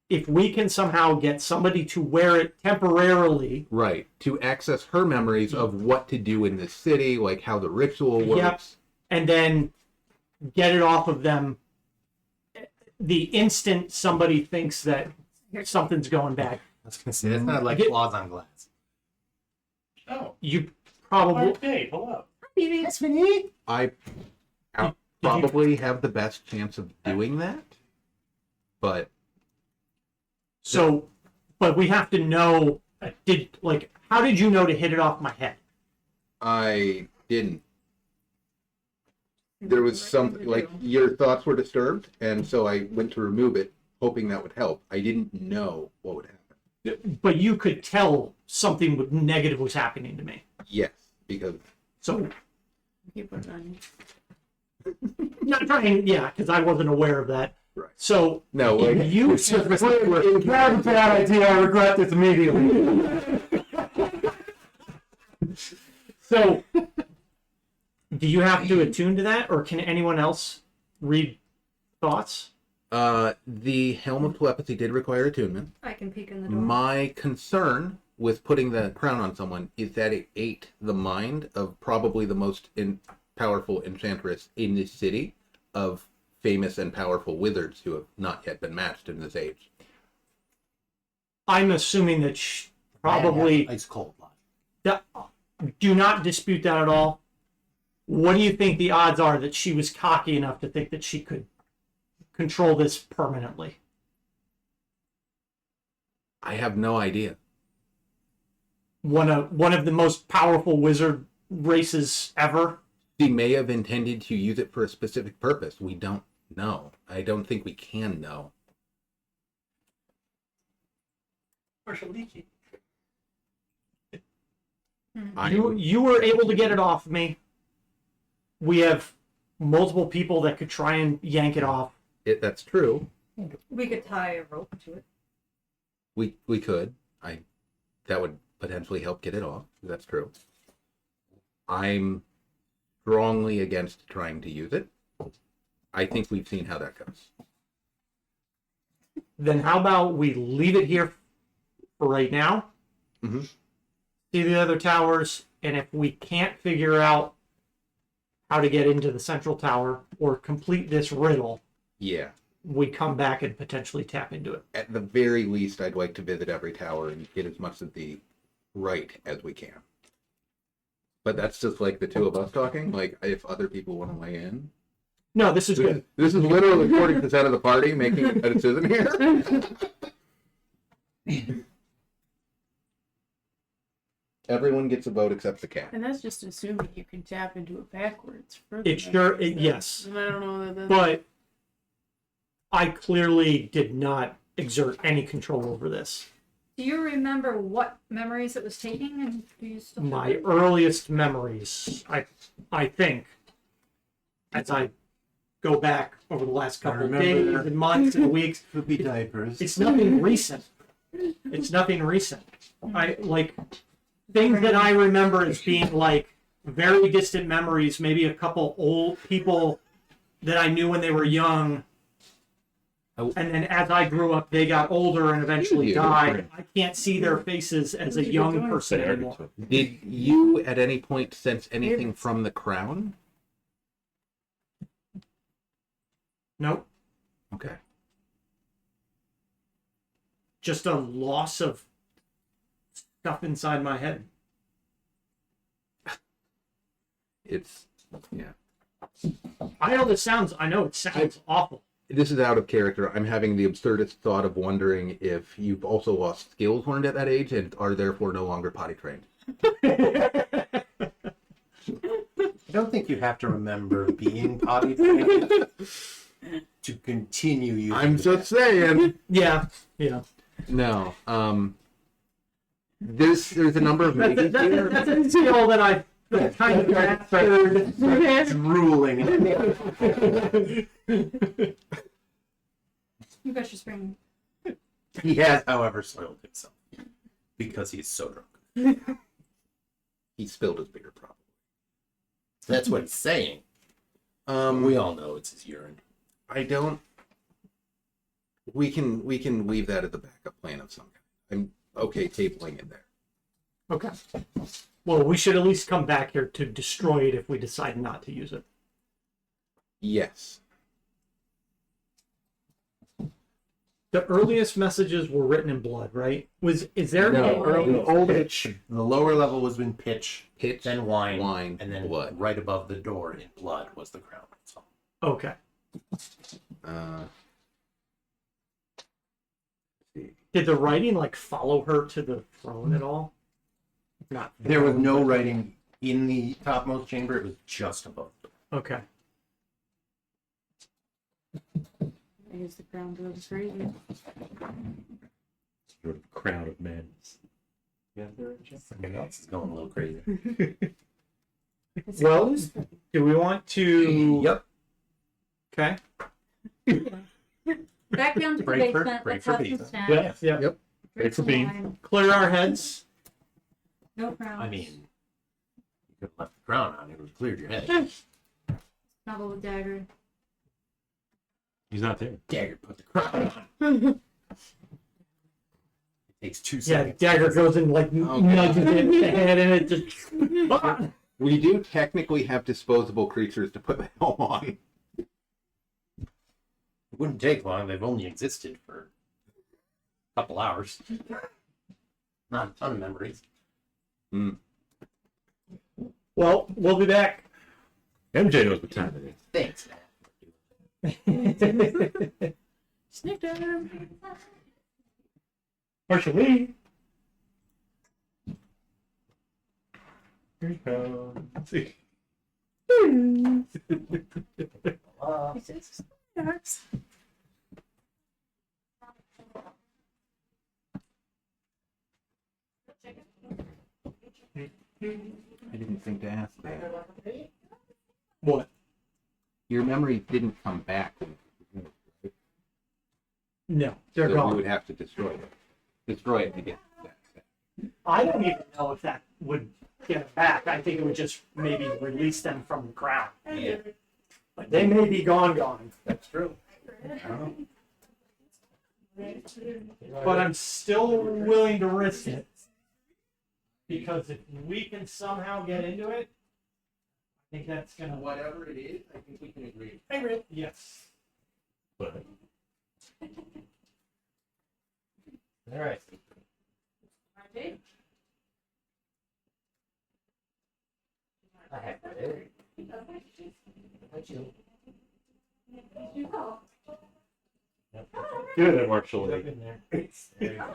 if we can somehow get somebody to wear it temporarily. right to access her memories of what to do in this city, like how the ritual works. Yep. And then get it off of them the instant somebody thinks that something's going bad. I was gonna say that's not like Get- claws on glass. Oh, You probably okay, hello. Yes, Vinny. I Did you- probably have the best chance of doing that, but so, but we have to know. How did you know to hit it off my head? I didn't. There was something like your thoughts were disturbed, and so I went to remove it, hoping that would help. I didn't know what would happen. But you could tell something negative was happening to me. Yes, because So, Keep it on. not trying, yeah, because I wasn't aware of that. Right. So, no, like you That's a bad idea. I regret this immediately. So, do you have to attune to that, or can anyone else read thoughts? the Helm of Telepathy did require attunement. I can peek in the door. My concern with putting the crown on someone is that it ate the mind of probably the most powerful enchantress in this city, of famous and powerful wizards who have not yet been matched in this age. I'm assuming that probably. Ice cold. Do not dispute that at all. What do you think the odds are that she was cocky enough to think that she could control this permanently? I have no idea. One of the most powerful wizard races ever. She may have intended to use it for a specific purpose. We don't know. I don't think we can know. Partial leaky. You were able to get it off me. We have multiple people that could try and yank it off. That's true. We could tie a rope to it. We could. That would potentially help get it off. That's true. I'm strongly against trying to use it. I think we've seen how that goes. Then how about we leave it here for right now? Mm-hmm. See the other towers, and if we can't figure out how to get into the central tower or complete this riddle, Yeah. we come back and potentially tap into it. At the very least, I'd like to visit every tower and get as much of the right as we can. But that's just like the two of us talking. Like, if other people want to weigh in. No, this is good. This is literally 40% of the party making a decision here. Everyone gets a vote except the cat. And that's just assuming you can tap into it backwards. It sure, yes. And I don't know that. But I clearly did not exert any control over this. Do you remember what memories it was taking? And do you still have My it? earliest memories, I think, as I go back over the last couple of days remember. and months and weeks, Poopy diapers. it's nothing recent. It's nothing recent. I like things that I remember as being like very distant memories, maybe a couple old people that I knew when they were young. And then as I grew up, they got older and eventually died. I can't see their faces as a young person anymore. Did you at any point sense anything from the crown? Nope. Okay. Just a loss of stuff inside my head. It's, yeah. I know it sounds awful. This is out of character. I'm having the absurdist thought of wondering if you've also lost skills learned at that age and are therefore no longer potty trained. I don't think you have to remember being potty trained to continue using. I'm just saying. Yeah. No. There's a number of maybes here. That's a skill that I kind of mastered. drooling. You guys should bring. He has, however, soiled himself because he's so drunk. He spilled his beer, probably. That's what it's saying. We all know it's his urine. I don't. We can leave that as a backup plan of some kind. I'm okay tabling it there. Okay. Well, we should at least come back here to destroy it if we decide not to use it. Yes. The earliest messages were written in blood, right? Is there No, an early no, old pitch. The lower level was in pitch, Pitch, then wine, and then blood. right above the door in blood was the crown. So, Okay. Did the writing like follow her to the throne at all? Not. there was no writing in the topmost chamber. It was just above. Okay. I guess the crown goes crazy. Sort of crown of madness. Something else is going a little crazy. Well, do we want to? Yep. Okay. Back down to the Break for- basement. break Let's for have some pizza. snacks. Yeah. Yeah. Yep. Drink for some beans. wine. Clear our heads. No crowns. I mean, you could have left the crown on. It would have cleared your head. Snuggle with Dagger. He's not there. Dagger put the crown on. It takes 2 Yeah. seconds. Dagger goes and like nudges it in the head, and it just. We do technically have disposable creatures to put the helm on. It wouldn't take long. They've only existed for a couple hours. Not a ton of memories. Well, we'll be back. MJ knows what time it is. Thanks, man. Snick time. Partially. Here he comes. See. He says, "Snacks." I didn't think to ask that. What? Your memories didn't come back. No, they're So gone. we would have to destroy it. Destroy it to get that. I don't even know if that would get it back. I think it would just maybe release them from the ground. Yeah, But they may be gone. that's true. But I'm still willing to risk it. Because if we can somehow get into it, I think that's gonna. Whatever it is, I think we can agree. Yes. But All right. I have it. good, Marshall. Up in there. There you go.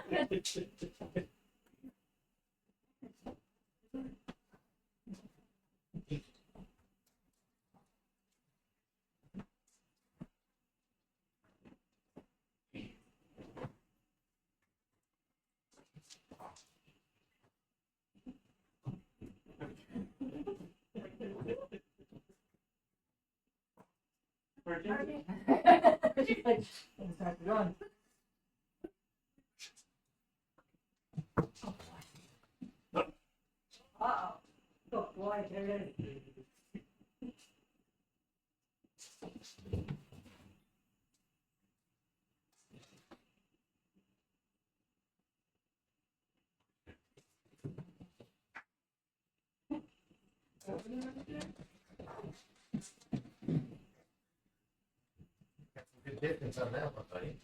Got some good distance on that one, buddy.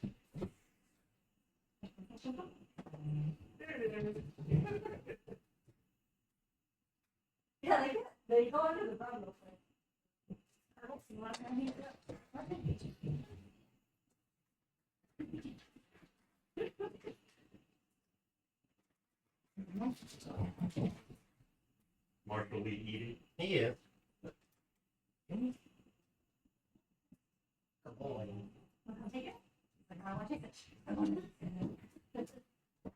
Yeah, they go under the bundle. Marshall Lee eating. He is. I'll take it. I want to take it.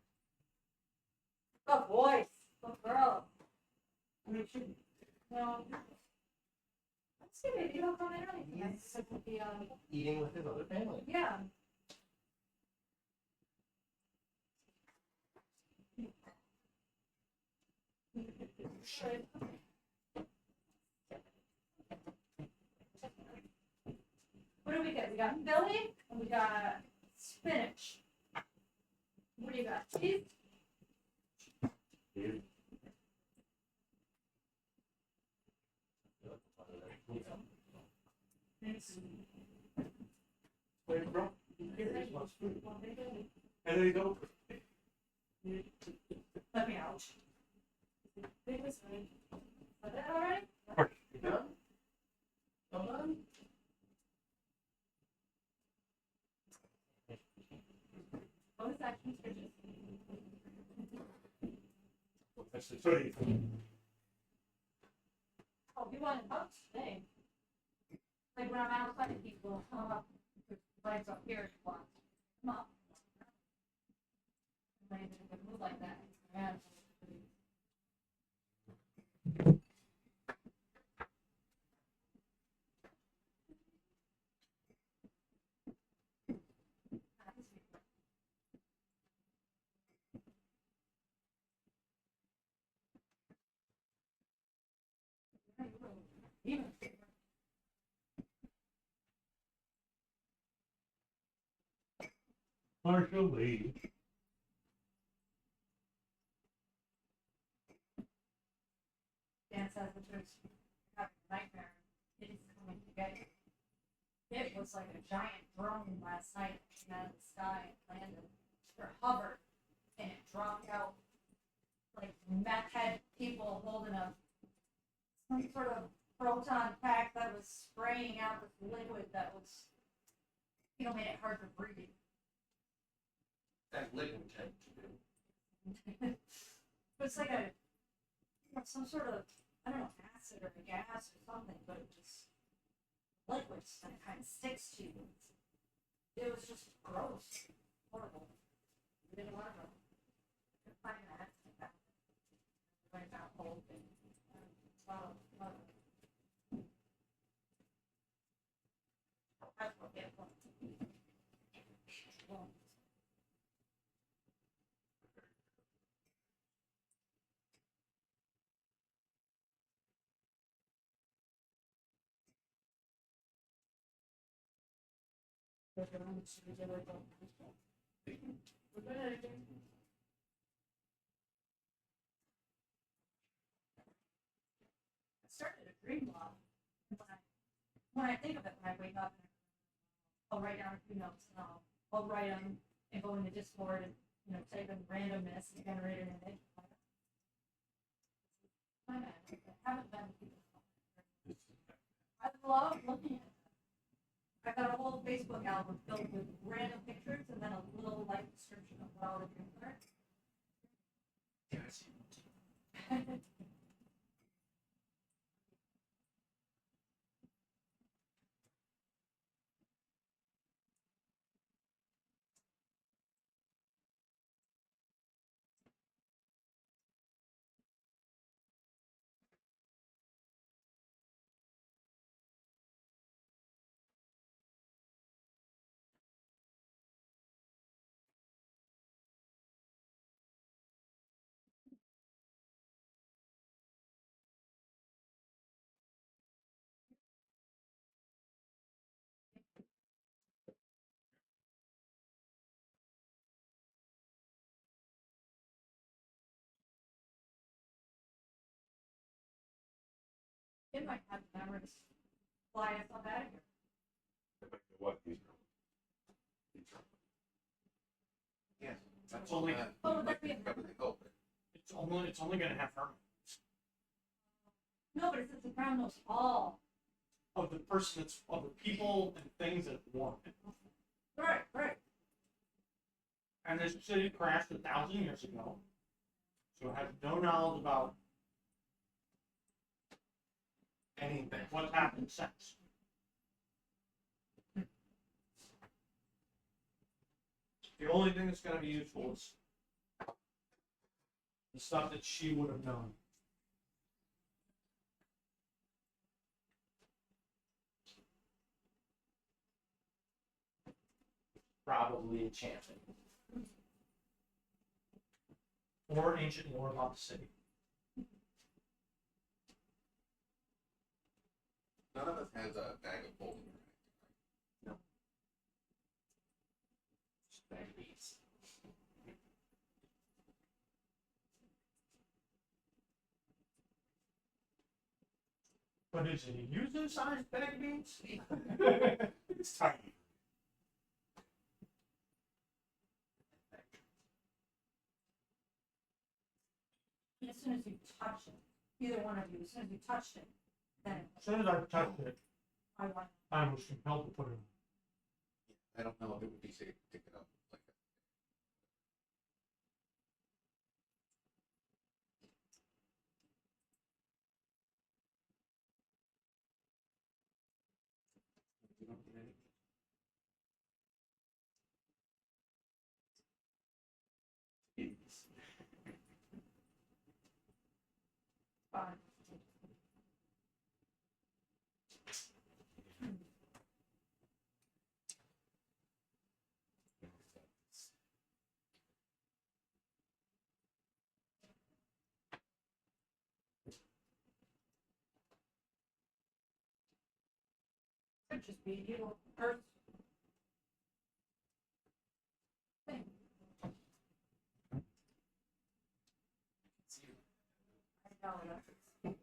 Good voice. Good girl. I mean, she, well, let's see, maybe he'll come in early. Yes. Eating with his other family. Yeah. should. What do we get? We got Philly and we got spinach. What do you got? Cheese? Where from? And then you go. Let me out. Is that all right? You done? All done? Bonus action switches. That's the 30. Oh, you want to touch today? Like when I'm outside of people, come up. Legs up here if you want. Come up. Move like that. Yeah. Partially. Dan says that there's having a nightmare. It is coming to get you. It was like a giant drone last night that came out of the sky and landed or hovered and it dropped out like meth head people holding some sort of proton pack that was spraying out this liquid that was made it hard for breathing. That liquid tend to do. But it's like some sort of, I don't know, acid or a gas or something, but it was liquids and it kind of sticks to you. It was just gross, horrible. We didn't want to go. Couldn't find that. Right now, whole thing. That's what we have. I started a dream log. When I think of it, when I wake up, I'll write down a few notes and I'll write them and go into Discord and type in randomness and generate an image. I haven't been. I love looking at it. I've got a whole Facebook album filled with random pictures and then a little light description of what all the dreams are. It might have memories fly us up out of here. What? Yes. That's only- Oh, would that be Everything open. It's only gonna have her No, but it says the crown knows all. of the person that's of the people and things that want it. Right, right. And this city crashed 1,000 years ago, so it has no knowledge about Anything. what's happened since. The only thing that's going to be useful is the stuff that she would have known. Probably enchanting. Or ancient lore about the city. None of us has a bag of holding. Bag of beans. What is it? A user size bag of beans? It's tiny. As soon as you touch it, either one of you, as soon as you touched it, then As soon as I touched it, I want. I was compelled to put it in. I don't know if it would be safe to pick it up like that. Fine. Could just be you earth thing. I know it.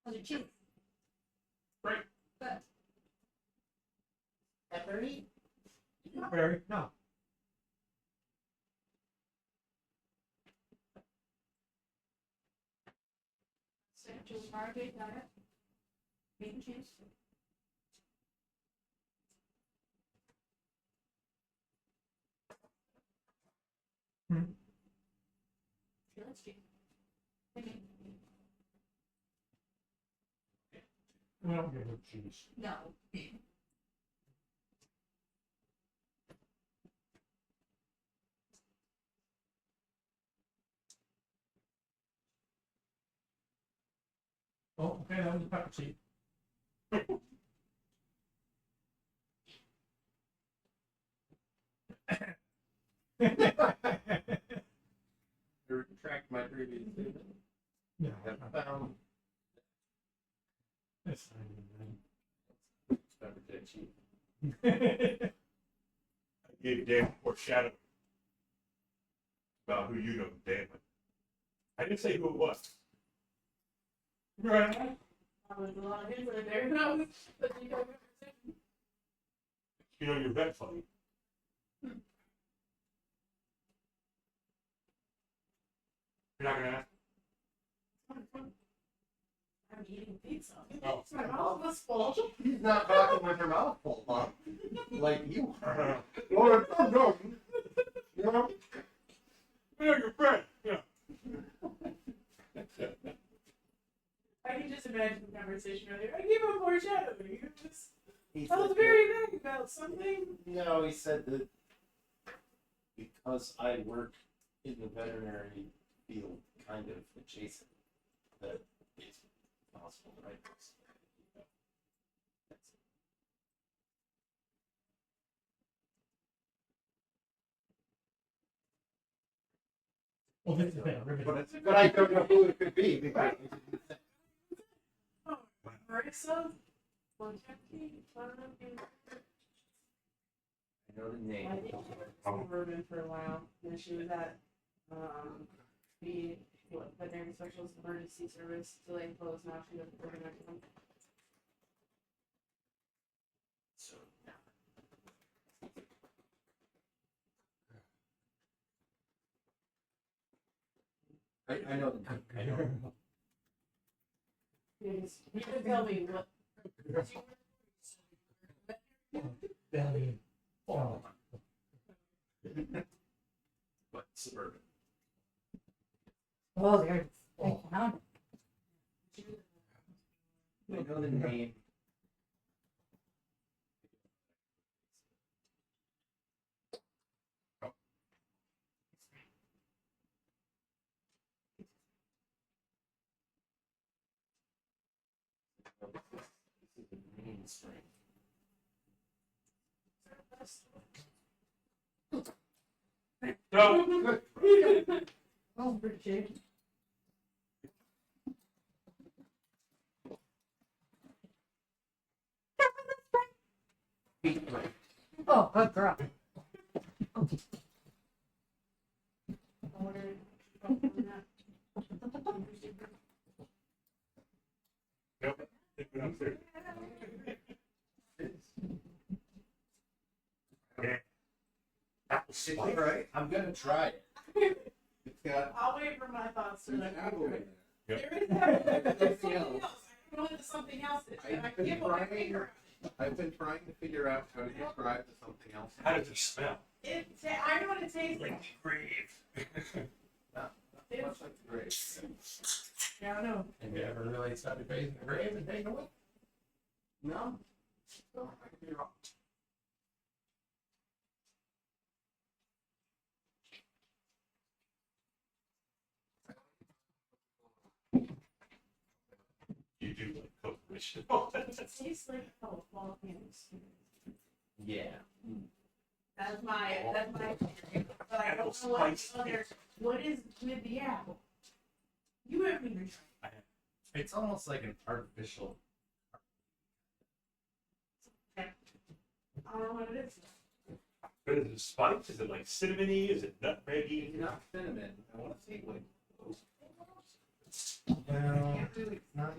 How's your cheeks? Great. Good. Peppery? Not very, no. Just Margate diet. Meat and cheese. She likes cheese. Maybe. We don't get no cheese. No. Oh, okay, that was a pepper seed. I retract my previous statement. Yeah. I found That's not even it's pepper jack cheese. bad. I gave Dan foreshadowing about who you know, Dan. I didn't say who it was. Right. There's a lot of hints right there. No, but you go. You know your vet funny. You're not gonna ask? I'm eating pizza. Oh. My mouth was full. He's not talking with her mouth full, Mom. Like you are. Lord, I'm done. You know? You know your friend. Yeah. I can just imagine the conversation earlier. I gave him foreshadowing. It was, He I was said very vague about something. No, he said that because I work in the veterinary field, kind of adjacent, that it's possible, right? Well, this is bad. But I don't know who it could be because Oh, Marissa? Bonjecki? I know the name. I think she worked in Urban for a while. And she was at the veterinary specialist emergency service till they closed. Now she doesn't work in that one. So I know the name. I know. You can tell me what. Vellynne. Oh. But suburban. Oh, there. Oh. I found it. I know the name. This is the main string. So, Oh, pretty shaky. Oh, good girl. Nope. Take it upstairs. Okay. Apple It's spice. alright. I'm gonna try it. It's got. I'll wait for my thoughts to There's that. apple in there. Yep. There is something else. I can go into something else. I I've been can't put my trying- finger. I've been trying to figure out how to describe something else. How does it smell? I know what it tastes like. Kriv. Not much like the grape. Yeah, I don't know. Have you ever really started raising the grave and taking away? No. No, I could be wrong. You do like conjuration. It tastes like volcanoes. Yeah. That's my theory. But I don't know what other. What is with the apple? You haven't even tried. It's almost like an artificial. I don't know what it is. But is it spice? Is it like cinnamony? Is it nutmeggy? It's not cinnamon. I want to see what. Well, It's not.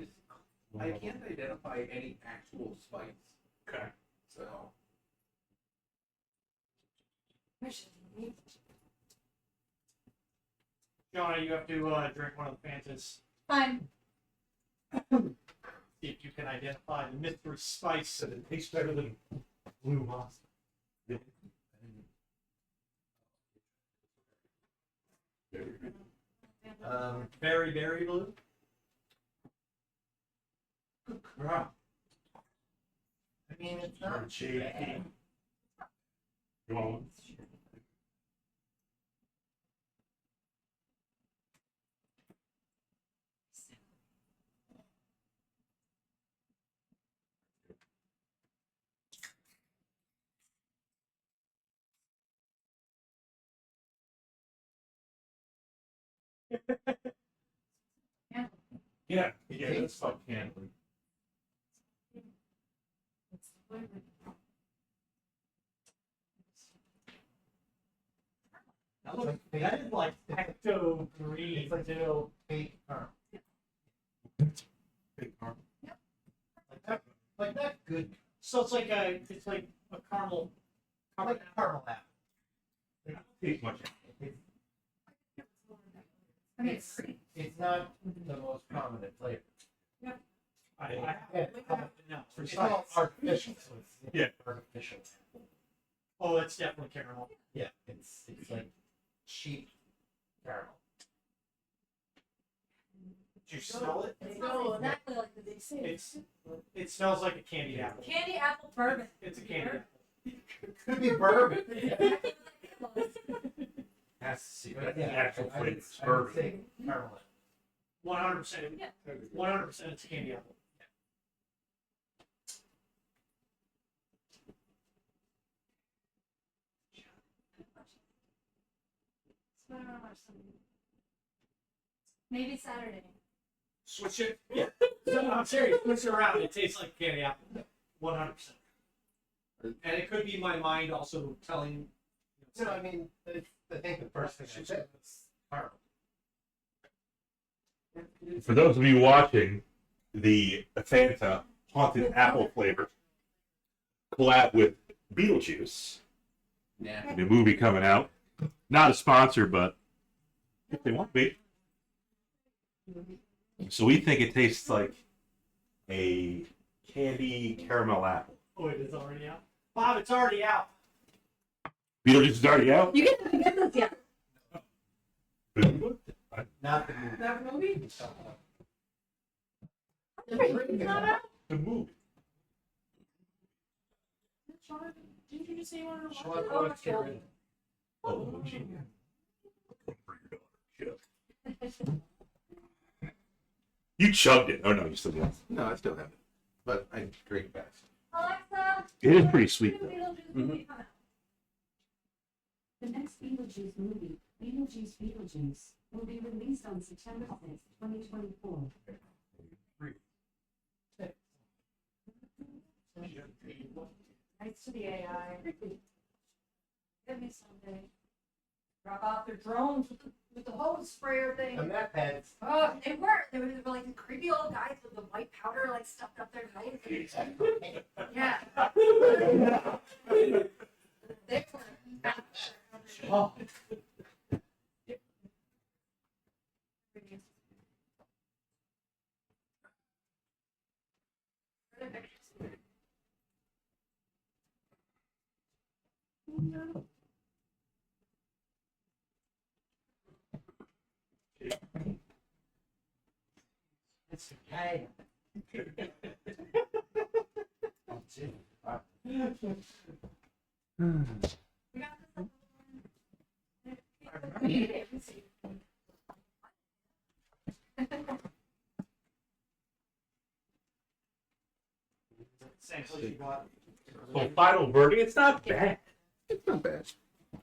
I can't identify any actual spice. Okay. So. Jonah, you have to drink one of the Fantas. Fine. See if you can identify the mystery spice. So it tastes better than blue moss. Very, very blue. I mean, it's not Shade. bad. You want one? Yeah, that's fun. Yeah. That is like ecto green. It's like dill. fake caramel. Big arm. Like that good. So it's like a caramel. Like caramel apple. Tastes much. I mean, it's pretty. It's not the most prominent flavor. I no. It's all artificial, so it's Yeah. artificial. Oh, it's definitely caramel. Yeah, it's like cheap caramel. Did you smell it? It smells exactly like the they say. It smells like a candy apple. Candy apple bourbon. It's a candy apple. Could be bourbon. Has to see. But That's yeah, the actual I flavor. would It's bourbon. say caramel. 100%. Yeah. 100% it's a candy apple. Maybe Saturday. Switch it. Yeah. No, I'm serious. Switch it around. It tastes like candy apple. 100%. And it could be my mind also telling. No, I mean, I think the first thing I said was caramel. For those of you watching, the Fanta Haunted Apple flavor collab with Beetlejuice, Yeah. a new movie coming out. Not a sponsor, but if they want to be. So we think it tastes like a candy caramel apple. Oh, it is already out. Bob, it's already out. Beetlejuice is already out. You get this yet? Not the movie. That movie? It's not out. The movie. Didn't you just say you wanted to Shall watch I it? go and get rid of it? Oh, gee. You chugged it. Oh no, you still got it. No, I still have it, but I drink fast. Alexa. It is pretty sweet though. Beetlejuice movie come out. The next Beetlejuice movie, Beetlejuice, will will be released on September 6, 2024. Thanks to the AI. Give me someday. Drop off their drones with the hose sprayer thing. The meth heads. Oh, they were. They were like the creepy old guys with the white powder like stuffed up their nose. Yeah. They were. Oh. It's okay. That's it. We got this. Same place you bought. Well, final verdict, it's not bad. It's not bad.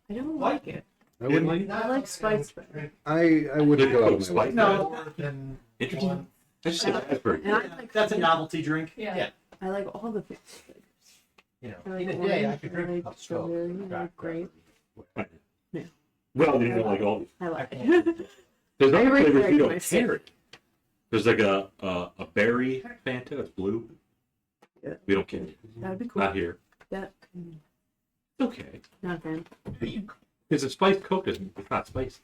I don't like it. I wouldn't. I like spice better. I wouldn't go out of my way. Spice. No. Than Interesting. one. I just think that's very And I good. like That's a novelty drink. Yeah. I like all the things. You know, I like in a day I orange, could I drink like a cup of strawberry, Coke. I like grape. Well, you know, like all I like it. there's I other rate flavors we very don't much. carry. There's like a berry Fanta, it's blue. Yeah. We don't carry. That'd be cool. Not here. That, It's okay. not a fan. Because a spiced Coke isn't, it's not spicy.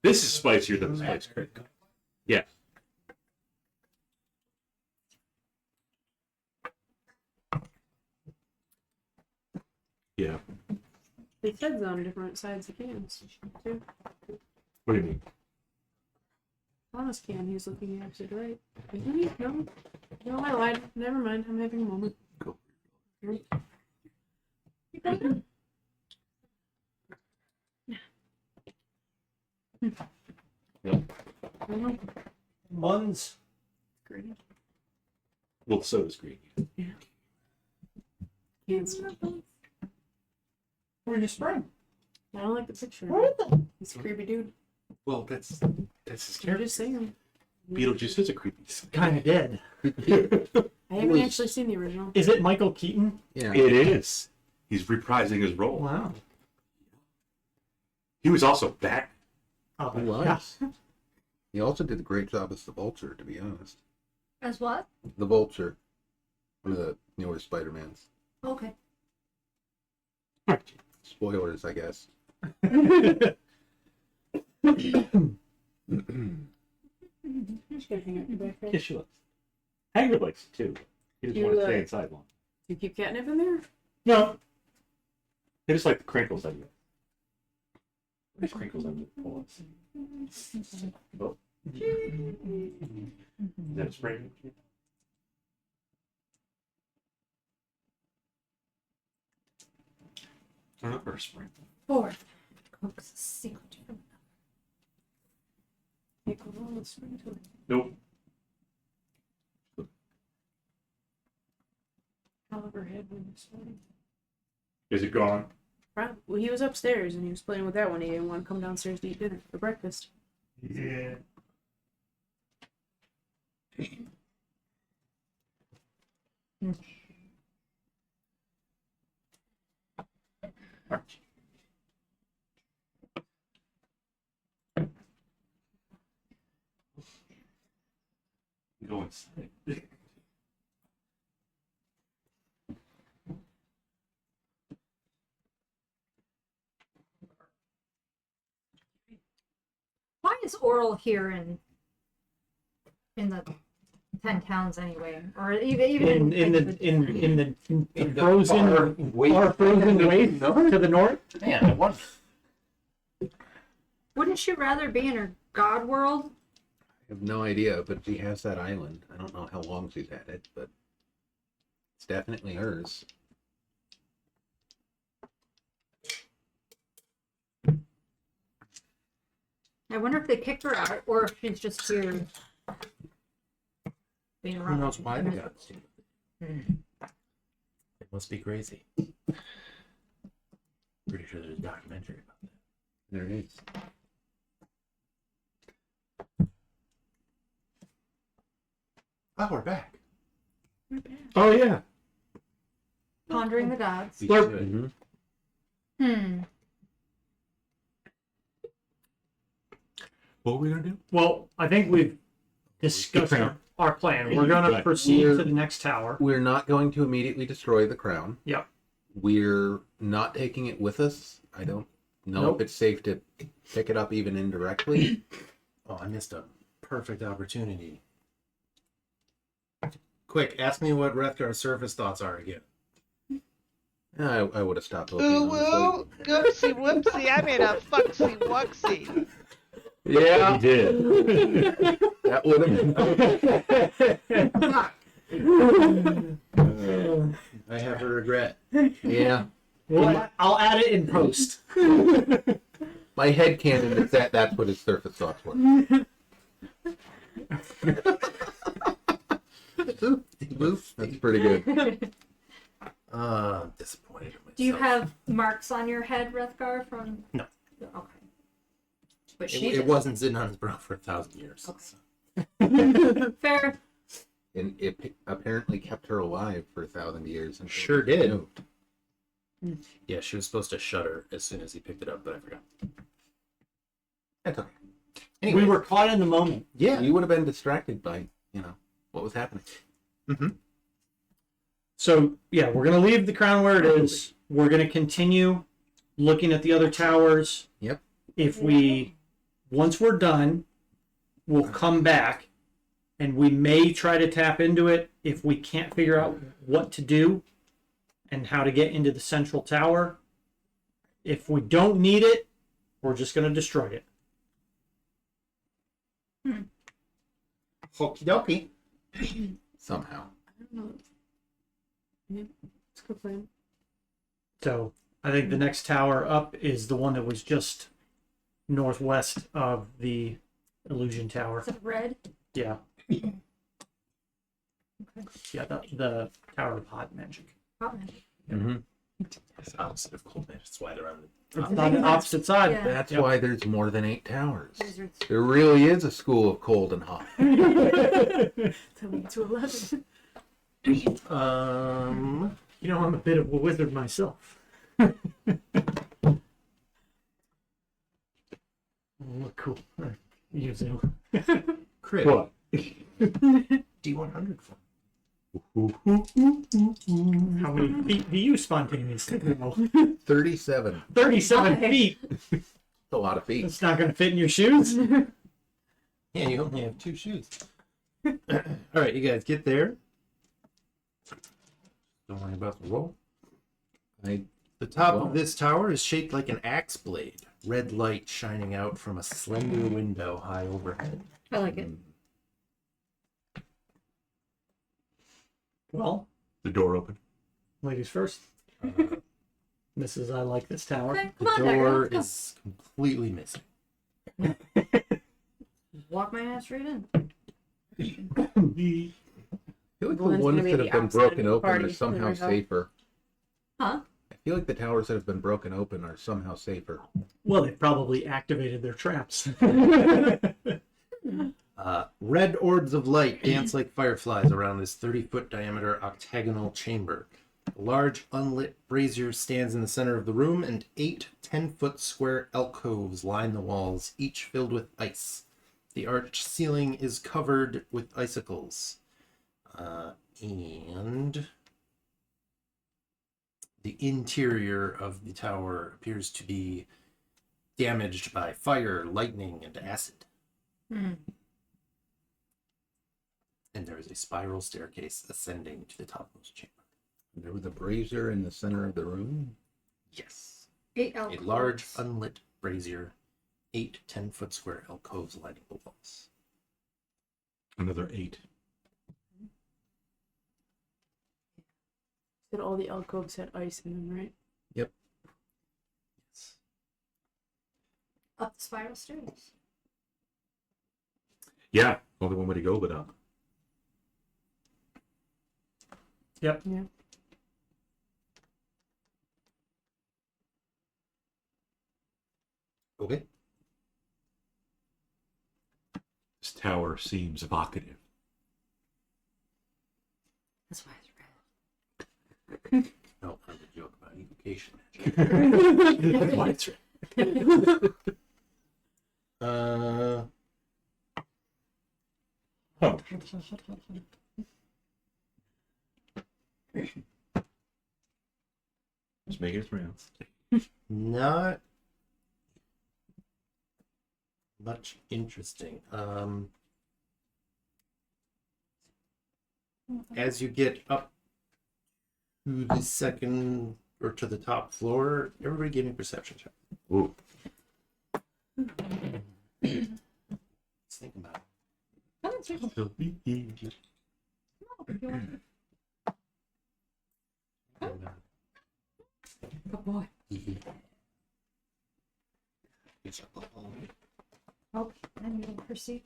This is spicier than the spiced Coke. Yeah. Yeah. They said on different sides of cans, too. What do you mean? On this can, he's looking opposite right. Isn't he? No. No, I lied. Never mind. I'm having a moment. Go. Muns. Great. Well, the soda's green. Can't stop. Where you spring? I don't like the picture. He's a creepy dude. Well, that's his I'm character. just saying. Beetlejuice is a creepy. Kind of dead. I haven't was- actually seen the original. Is it Michael Keaton? Yeah. It is. He's reprising his role. Wow. He was also Batman. Oh, He was. He also did a great job as the Vulture, to be honest. As what? The Vulture, one of the newer Spider-Mans. Okay. Spoilers, I guess. Just gonna hang out your back there. Yes, she was. Hagrid likes it too. He just You, want to stay inside long. Do you keep catnip in there? No. They just like the crinkles on you. There's crinkles on the bullets. Oh. Is that a spray? Turn up or a spray? Fourth. Coke's secret. Hey, come on, let's bring it to it. Nope. Oliver had one this morning. Is it gone? Right. Well, he was upstairs and he was playing with that one. He didn't want to come downstairs to eat dinner for breakfast. Yeah. Archie. Go inside. Why is Oral here in the 10 towns anyway? Or even In the In the frozen far frozen waste to the north. Man, I wonder. Wouldn't she rather be in her god world? I have no idea, but she has that island. I don't know how long she's had it, but it's definitely hers. I wonder if they kicked her out or if she's just here being Who around. knows why they got it? It must be crazy. Pretty sure there's a documentary about that. There is. Oh, we're back. Oh yeah. Pondering the gods. We Slurp. should. Hmm. What were we gonna do? Well, I think we've discussed crown. our plan. We're going to Right. proceed to the next tower. We're not going to immediately destroy the crown. Yep. We're not taking it with us. I don't know Nope. if it's safe to pick it up even indirectly. Oh, I missed a perfect opportunity. Quick, ask me what Wrethgar's surface thoughts are again. I would have stopped looking. Ooh, honestly. woo, oopsie whoopsie, I made a fucksy wucksy. Yeah, You did. that would have. I have a regret. Yeah, Well, I'll add it in post. my head canon is that's what his surface thoughts were. That's pretty good. Disappointed in myself. Do you have marks on your head, Wrethgar, from... No. Okay. But she It did. wasn't Zinan's bro for 1,000 years. Okay. Fair. And it apparently kept her alive for 1,000 years. And Sure did. Yeah, she was supposed to shudder as soon as he picked it up, but I forgot. That's okay. Anyway, We were caught in the moment. yeah. You would have been distracted by, what was happening. So, yeah, we're going to leave the crown where it is. We're going to continue looking at the other towers. Yep. Once we're done, we'll come back and we may try to tap into it if we can't figure out what to do and how to get into the central tower. If we don't need it, we're just going to destroy it. Okie dokie. Somehow. I don't know. Yeah, it's a good plan. So I think the next tower up is the one that was just northwest of the illusion tower. Is it red? Yeah. Yeah, the tower of hot magic. Hot magic. Mm-hmm. It's the opposite of cold magic. It's why they're on It's the on the opposite side. Yeah. That's Yep. why there's more than 8 towers. Wizards. There really is a school of cold and hot. Tell me to 11. You know, I'm a bit of a wizard myself. Look cool. Yuzu. Kriv. What? D100 for How many feet do you spontaneously know? 37. 37 Okay. feet. That's a lot of feet. It's not going to fit in your shoes. Yeah, you only have 2 shoes. All right, you guys get there. Don't worry about the roll. The top of this tower is shaped like an axe blade, red light shining out from a slender window high overhead. I like it. Well, The door open. ladies first. Uh, Mrs. I like this tower. Okay, the come on, Decker, door let's go. is completely missing. Walk my ass right in. I feel like the One's ones gonna be that the have been outside broken of the open are party, somehow Reija. safer. Huh? I feel like the towers that have been broken open are somehow safer. Well, they probably activated their traps. Red orbs of light dance like fireflies around this 30-foot diameter octagonal chamber. A large unlit brazier stands in the center of the room, and 8 10-foot square alcoves line the walls, each filled with ice. The arched ceiling is covered with icicles. And the interior of the tower appears to be damaged by fire, lightning, and acid. And there is a spiral staircase ascending to the topmost chamber. There was a brazier in the center of the room. Yes. 8 A alcoves. large unlit brazier, 8 10-foot square alcoves lining the walls. Another 8. Said all the alcoves had ice in them, right? Yes. Up the spiral stairs. Yeah, only one way to go but up. Yep. Yeah. Okay. This tower seems evocative. That's why it's red. No, I'm a joke about evocation. That's why it's red. Oh. Just making its rounds. Not much interesting. As you get up to the second or to the top floor, everybody give me a perception check. Ooh. Let's think about it. Oh, that's right. It'll be easy. Good boy. Oh, I'm going to proceed.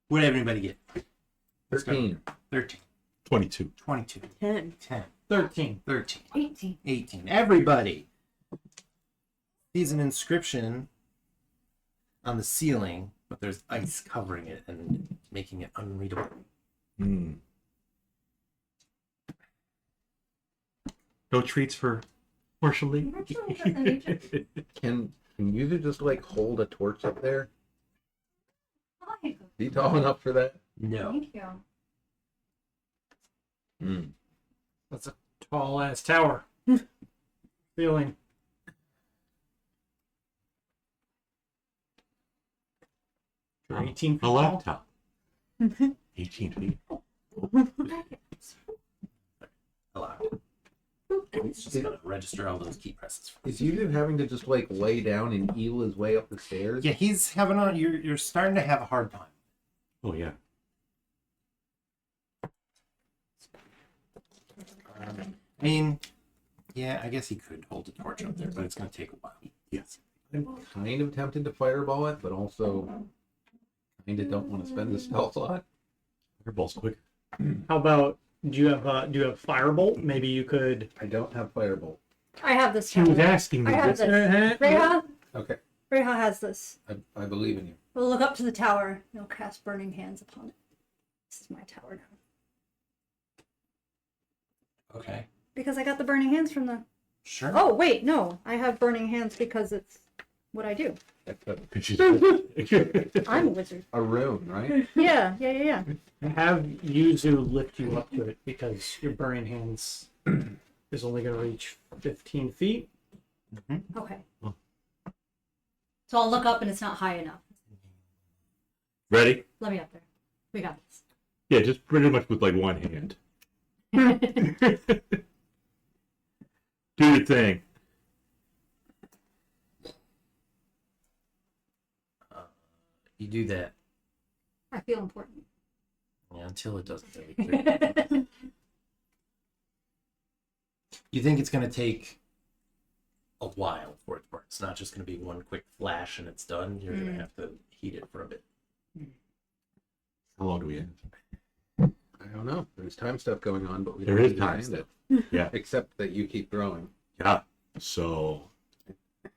What did everybody get? 13. 13, 22. 22, 10. 10, 13. 13, 18. 18. Everybody sees an inscription on the ceiling, but there's ice covering it and making it unreadable. Hmm. No treats for Marshall Lee. Actually, it doesn't need to. Can you just like hold a torch up there? Hi. Be tall enough for that? No. Thank you. Hmm. That's a tall ass tower. Feeling. Oh, 18 feet a tall. laptop. 18 feet. Allowed. It's just gonna register all those key presses. Is Yuzu having to just like lay down and eel his way up the stairs? Yeah, he's having a. You're starting to have a hard time. Oh, yeah. I mean, yeah, I guess he could hold the torch up there, but it's gonna take a while. Yes. I'm kind of tempted to fireball it, but also kind of don't want to spend the spell slot. Fireball's quick. How about do you have firebolt? Maybe you could. I don't have firebolt. I have this. She was tower. asking me I have this. this. Reija? Okay, Reija has this. I believe in you. We'll look up to the tower. You'll cast burning hands upon it. This is my tower now. Okay, Because I got the burning hands from the. sure. Oh, wait, no. I have burning hands because it's what I do. That's a, And she's I'm a wizard. a rune, right? Yeah. Have Yuzu lift you up to it because your burning hands is only going to reach 15 feet. Okay. Oh. So I'll look up and it's not high enough. Ready? Let me up there. We got this. Yeah, just pretty much with like one hand. Do your thing. You do that, I feel important. yeah, until it doesn't really clear. You think it's gonna take a while for it to burn. It's not just gonna be one quick flash and it's done. You're gonna have to heat it for a bit. How long do we have? I don't know. There's time stuff going on, but we There don't is need to time end stuff. it. Yeah. Except that you keep growing. Yeah. So, if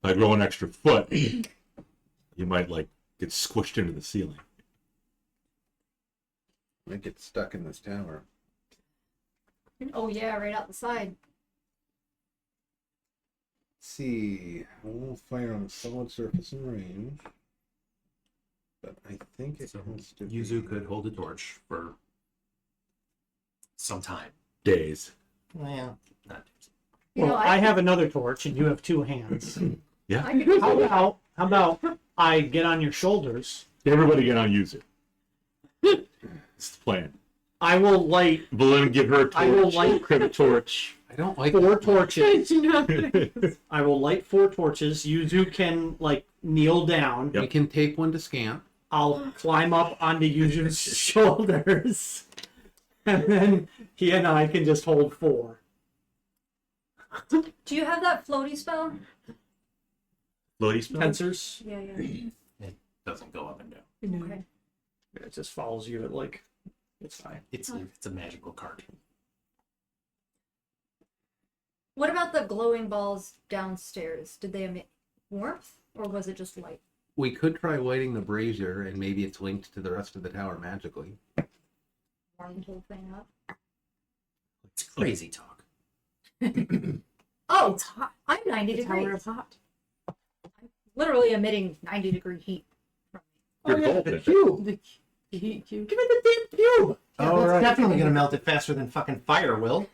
I grow an extra foot, you might like get squished into the ceiling. Might get stuck in this tower. Oh, yeah, right out the side. Let's see. I will fire on a solid surface in range. But I think it has to Yuzu be... could hold a torch for some time. Days. Well, not You know, Well, I have another torch and you have two hands. Yeah. I could do How about I get on your shoulders? Everybody get on Yuzu. It's the plan. I will light Vellynne give her a torch. I will light Kriv a torch. I don't like 4 that. torches. I will light 4 torches. Yuzu can like kneel down. Yep. We can take one to Scamp. I'll climb up onto Yuzu's shoulders. And then he and I can just hold 4. Do you have that floaty spell? Floaty spell? Tensors. Yeah. it doesn't go up and down. Okay. It just follows you at like it's fine. It's a magical card. What about the glowing balls downstairs? Did they emit warmth or was it just light? We could try lighting the brazier, and maybe it's linked to the rest of the tower magically. the whole thing up. It's crazy talk. Oh, It's hot. I'm 90 The tower degrees. is hot. Literally emitting 90-degree heat. You're golden. The cube. The heat cube. Give me the damn cube. Yeah, Oh, that's it's right. definitely gonna melt it faster than fucking fire will.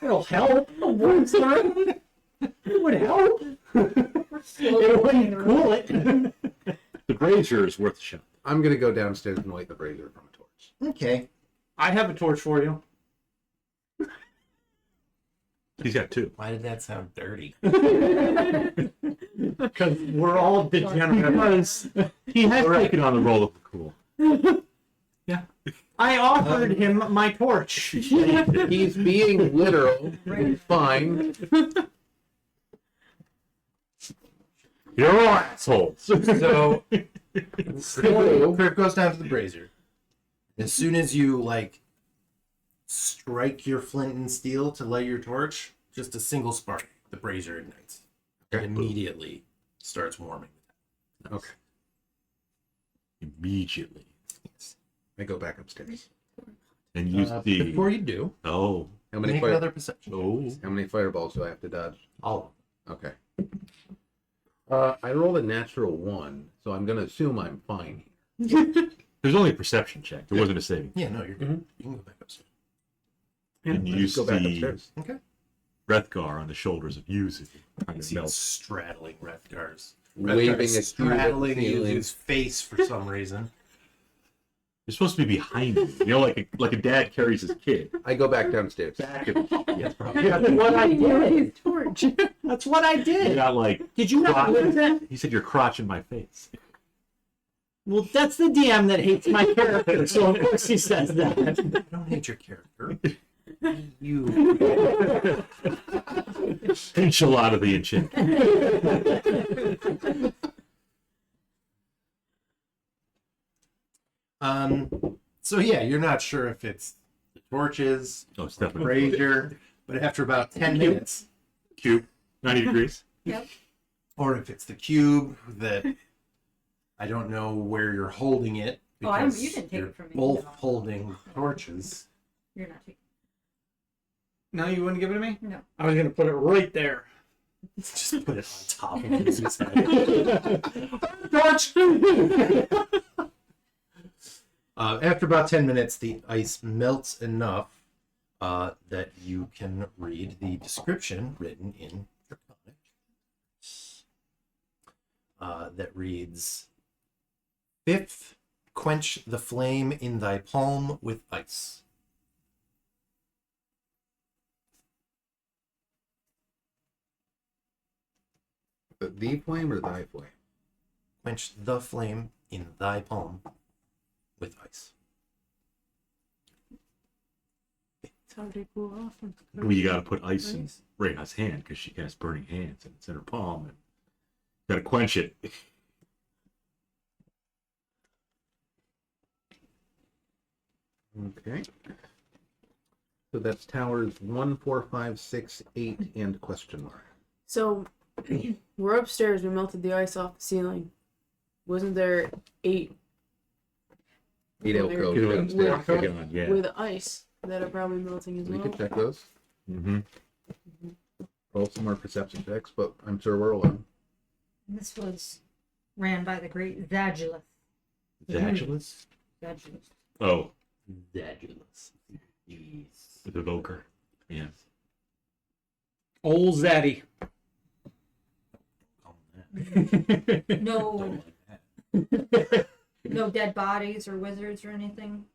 It'll help. It'll warm through. It would help. It wouldn't cool it. The brazier is worth a shot. I'm gonna go downstairs and light the brazier from a torch. Okay. I have a torch for you. He's got two. Why did that sound dirty? Because we're all degenerates. He has taken on the role of the cool. I offered him my torch. He's being literal. It's fine. You're all assholes. So, Kriv goes down to the brazier. As soon as you like strike your flint and steel to light your torch, just a single spark, the brazier ignites. It immediately starts warming. Okay. Immediately. I go back upstairs. And use the. Before you do, Oh. How many make another perception. Oh. How many fireballs do I have to dodge? All Okay. I rolled a natural 1, so I'm gonna assume I'm fine here. There's only a perception check. There wasn't a saving. Yeah, no, you're good. You can go back upstairs. And you Let's go back see upstairs. Okay. Wrethgar on the shoulders of Yuzu. I see it straddling Wrethgar's. Waving Wrethgar's a straddling ceiling. Yuzu's face for some reason. You're supposed to be behind you. You know, like a dad carries his kid. I go back downstairs. Back of Yes, probably. That's what I did. Torch. That's what I You're did. not like. Did you not hear that? He said, "You're crotching my face." Well, that's the DM that hates my character, so of course he says that. I don't hate your character. You. Enchilada the enchant. So yeah, you're not sure if it's the torches, Oh, it's the definitely brazier, but after about 10 minutes, cube. 90 degrees. Yep. or if it's the cube that I don't know where you're holding it. Oh, Because you didn't take you're it from me, both no. holding torches. You're not taking. No, you wouldn't give it to me? No. I was going to put it right there. Just put it on top of his head. Torch! After about 10 minutes, the ice melts enough that you can read the description written in Draconic. That reads, "Fifth, quench the flame in thy palm with ice." The flame or thy flame? Quench the flame in thy palm with ice. It's hard to cool off. Well, you got to put ice in Reija's hand because she has burning hands and it's in her palm. And got to quench it. Okay. So that's towers 1, 4, 5, 6, 8, and question mark. So we're upstairs. We melted the ice off the ceiling. Wasn't there 8 8 alcoves Get it downstairs. Get it on, yeah. with ice that are probably melting as We well? can check those. Mm-hmm. Roll some more perception checks, but I'm sure we're alone. This was ran by the great Vagulus. Vagulus? Vagulus. Oh, Dadulous. Yes. the evoker. Yes. Old Zaddy. No, no dead bodies or wizards or anything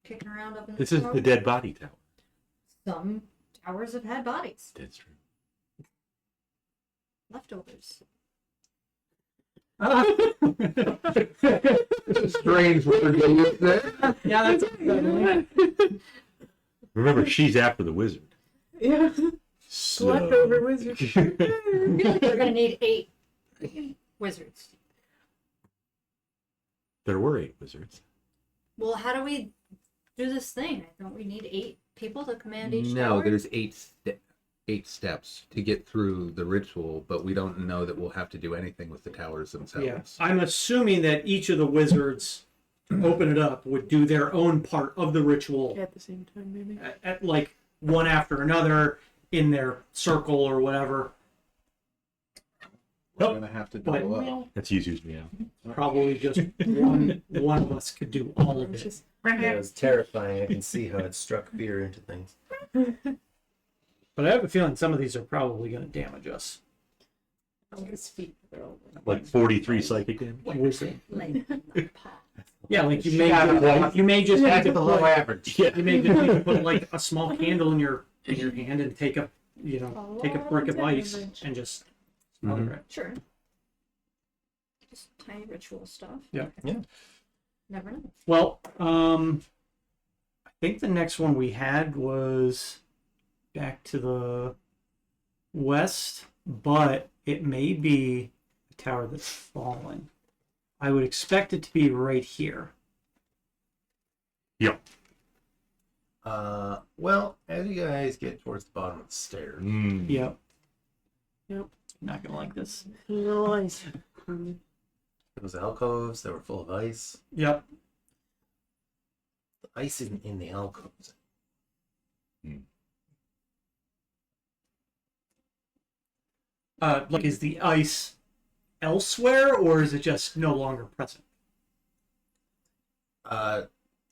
kicking around up in the This is smoke. the dead body tower. Some towers have had bodies, That's true. leftovers. Strange word to use there. Yeah, that's Remember, she's after the wizard. Yeah. So... Leftover wizard. I feel like they're gonna need 8 wizards. There were 8 wizards. Well, how do we do this thing? Don't we need 8 people to command each No, tower? there's 8 steps to get through the ritual, but we don't know that we'll have to do anything with the towers themselves. Yeah. I'm assuming that each of the wizards open it up would do their own part of the ritual At the same time, maybe. at like one after another in their circle or whatever. We're Nope. gonna have to But- double up. That's Yuzu's meow. Probably just one of us could do all of It's it. just Yeah, it was terrifying. I can see how it struck fear into things. But I have a feeling some of these are probably going to damage us. his feet. They're all Like 43 psychic damage. Wisdom. Like, not pop. Yeah, like you may just Back have to at the low put, average. you may just need to put like a small candle in your hand and take a take a brick of ice and just smother it. Sure. Just tiny ritual stuff. Yeah. Yeah. Never know. Well, I think the next one we had was back to the west, but it may be a tower that's fallen. I would expect it to be right here. Yep. Well, as you guys get towards the bottom of the stairs, Mm. Yep. Not gonna like this. nice. those alcoves that were full of ice. Yep. The ice isn't in the alcoves. Like, is the ice elsewhere, or is it just no longer present?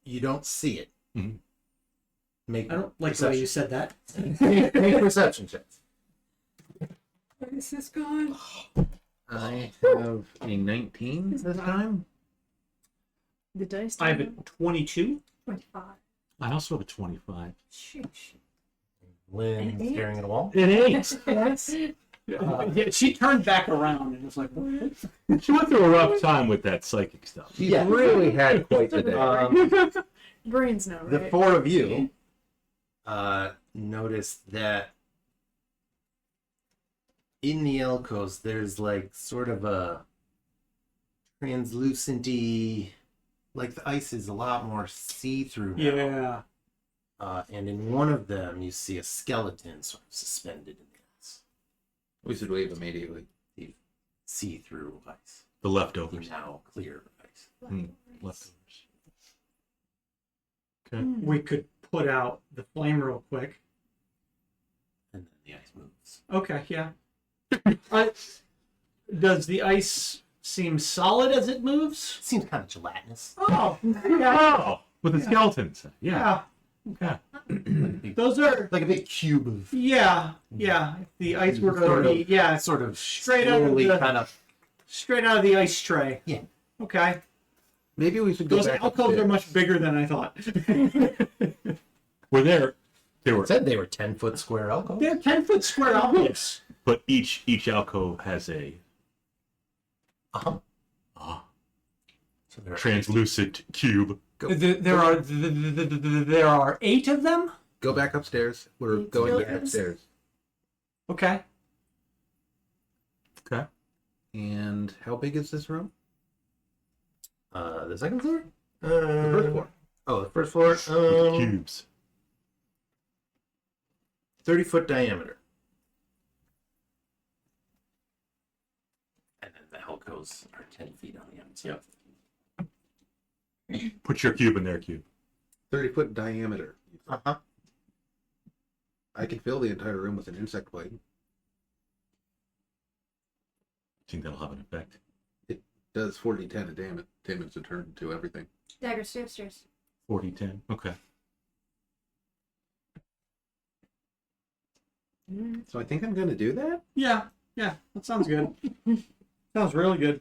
You don't see it. Mhm. Make I don't like the way you said that. make perception checks. This is gone. I have a 19 this time. The dice. I have a 22. 25. I also have a 25. Sheesh. Lynn staring at a wall. An 8. Yes. Yeah, she turned back around and was like, "What?" She went through a rough time with that psychic stuff. She's Yeah. really had quite the day. Brains know, The right? four of you notice that in the alcoves there's like sort of a translucent-y, like the ice is a lot more see-through now. Yeah. And in one of them you see a skeleton sort of suspended in the ice. We should wave immediately. See-through ice. The leftovers. Now clear ice. Leftovers. Okay. We could put out the flame real quick. And then the ice moves. Okay, yeah. Does the ice seem solid as it moves? It seems kind of gelatinous. Oh, yeah. Oh, with the skeletons. Yeah. Yeah. Okay. Those are, Like a big cube of yeah. If the ice were to be, yeah, sort of Straight out of slowly the- kind of straight out of the ice tray. Yeah. Okay. Maybe we should go Those back alcoves upstairs. are much bigger than I thought. Were there were, It said they were 10-foot square alcoves. They're 10-foot square alcoves. but each alcove has a Uh-huh. ah, So there are translucent cube. There are 8 of them. Go back upstairs. We're Eight going back skeletons. upstairs. Okay. Okay. And how big is this room? the second floor? The first floor. Oh, the first floor. With the cubes. 30-foot diameter. And then the alcoves are 10 feet on the outside. Yep. Put your cube in their cube. 30-foot diameter. Uh-huh. I can fill the entire room with an insect blade. Think that'll have an effect. Does 40-10 of damage a turn to everything. Dagger, stay upstairs. 40-10. Okay. So I think I'm going to do that. Yeah. That sounds good. Sounds really good.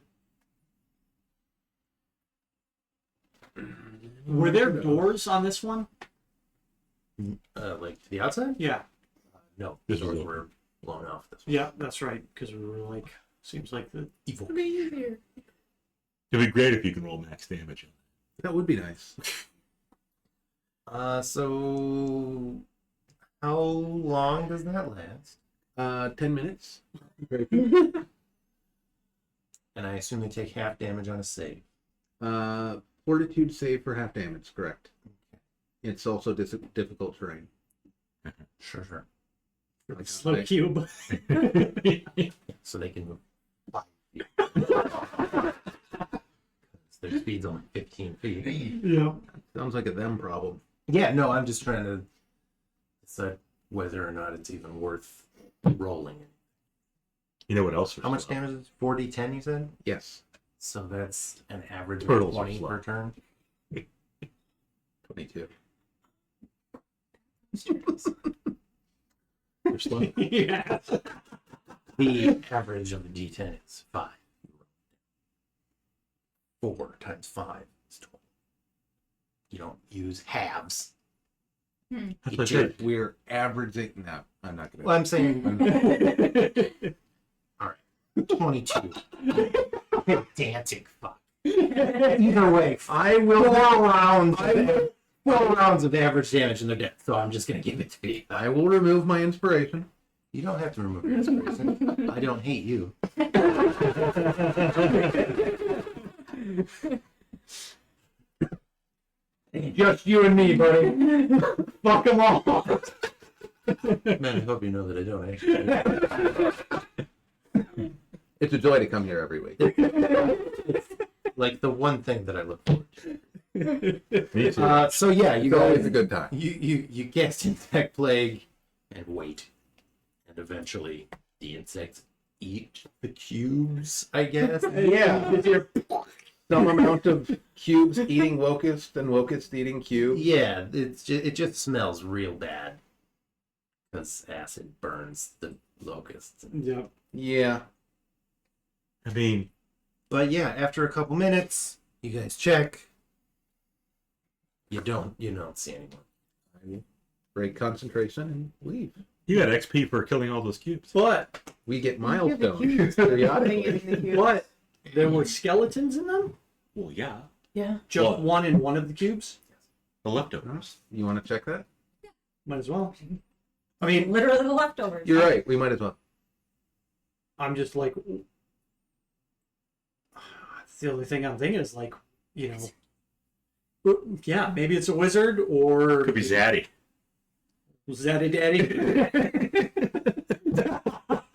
Were there doors on this one? Like to the outside? Yeah. No. This Doors was were blown off this one. Yeah, that's right. Because we were like, seems like the Evil. It'd be easier. It'd be great if you can roll max damage. That would be nice. So how long does that last? 10 minutes. And I assume they take half damage on a save. Fortitude save for half damage, correct. It's also difficult terrain. Sure. Like slow I- cube. So they can move 5 feet. Their speed's only 15 feet. Yeah. Sounds like a them problem. Yeah, no, I'm just trying to decide whether or not it's even worth rolling it. You know what else? How much damage is it? 40-10, you said? Yes. So that's an average Turtles of are 20 slow. per turn. 22. They're slow. Yeah. The average of the D10 is 5. 4 times 5 is 20. You don't use halves. That's You what I check. said. We're averaging. No, I'm not gonna. Well, I'm saying 22. Pedantic fuck. Either way, I will 4 rounds of average damage and they're dead. So I'm just gonna give it to you. I will remove my inspiration. You don't have to remove your inspiration. I don't hate you. Just you and me, buddy. Fuck them all. Man, I hope you know that I don't actually. It's a joy to come here every week. It's like the one thing that I look forward to. Me too. So yeah, you It's always guys, a good time. you cast Insect Plague and wait, and eventually the insects eat the cubes. I guess. Yeah. Some amount of cubes eating locust and locust eating cubes. Yeah, it just smells real bad because acid burns the locusts. Yep. Yeah. I mean, But yeah, after a couple minutes, you guys check. You don't see anyone. Break concentration and leave. you got XP for killing all those cubes. But We get milestones periodically. what? There were skeletons in them? Well, yeah. Yeah. Just What? one in one of the cubes? The leftovers. You want to check that? Might as well. I mean, Literally the leftovers. You're right. We might as well. I'm just like, it's the only thing I'm thinking is like, yeah, maybe it's a wizard or Could be Zaddy. Zaddy Daddy.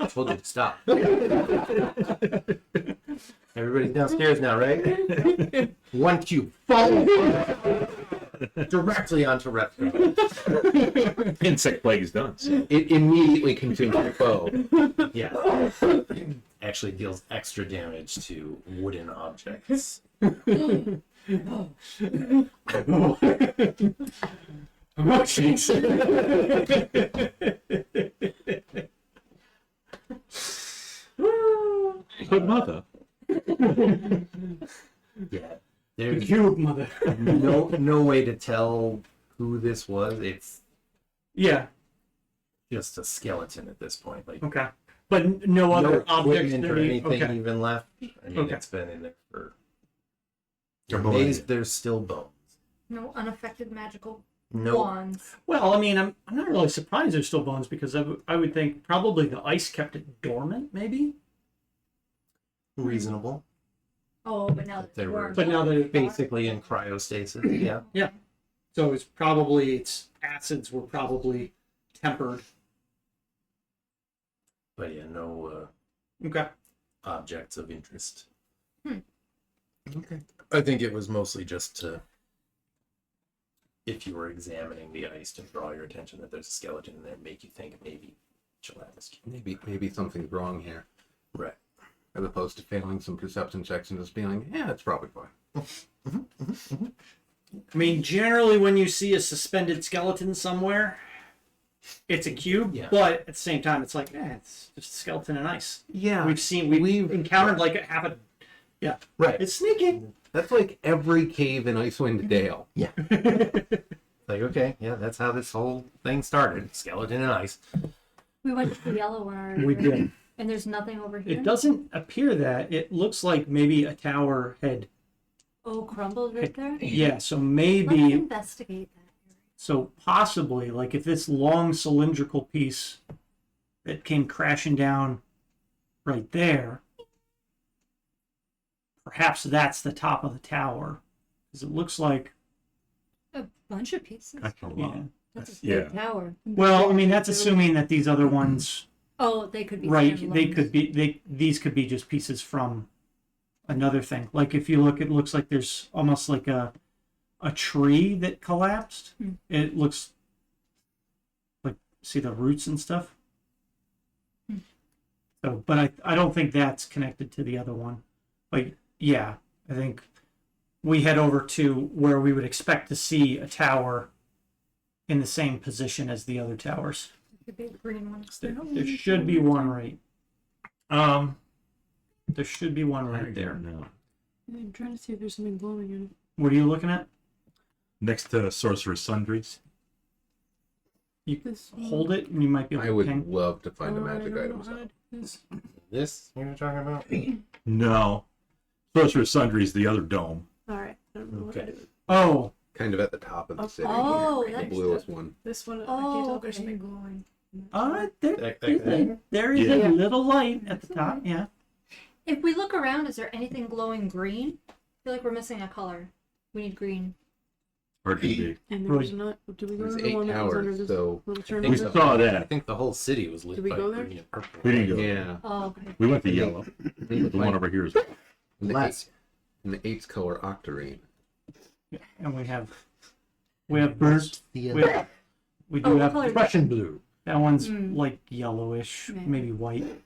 I told you to stop. Everybody's downstairs now, right? One cube falls directly onto Wrethgar. Insect plague is done. So. It immediately consumes the foe. Yeah. Actually deals extra damage to wooden objects. Emotions. But mother. Yeah. The There's cube, mother. no way to tell who this was. It's Yeah. just a skeleton at this point. Like Okay. But no other objects equipment that or he- anything okay. even left. I mean, Okay. it's been in there for. They're You're amazed bones. there's still bones. No unaffected magical No. wands. Well, I mean, I'm not really surprised there's still bones because I would think probably the ice kept it dormant, maybe. Reasonable. Oh, but now They were- But now they're Basically in cryostasis. Yeah. so its acids were probably tempered. But yeah, no Okay. objects of interest. Okay. I think it was mostly just to, if you were examining the ice, to draw your attention that there's a skeleton in there, make you think maybe she'll have this. Maybe something's wrong here. Right. As opposed to failing some perception checks and just being like, yeah, that's probably fine. I mean, generally, when you see a suspended skeleton somewhere, it's a cube. Yeah. But at the same time, it's like, it's just a skeleton in ice. Yeah. We've encountered like half a. Yeah. Right. It's sneaky. That's like every cave in Icewind Dale. Yeah. Like, okay, yeah, that's how this whole thing started. Skeleton and ice. We went to the yellow one already. We right? did. And there's nothing over here. It doesn't appear that. It looks like maybe a tower had. Oh, crumbled right there. Yeah, so Let's maybe. investigate that. So possibly, like if this long cylindrical piece that came crashing down right there, perhaps that's the top of the tower. Because it looks like. A bunch of pieces. That's a lot. Yeah. That's a Yeah. big tower. Well, I mean, that's assuming that these other ones. Oh, they could be Right, they standalones. could be these could be just pieces from another thing. Like if you look, it looks like there's almost like a tree that collapsed. It looks like, see the roots and stuff. So, but I don't think that's connected to the other one. But yeah, I think we head over to where we would expect to see a tower in the same position as the other towers. Could be the green one. There should be one right. There should be one right there. No. I'm trying to see if there's something glowing in it. What are you looking at? Next to Sorcerer's Sundries. You This hold it, and you might be able I to would ping. love to find a I magic don't item. know how to do this. This you're talking about? No. Sorcerer's Sundries, the other dome. Alright, I don't know what to Okay. do. Oh, Kind of at the top of the city. Oh, here, the that's bluest one. This one, I Oh, can't tell if there's okay. something glowing. there is Yeah. a little light at the top. Yeah. If we look around, is there anything glowing green? I feel like we're missing a color. We need green. Hard to see. And there was Right. not. Did we go There's to the 8 one that was under towers, this so little I turn? think We so. saw I that. think the whole city was lit Did we by go there? green and purple. We didn't go. Yeah. Oh, okay. We went to yellow. The one over here is And the, Last. and the 8's color octarine. Yeah. And we have birds. We do Oh, what have color is Prussian blue. that one's Mm. like yellowish, Maybe. maybe white.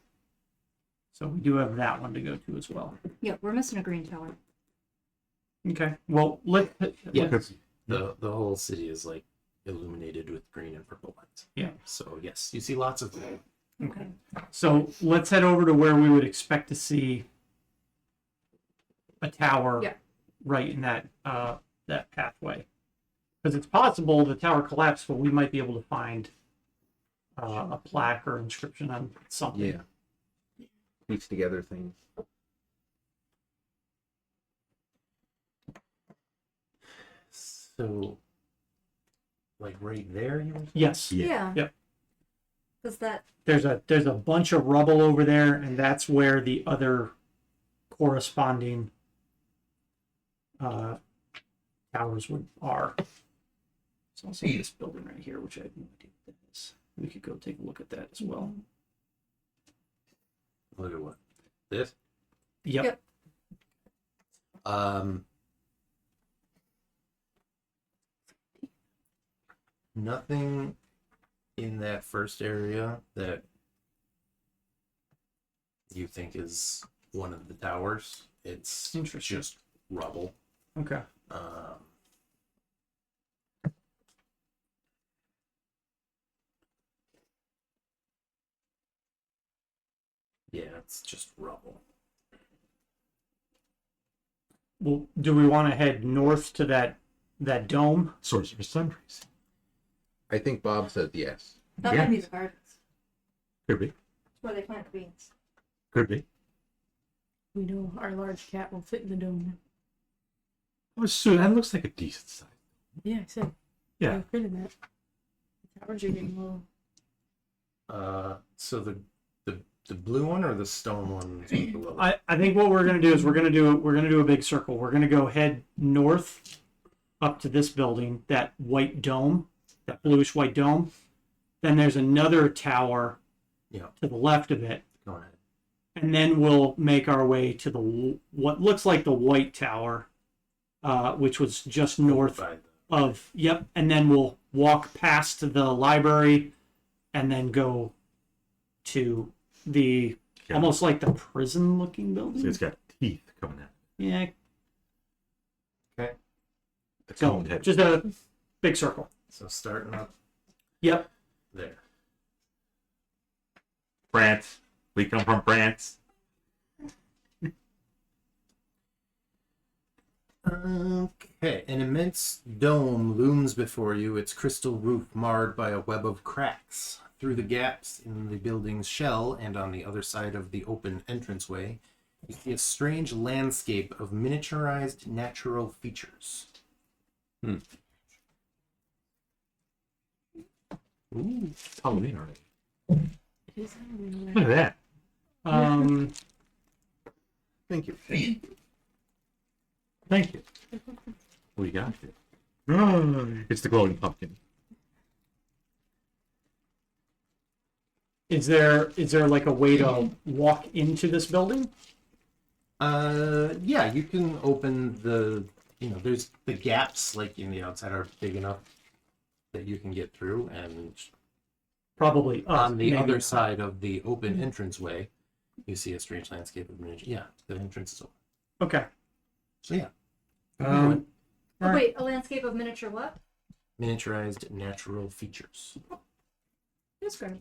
So we do have that one to go to as well. Yeah, we're missing a green tower. Okay. Well, Yeah. let's The whole city is like illuminated with green and purple lights. Yeah. So yes, you see lots of them. Okay. So let's head over to where we would expect to see a tower Yeah. right in that that pathway. Because it's possible the tower collapsed, but we might be able to find a plaque or inscription on something. Yeah. Piece together things. So, like right there, you were saying? Yes. Yeah. Yep. Because that. There's a bunch of rubble over there, and that's where the other corresponding towers are. So I'll see this building right here, which I have no idea what that is. We could go take a look at that as well. Look at what? This? Yep. Yep. Nothing in that first area that you think is one of the towers. It's Interesting. just rubble. Okay. Um, yeah, it's just rubble. Well, do we want to head north to that dome? Sorcerer's Sundries. I think Bob says yes. That Yeah. might be the gardens. Could be. It's where they plant the beans. Could be. We know our large cat will fit in the dome. Oh, so that looks like a decent size. Yeah, I said. Yeah. We'll fit in that. The towers are getting low. So the blue one or the stone one? Below? I think what we're gonna do is we're gonna do a big circle. We're gonna go head north up to this building, that white dome, that bluish white dome. Then there's another tower Yeah. to the left of it, Go ahead. and then we'll make our way to the what looks like the white tower, which was just north By the- of and then we'll walk past the library, and then go to the Yeah. almost like the prison looking See, building. it's got teeth coming out. Yeah, The so coned head. just a big circle. So starting up Yep. there. France. We come from France. Okay, an immense dome looms before you, its crystal roof marred by a web of cracks. Through the gaps in the building's shell and on the other side of the open entranceway, you see a strange landscape of miniaturized natural features. Ooh, it's Halloween already. It is Halloween Look already. at that. Thank you. Thank you. What do you got here? Oh, it's the glowing pumpkin. Is there like a way to walk into this building? Yeah, you can open the, there's the gaps like in the outside are big enough that you can get through, and Probably us, on the maybe other not. side of the open entranceway, you see a strange landscape of miniature. Yeah, the entrance is open. Okay. So yeah, Um, Oh, Alright. wait, a landscape of miniature what? miniaturized natural features. That's great.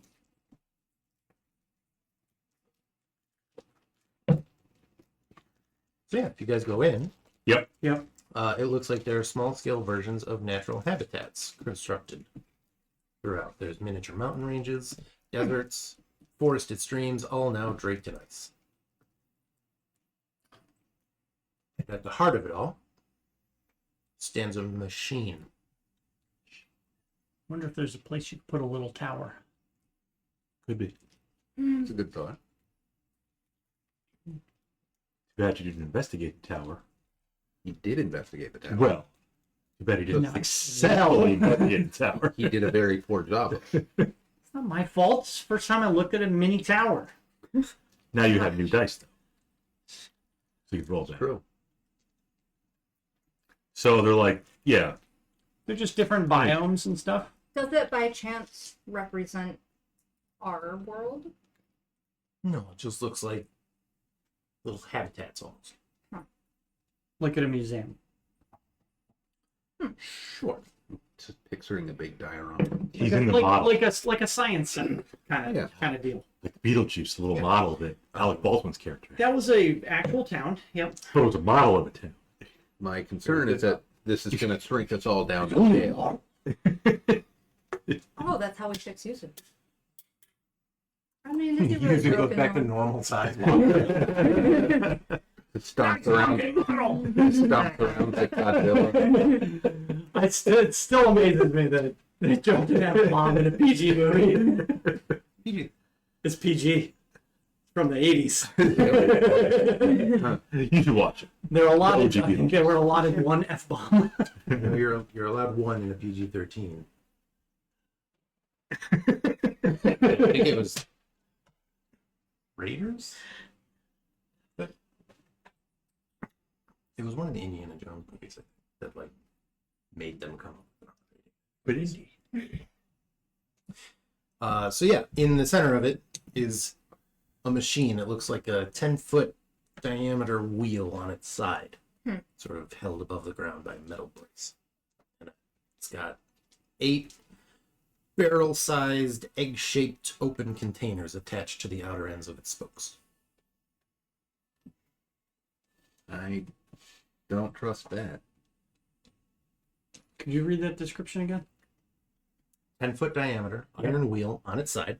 So yeah, if you guys go in, Yep. it looks like there are small-scale versions of natural habitats constructed throughout. There's miniature mountain ranges, deserts, forested streams, all now draped in ice. And at the heart of it all stands a machine. Wonder if there's a place you could put a little tower. Could be. It's a good thought. Too bad you didn't investigate the tower. He did investigate the tower. Well, too bad he didn't No. excel in investigating the tower. He did a very poor job of it. It's not my fault. It's the first time I looked at a mini tower. Now you have new dice, though. So you can roll that. True. So they're like, yeah, They're just different biomes and stuff. Does it by chance represent our world? No, it just looks like little habitats almost. Like at a museum. Sure. Just picturing a big diorama. he's like, in the like, model. like a science center kind Yeah. of deal. Like Beetlejuice, the little Yeah. model that Alec Baldwin's character. That was a actual town. Yep. So it was a model of a town. My concern is that this is going to shrink us all down to scale. Oh, that's how we fix Yuzu. I mean, this is really Usually goes broken back to now. normal size. It stomps around. It stomps around like Godzilla. It still amazes me that they jumped in that bomb in a PG movie. It's PG. It's from the 80s. You should watch it. There are a lot of OG Beetlejuice. there were allotted one F bomb. You're allowed one in a PG-13. I think it was Raiders. But it was one of the Indiana Jones movies that like made them come up with it. But indie. So yeah, in the center of it is a machine. It looks like a 10-foot diameter wheel on its side, sort of held above the ground by a metal brace. And it's got 8 barrel-sized, egg-shaped open containers attached to the outer ends of its spokes. I don't trust that. Could you read that description again? 10-foot diameter, iron wheel on its side.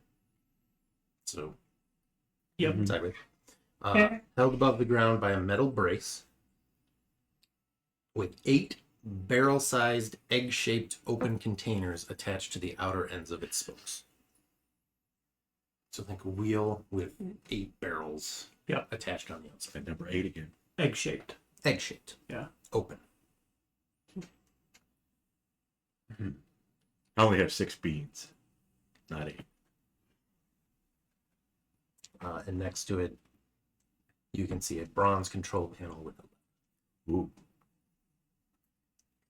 So, Yep. sideways. Held above the ground by a metal brace with 8 barrel-sized, egg-shaped open containers attached to the outer ends of its spokes. So think a wheel with 8 barrels Yep. attached on the outside. And number 8 again. Egg shaped. Egg-shaped. Yeah. Open. I only have 6 beans, not 8. And next to it, you can see a bronze control panel with a Ooh.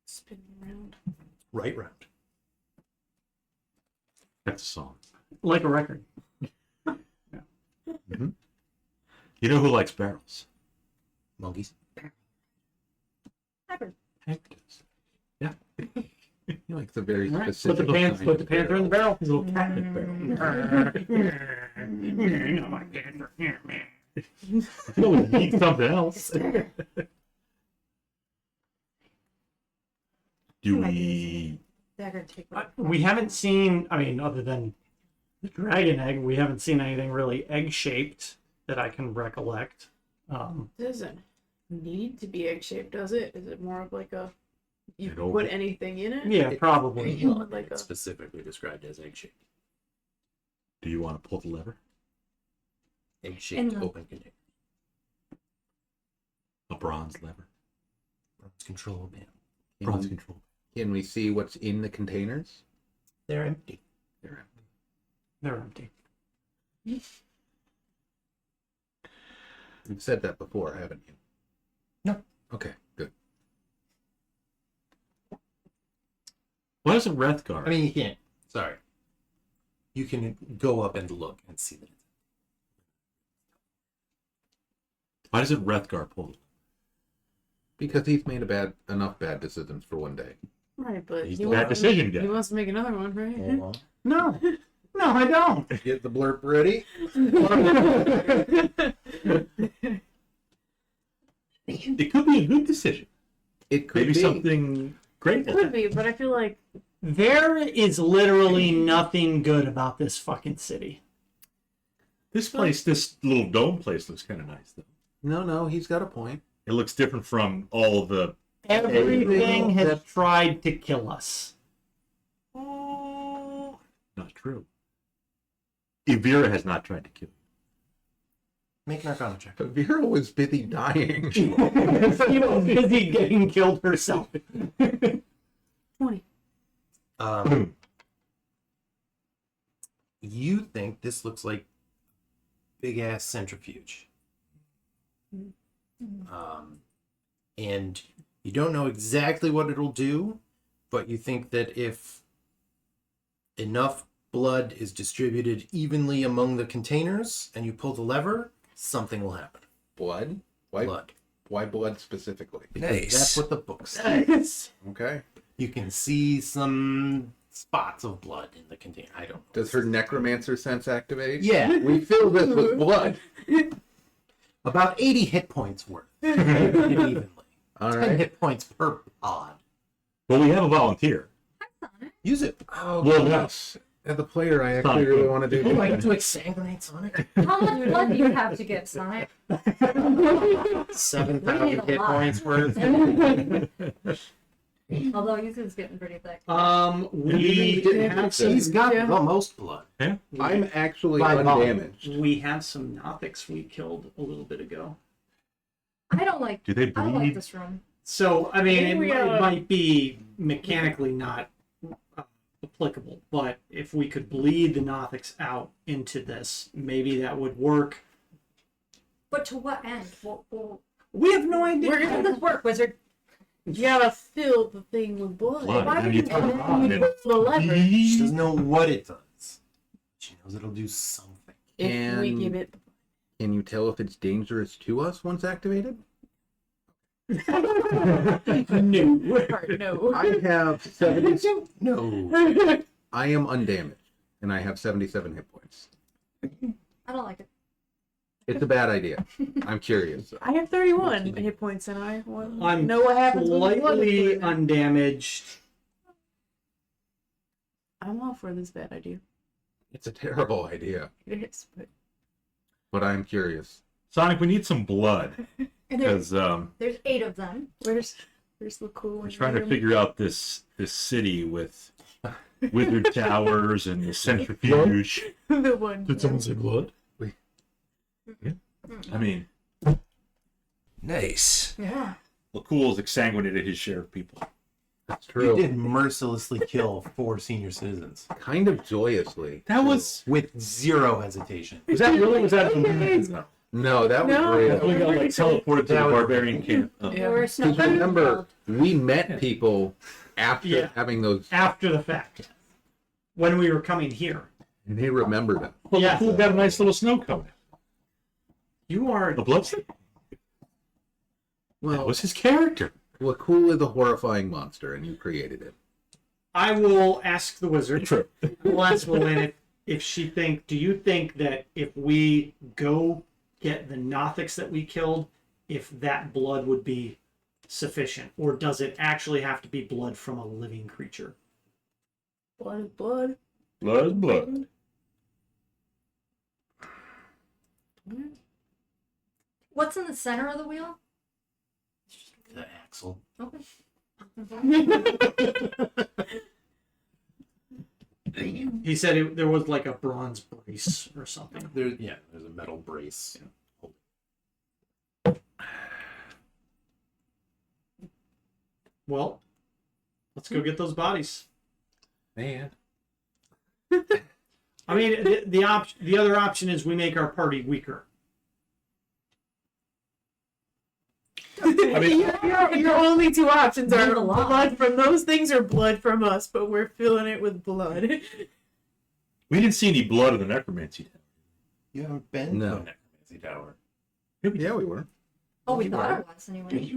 Spinning around. right round. That's a song. Like a record. You know who likes barrels? Monkeys. Hagrid. Hank does. Yeah. He likes a very All right. specific. Put kind the of panther in the barrel. His little cat in the barrel. You always need something else. Do we? Dagger take We haven't seen, I mean, other than the dragon egg, we haven't seen anything really egg shaped that I can recollect. Doesn't need to be egg shaped, does it? Is it more of like a you An can oval. put anything in it? Yeah, probably. Not like a It's specifically described as egg-shaped. Do you want to pull the lever? Egg-shaped In the- open container. A bronze lever. Bronze control panel. Bronze control. Can we see what's in the containers? They're empty. They're empty. They're empty. You've said that before, haven't you? No. Okay, good. Why doesn't Wrethgar? I mean, you can't. Sorry. You can go up and look and see that. Why doesn't Wrethgar pull it? Because he's made enough bad decisions for one day. Right, but He's he the Bad wants, decision he guy. wants to make another one, right? No. No, I don't. Get the blurb ready. It could be a good decision. It could Maybe be something great. It could be, but I feel like There is literally nothing good about this fucking city. This little dome place looks kind of nice, though. No, he's got a point. It looks different from all the. Everything has tried to kill us. Not true. Evira has not tried to kill you. Make an Arcana check. Vera was busy dying. She was busy getting killed herself. 20. You think this looks like big ass centrifuge. And you don't know exactly what it'll do, but you think that if enough blood is distributed evenly among the containers and you pull the lever, something will happen. Blood? Why Blood. Why blood specifically? Because that's what the book says. Okay. You can see some spots of blood in the container. I don't know. Does her necromancer sense activate? Yeah, We fill this with blood. about 80 hit points worth. Evenly. All 10 right. hit points per pod. Well, we have a volunteer. Use it. Oh, Well, yes. As a player, I actually Sonic. really want to do Would you like this. to exsanguinate Sonic? How much blood do you have to give, Sonic? 7,000 hit lot. points worth. Although Yuzu's getting pretty thick. We have He's some, got Yeah. the most blood. I'm actually By volume. undamaged. we have some Nothics we killed a little bit ago. I don't like. Do they I don't like bleed? this room. So, I mean, Maybe we, it might be mechanically not applicable, but if we could bleed the Nothics out into this, maybe that would work. But to what end? We have no idea. Where does this work, Wizard? You gotta fill the thing with blood. Blood. Why And would you you turn it on need and- the lever? She doesn't know what it does. She knows it'll do something. If we And- give it. Can you tell if it's dangerous to us once activated? No. Hard no. I have 70. No. I am undamaged, and I have 77 hit points. I don't like it. It's a bad idea. I'm curious. I have 31 hit points and I want to I'm know what happens when the blood slightly is poured in. undamaged. I'm all for this bad idea. It's a terrible idea, It is, but I'm curious. Sonic, we need some blood And there's, because there's 8 of them. where's the cool we're one? trying to figure out this city with withered towers and the centrifuge. the one. say blood? I mean, Nice. Yeah. Lacoul's exsanguinated his share of people. That's You true. did mercilessly kill 4 senior citizens Kind of joyously. That was. with 0 hesitation. Was that really? Was that? No, that was No. real. We got like teleported to the barbarian camp. Oh. Yeah. There were snow. Because remember, we met people after Yeah. having those, After the fact. When we were coming here. and they remembered it. Well, Yeah. Lacoul got a nice little snow cone. You are The bloodstain. That Well, was his character. Lacoul is a horrifying monster, and you created it. I will ask the wizard. True. We'll ask Vellynne if she do you think that if we go get the Nothics that we killed, if that blood would be sufficient? Or does it actually have to be blood from a living creature? Blood is blood. Blood is blood. What's in the center of the wheel? The axle. Okay. He said there was like a bronze brace or something. There's a metal brace. Well, let's go get those bodies. Man. I mean, the other option is we make our party weaker. I mean, your only two options are Leave a lot. blood from those things or blood from us, but we're filling it with blood. we didn't see any blood in the necromancy tower. You haven't been No. to a necromancy tower. Yeah, we were. Oh, we thought it was anyway.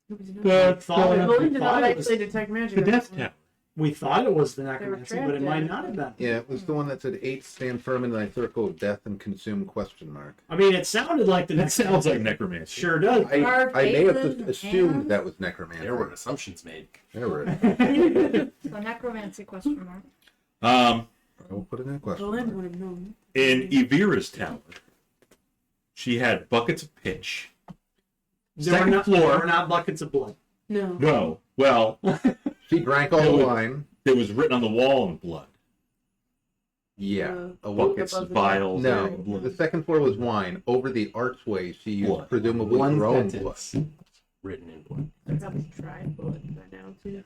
The thought, Well, we we did thought not it was, actually detect magic. The on Death this one. Tower. we thought it was the were necromancy, but trapped it might in not have been. Yeah, it was the one that said 8 stand firm in thy circle of death and consume question mark. I mean, it sounded like the That sounds like necromancy. necromancy. Sure does. I may have faces just assumed and- that was necromancy. There were assumptions made. There were. So necromancy question mark. We'll put it in a question Vellynne mark. would have known. In Evira's tower, she had buckets of pitch. There were Second not, floor. there were not buckets of blood. No. No, well, She drank all the wine. it was written on the wall in blood. Yeah. A Buckets, above the vials, No, and blood. the second floor was wine. Over the archway, she used Blood. presumably One her own blood. sentence written in blood. I probably tried blood by now too.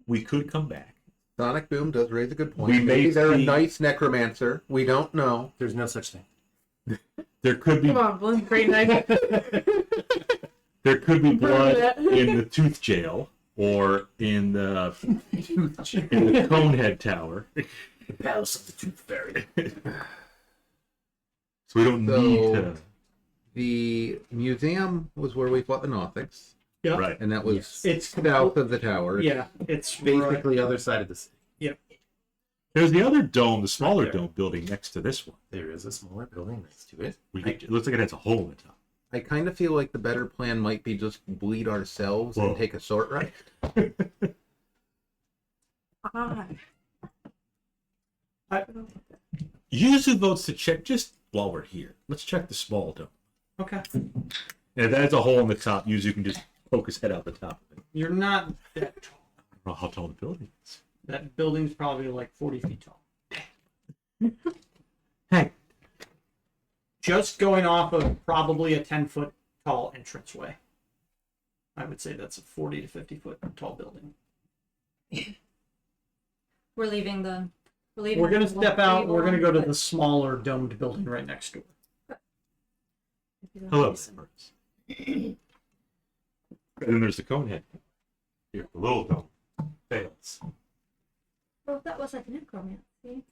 We could come back. Sonic Boom does raise a good point. We may Maybe they're a see- nice necromancer. We don't know. There's no such thing. There could be Come on, Vellynne's great night. there could be blood that. in the tooth jail or in the Conehead Tower. The Palace of the Tooth Fairy. So we don't need to. The museum was where we fought the Nothics, Yep. Right. and that was Yes. It's south of the tower. Yeah, it's Basically, other side of the city. There's the other dome, the smaller Right there. dome building next to this one. There is a smaller building next to it. It looks like it has a hole in the top. I kind of feel like the better plan might be just bleed ourselves Whoa. and take a sword ride. Yuzu votes to check just while we're here. Let's check the small dome. Okay. And if that has a hole in the top, Yuzu can just poke his head out the top of it. You're not that tall. I don't know how tall the building is. That building's probably like 40 feet tall. Hey, Just going off of probably a 10-foot tall entranceway. I would say that's a 40 to 50 foot tall building. We're leaving the. We're gonna the step out. table, We're gonna go to but- the smaller domed building right next door. hello. birds. And then there's the Conehead. Here, the little dome. Fails. Well, that was like necromancy.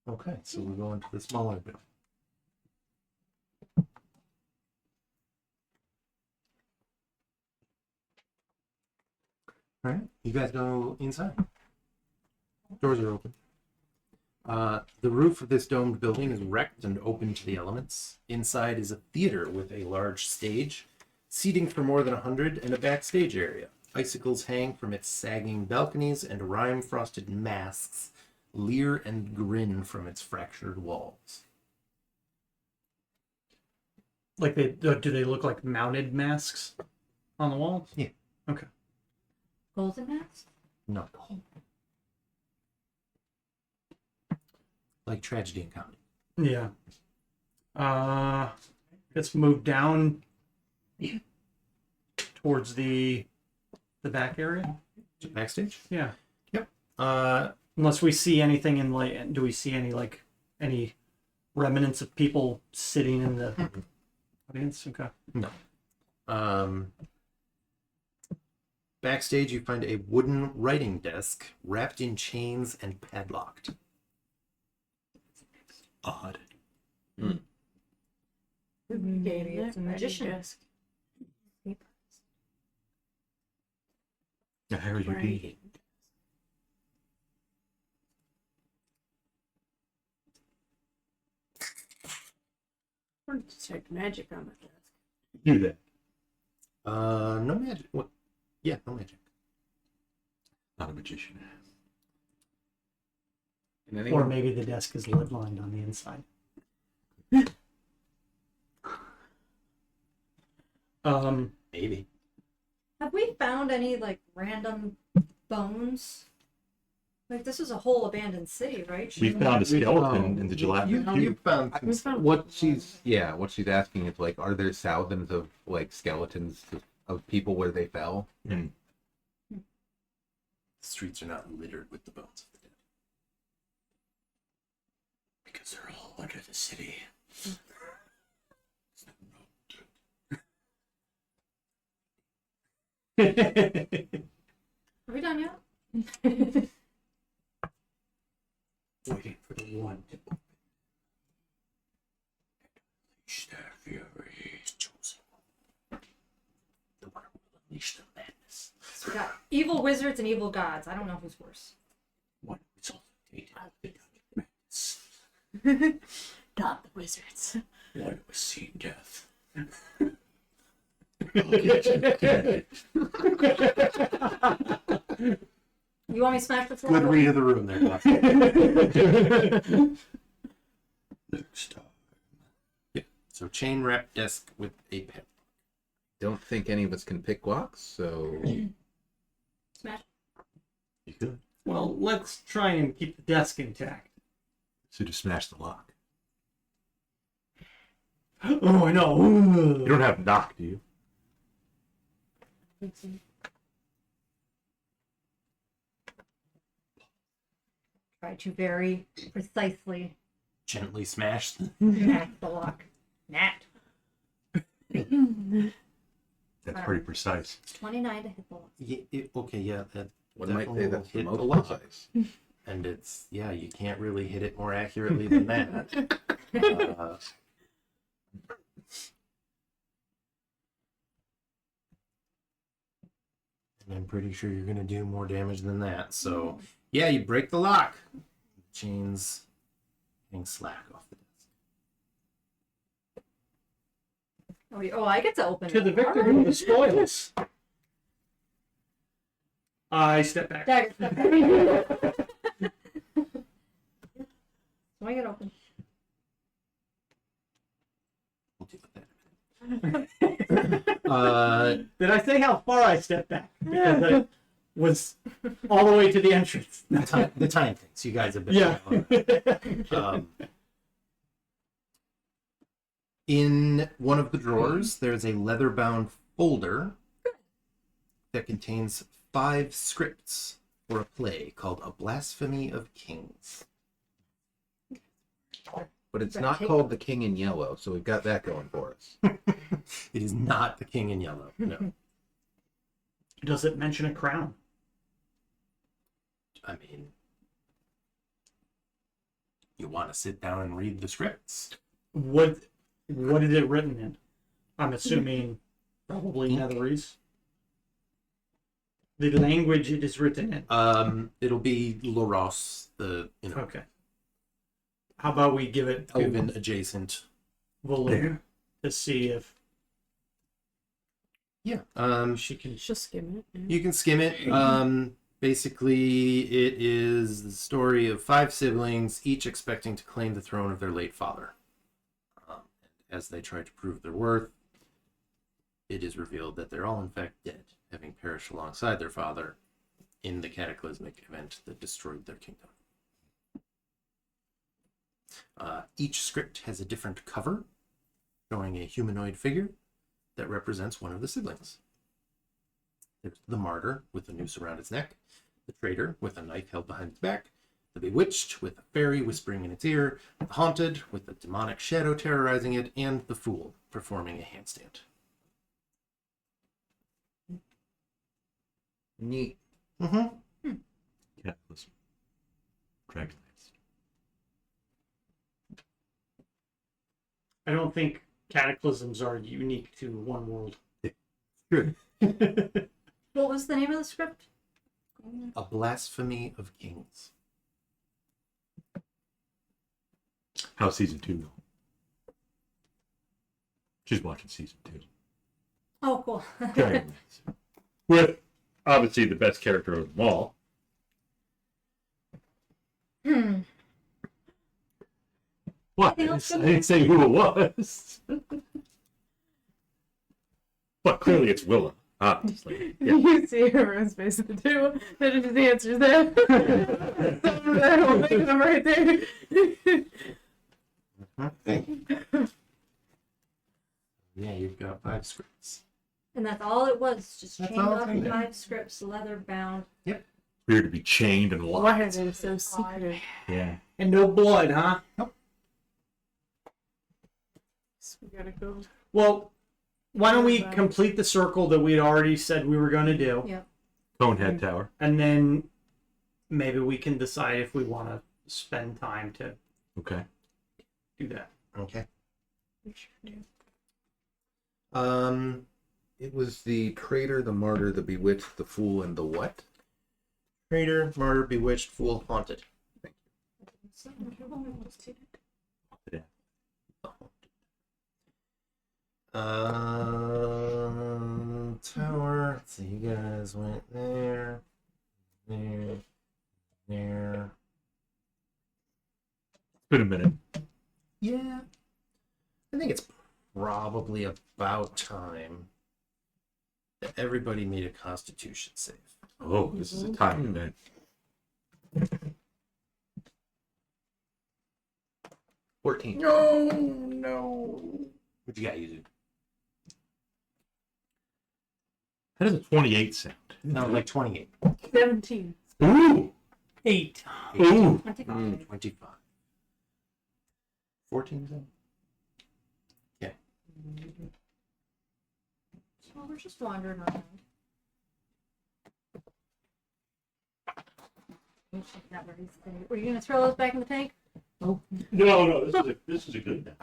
Okay, so we're going to the smaller building. All right, you guys go inside. Doors are open. The roof of this domed building is wrecked and open to the elements. Inside is a theater with a large stage, seating for more than 100, and a backstage area. Icicles hang from its sagging balconies, and rime-frosted masks leer and grin from its fractured walls. Like do they look like mounted masks on the walls? Yeah. Okay. Golden mask? Not gold. Like tragedy and comedy. Yeah. Let's move down towards the back area. So backstage? Yeah. Yep. Unless we see anything in like, do we see any remnants of people sitting in the audience? Okay. Backstage, you find a wooden writing desk wrapped in chains and padlocked. Odd. Maybe it's a magician. Desk. Now, how are you Right. doing? I want to detect magic on the desk. Do that. No magic. What? Yeah, no magic. Not a magician. And Or anyone, maybe the desk is lead lined on the inside. Maybe. Have we found any like random bones? Like this is a whole abandoned city, right? We found a skeleton in the You dilapidated cube. found We some found what she's asking is like, are there thousands of like skeletons of people where they fell? The streets are not littered with the bones of the dead. Because they're all under the city. Are we done yet? Waiting for the one to open. Unleash their fury. Chosen one. The one who will unleash the madness. So we got evil wizards and evil gods. I don't know who's worse. One who is also dated the madness. Not the wizards. One who has seen death. You want me to smash the floor? Good read of the room there, Doc. Next time. Yeah. So chain wrap desk with a pen. Don't think any of us can pick locks, so Smash. You could. Well, let's try and keep the desk intact. So just smash the lock. Oh, I know. You don't have knock, do you? Try to very precisely Gently smash the smash the lock. Nat. That's pretty precise. 29 to hit the lock. okay, yeah. That one might say that's the hit the most lock. precise. And it's, yeah, you can't really hit it more accurately than that. And I'm pretty sure you're going to do more damage than that. So, yeah, you break the lock. Chains getting slack off the desk. Oh, I get to open To it. the victor All right. who the spoils. I step back. Dagger, step back. Swing it open. We'll deal with that in a minute. Did I say how far I stepped back? Because I was all the way to the entrance. The time things. You guys have been. Yeah. In one of the drawers, there's a leather-bound folder that contains 5 scripts for a play called A Blasphemy of Kings. But it's Right, not take called The King in Yellow, so we've got that going for us. It is not the King in Yellow. No. Does it mention a crown? I mean, you want to sit down and read the scripts? What is it written in? I'm assuming probably Netherese. The language it is written in. It'll be Loros, the Okay. How about we give it to Elven adjacent. Vellynne to see if Yeah. she can. She'll skim it. Yeah. You can skim it. Basically, it is the story of 5 siblings, each expecting to claim the throne of their late father. As they try to prove their worth, it is revealed that they're all in fact dead, having perished alongside their father in the cataclysmic event that destroyed their kingdom. Each script has a different cover, showing a humanoid figure that represents one of the siblings. There's the martyr with a noose around its neck, the traitor with a knife held behind its back, the bewitched with a fairy whispering in its ear, the haunted with a demonic shadow terrorizing it, and the fool performing a handstand. Neat. Mm-hmm. Cataclysm. Dragonlance. I don't think cataclysms are unique to one world. Good. What was the name of the script? A Blasphemy of Kings. How's season 2 go? She's watching season 2. Oh, cool. Dragonlance. With obviously the best character of them all. What? I didn't say who it was. But clearly it's Willa, obviously. Yeah. You see everyone's face in the two. That just answers that. That whole thing I'm right there. Yeah, you've got 5 scripts. And that's all it was. Just That's chained all up it's in been. 5 scripts, leather bound. Weird to be chained and locked. Why are they so secret? Yeah. And no blood, huh? guess we gotta go. Well, why don't we complete the circle that we'd already said we were going to do, Yep. Conehead Tower. and then maybe we can decide if we want to spend time to Okay. do that. Okay. We sure do. It was the traitor, the martyr, the bewitched, the fool, and the what? Traitor, martyr, bewitched, fool, haunted. Tower. So you guys went there, there, there. It's been a minute. Yeah. I think it's probably about time that everybody made a constitution save. Oh, this is a time event. 14. No. What you got, Yuzu? How does a 28 sound? No, like 28. 17. Ooh! 8. Ooh! 25. 25. 14 then? Okay. Well, we're just wandering around. Were you gonna throw those back in the tank? No, this is a good one.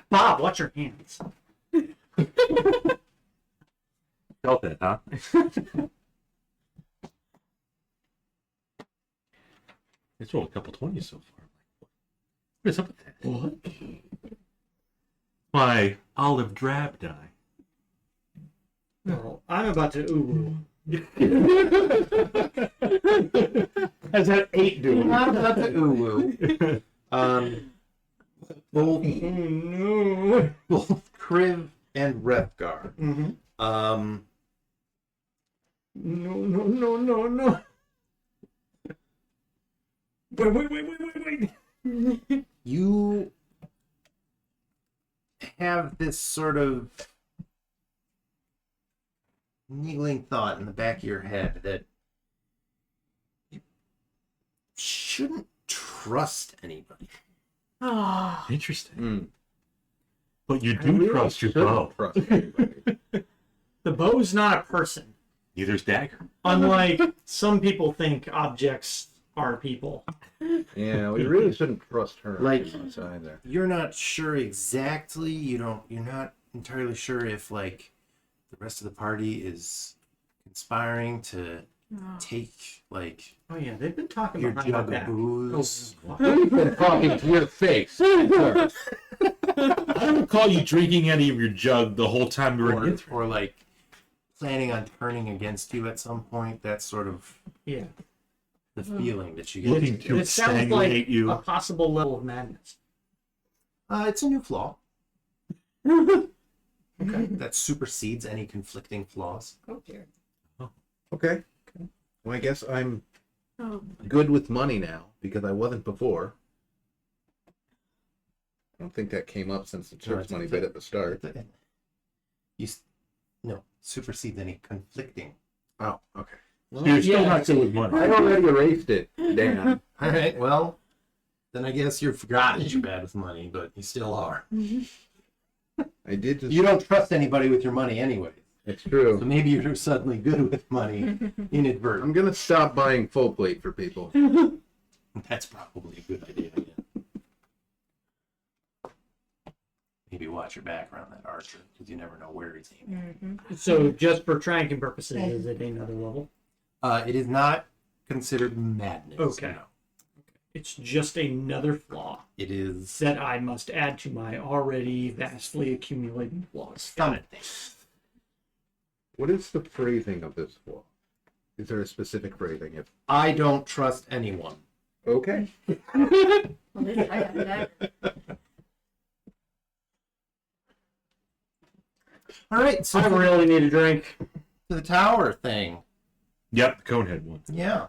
Bob, watch your hands. Felt it, huh? It's rolled a couple 20s so far. What is up with that? What? My olive drab die. Well, I'm about to ooh. How's that 8 doing? Not about the uwu. Both, No. both Kriv and Wrethgar. Mm-hmm. No. Wait. You have this sort of niggling thought in the back of your head that you shouldn't trust anybody. Ah. Interesting. But you I do really trust your shouldn't bow. trust anybody. The bow's not a person. Neither's dagger. Unlike some people think objects are people. Yeah, we really shouldn't trust her. Like- much either. You're not sure exactly. You're not entirely sure if like the rest of the party is conspiring to take like Oh yeah, they've been talking your behind my jug of back. booze. We've been talking to your face. sir. I don't recall you drinking any of your jug the whole time we were in it. or like planning on turning against you at some point. That's sort of Yeah. the feeling that you get. Looking to It sounds like extenuate you. a possible level of madness. It's a new flaw. Okay, that supersedes any conflicting flaws. Oh dear. Okay. Well, I guess I'm Oh. good with money now because I wasn't before. I don't think that came up since the church it's- money bit at the start. No, supersedes any conflicting. Oh, okay. You're still not good with money. I already erased it, Dan. All right, well, then I guess you forgot that you're bad with money, but you still are. I did just. You don't trust anybody with your money anyway. It's So true. maybe you're suddenly good with money I'm inadvertently. gonna stop buying full plate for people. That's probably a good idea. Yeah. Maybe watch your back around that archer because you never know where he's aiming. So just for tracking purposes, is it another level? It is not considered madness. Okay. No. It's just another flaw It is that I must add to my already vastly accumulating flaws. Got it. something. What is the phrasing of this flaw? Is there a specific phrasing? If I don't trust anyone. okay. Well, this, I got that. All right, so I really need a drink. to the tower thing. Yep, the Conehead one. Yeah.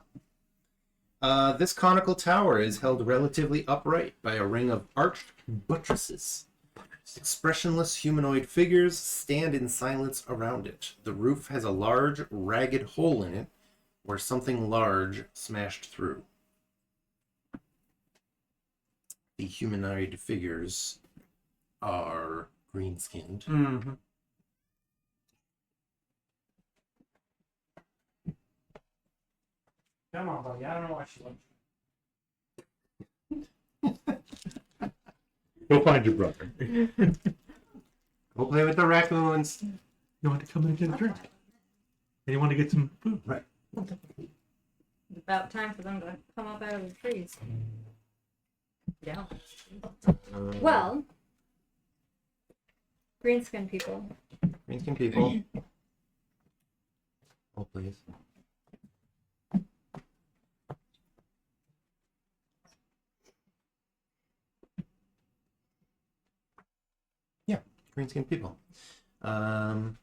This conical tower is held relatively upright by a ring of arched buttresses. Expressionless humanoid figures stand in silence around it. The roof has a large, ragged hole in it where something large smashed through. The humanoid figures are green-skinned. Mm-hmm. Come on, buddy. I don't know why she likes Go find your brother. Go play with the raccoons. You want to come in and get a drink? And you want to get some food? Right. It's about time for them to come up out of the trees. Yeah. Well, green skin people. Green-skinned people. Oh, please. Green-skinned people. But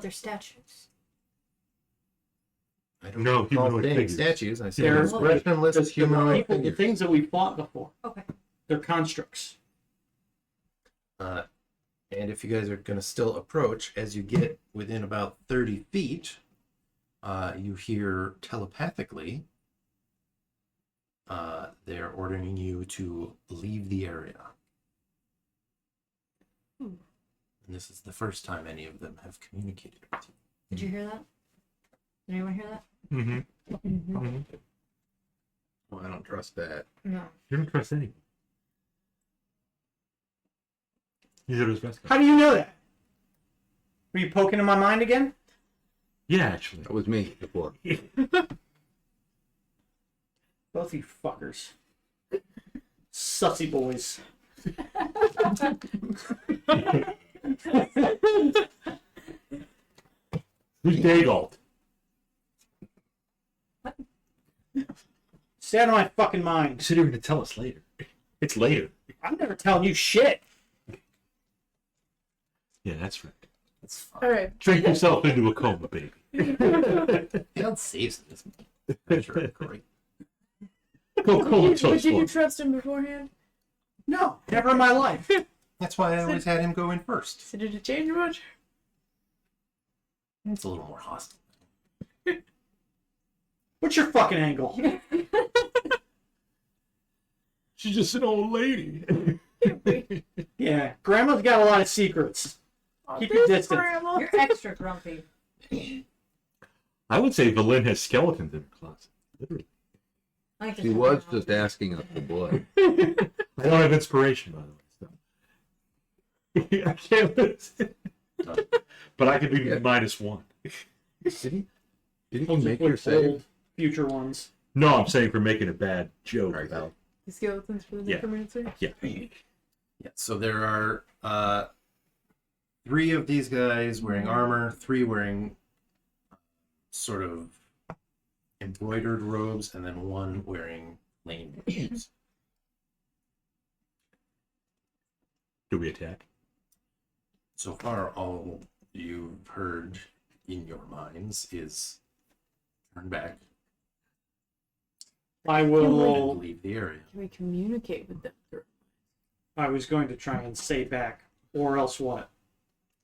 they're statues. I don't No, recall humanoid saying figures. statues. I said They're- expressionless the humanoid people, the figures. things that we fought before. Okay. They're constructs. And if you guys are going to still approach, as you get within about 30 feet, you hear telepathically they're ordering you to leave the area. And this is the first time any of them have communicated with you. Did you hear that? Did anyone hear that? Mm-hmm. Well, I don't trust that. No. You don't trust anyone. Neither does Wrethgar. How do you know that? Were you poking in my mind again? Yeah, actually. That was me before. Both you fuckers. Sussy boys. Who's Dagalt? Stay out of my fucking mind. You said you were going to tell us later. It's later. I'm never telling you shit. Yeah, that's right. That's fine. All right. Drink yourself into a coma, baby. Dale saves in this adventure. Great. Go But cold did you trust him beforehand? No, never in my life. That's why I always had him go in first. So did it change much? It's a little more hostile. What's your fucking angle? She's just an old lady. Yeah, Grandma's got a lot of secrets. Oh, Keep your this distance. grandma. You're extra grumpy. I would say Vellynne has skeletons in her closet. Literally. I She was just asking us for blood. I don't have inspiration, by the way. So. I can't listen. But I could be Yeah. -1. Did he We'll just make put your save? old future ones. No, I'm saying for making a bad joke Right. about. The skeletons for the Yeah. necromancer. Yeah. Yeah, so there are 3 of these guys wearing armor, 3 wearing sort of embroidered robes, and then 1 wearing plain robes. Do we attack? So far, all you've heard in your minds is turn back I and will. leave the area. Can we communicate with them? I was going to try and say back, or else what?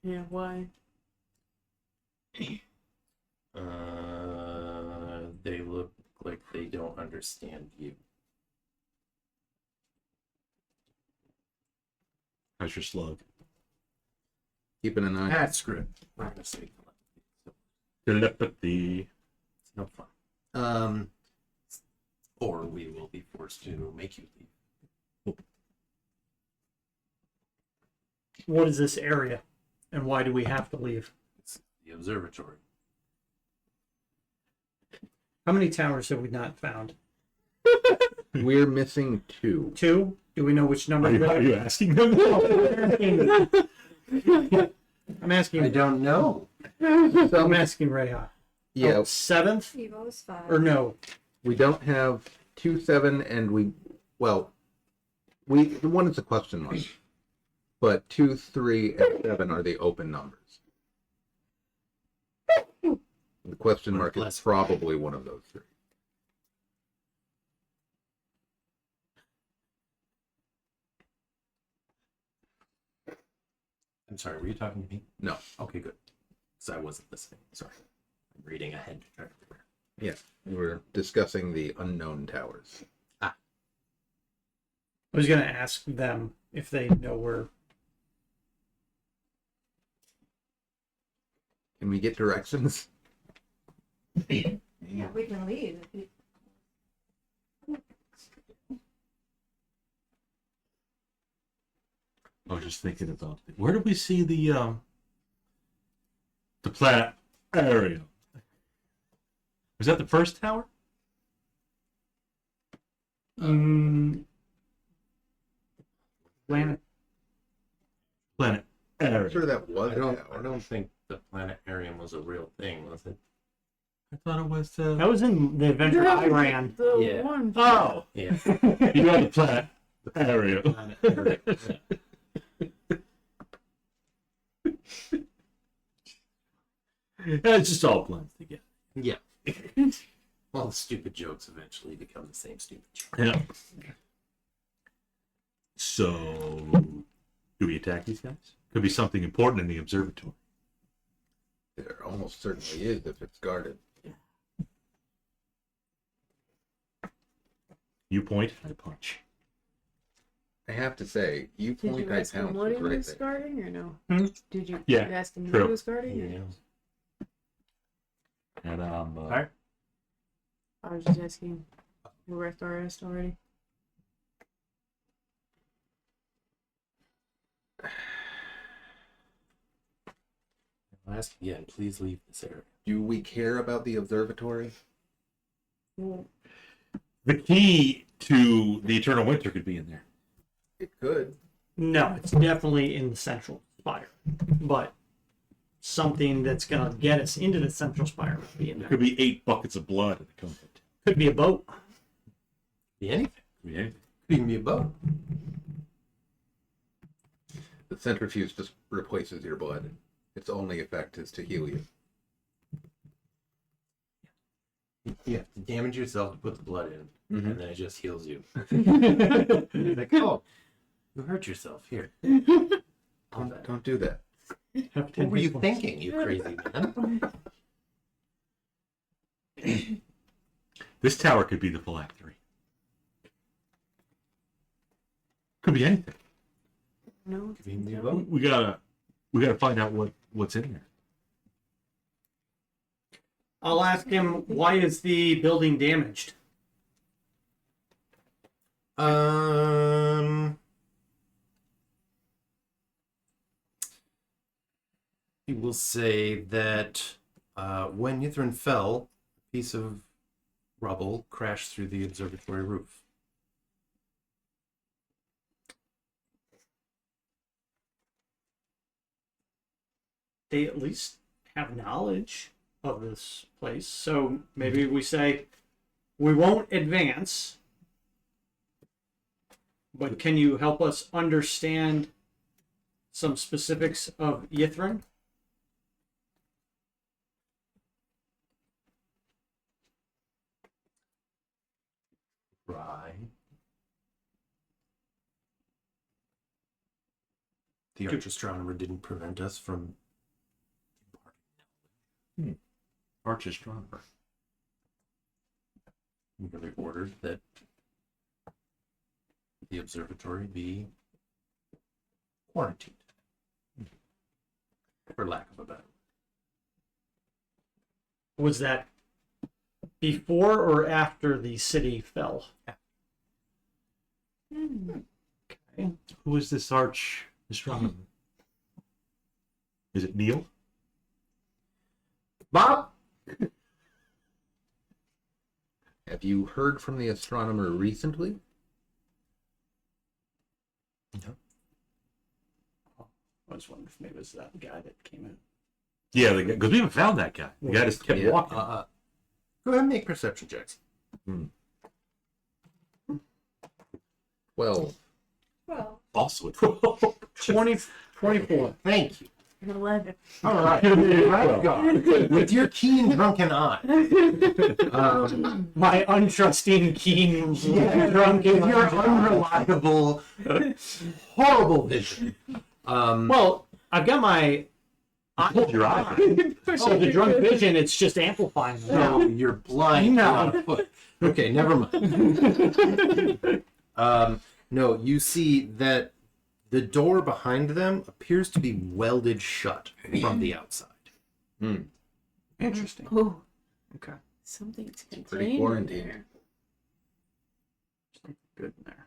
Yeah, why? They look like they don't understand you. How's your slug? Keeping an eye. That's script. We're gonna say Telepathy. it's no fun. Or we will be forced to make you leave. What is this area? And why do we have to leave? It's the observatory. How many towers have we not found? We're missing 2. 2? Do we know which number? Are you asking them? I'm asking. I don't know. I'm asking Reija. Yeah, 7th? Evo is 5. Or no? we don't have 2, 7, and the one is a question mark. But 2, 3, and 7 are the open numbers. The question Or mark is less. probably one of those three. I'm sorry, were you talking to me? No. Okay, good. Because I wasn't listening. Sorry. I'm reading ahead. Yeah, we were discussing the unknown towers. I was gonna ask them if they know where. Can we get directions? Yeah, we can leave. If you... I was just thinking about it. Where did we see the planet area? Was that the first tower? Planet. Planet I'm area. sure that was I a don't tower. think the planetarium was a real thing, was it? I thought it was. That was in the adventure I ran. The Yeah. one. Oh, Yeah. you know the planet area. Planetarium. It just all blends together. Yeah. All the stupid jokes eventually become the same stupid joke. Yeah. So, do we attack these guys? Could be something important in the observatory. There almost certainly is if it's guarded. You point, I punch. I have to say, you Did point, you I ask him pounce what was he right was there. guarding or no? Hmm? Did you Yeah, ask him what true. he was guarding? or- Yeah. And Alright. I was just asking who Wrethgar asked already. I'll ask again, please leave this area. Do we care about the observatory? Well, the key to the eternal winter could be in there. It could. No, it's definitely in the central spire, but something that's gonna get us into the central spire would be in There there. could be 8 buckets of blood at the comfort. Could be a boat. Be anything. Could be anything. Could even be a boat. The centrifuge just replaces your blood. Its only effect is to heal you. You have to damage yourself to put the blood in, Mhm. and then it just heals you. You're like, oh, you hurt yourself. Here. Don't do that. Have What were you people. thinking, you crazy man? This tower could be the phylactery. Could be anything. no. Could even be a boat. We gotta find out what's in there. I'll ask him, why is the building damaged? He will say that when Ythrin fell, a piece of rubble crashed through the observatory roof. They at least have knowledge of this place. So maybe we say, we won't advance, but can you help us understand some specifics of Ythrin? Right. The arch-astronomer didn't prevent us from Arch is stronger. merely ordered that the observatory be quarantined, for lack of a better. Was that before or after the city fell? Okay. Who is this arch astronomer? Is it Neil? Bob. Have you heard from the astronomer recently? I was wondering if maybe it was that guy that came in. Yeah, because we haven't found that guy. The guy just kept Yeah. walking. Go ahead and make perception checks. 12. Well, Also, 24. Thank you. An 11. All right, Wrethgar, with your keen drunken eye. My untrusting, keen, drunken. With your unreliable, horrible vision. Well, I've got my. Hold your eye. So the drunk vision, it's just amplifying. No, you're blind. No. On a foot. Okay, never mind. No, you see that the door behind them appears to be welded shut from the outside. Interesting. Oh, Okay. something's Pretty contained in quarantined. there. Something good in there.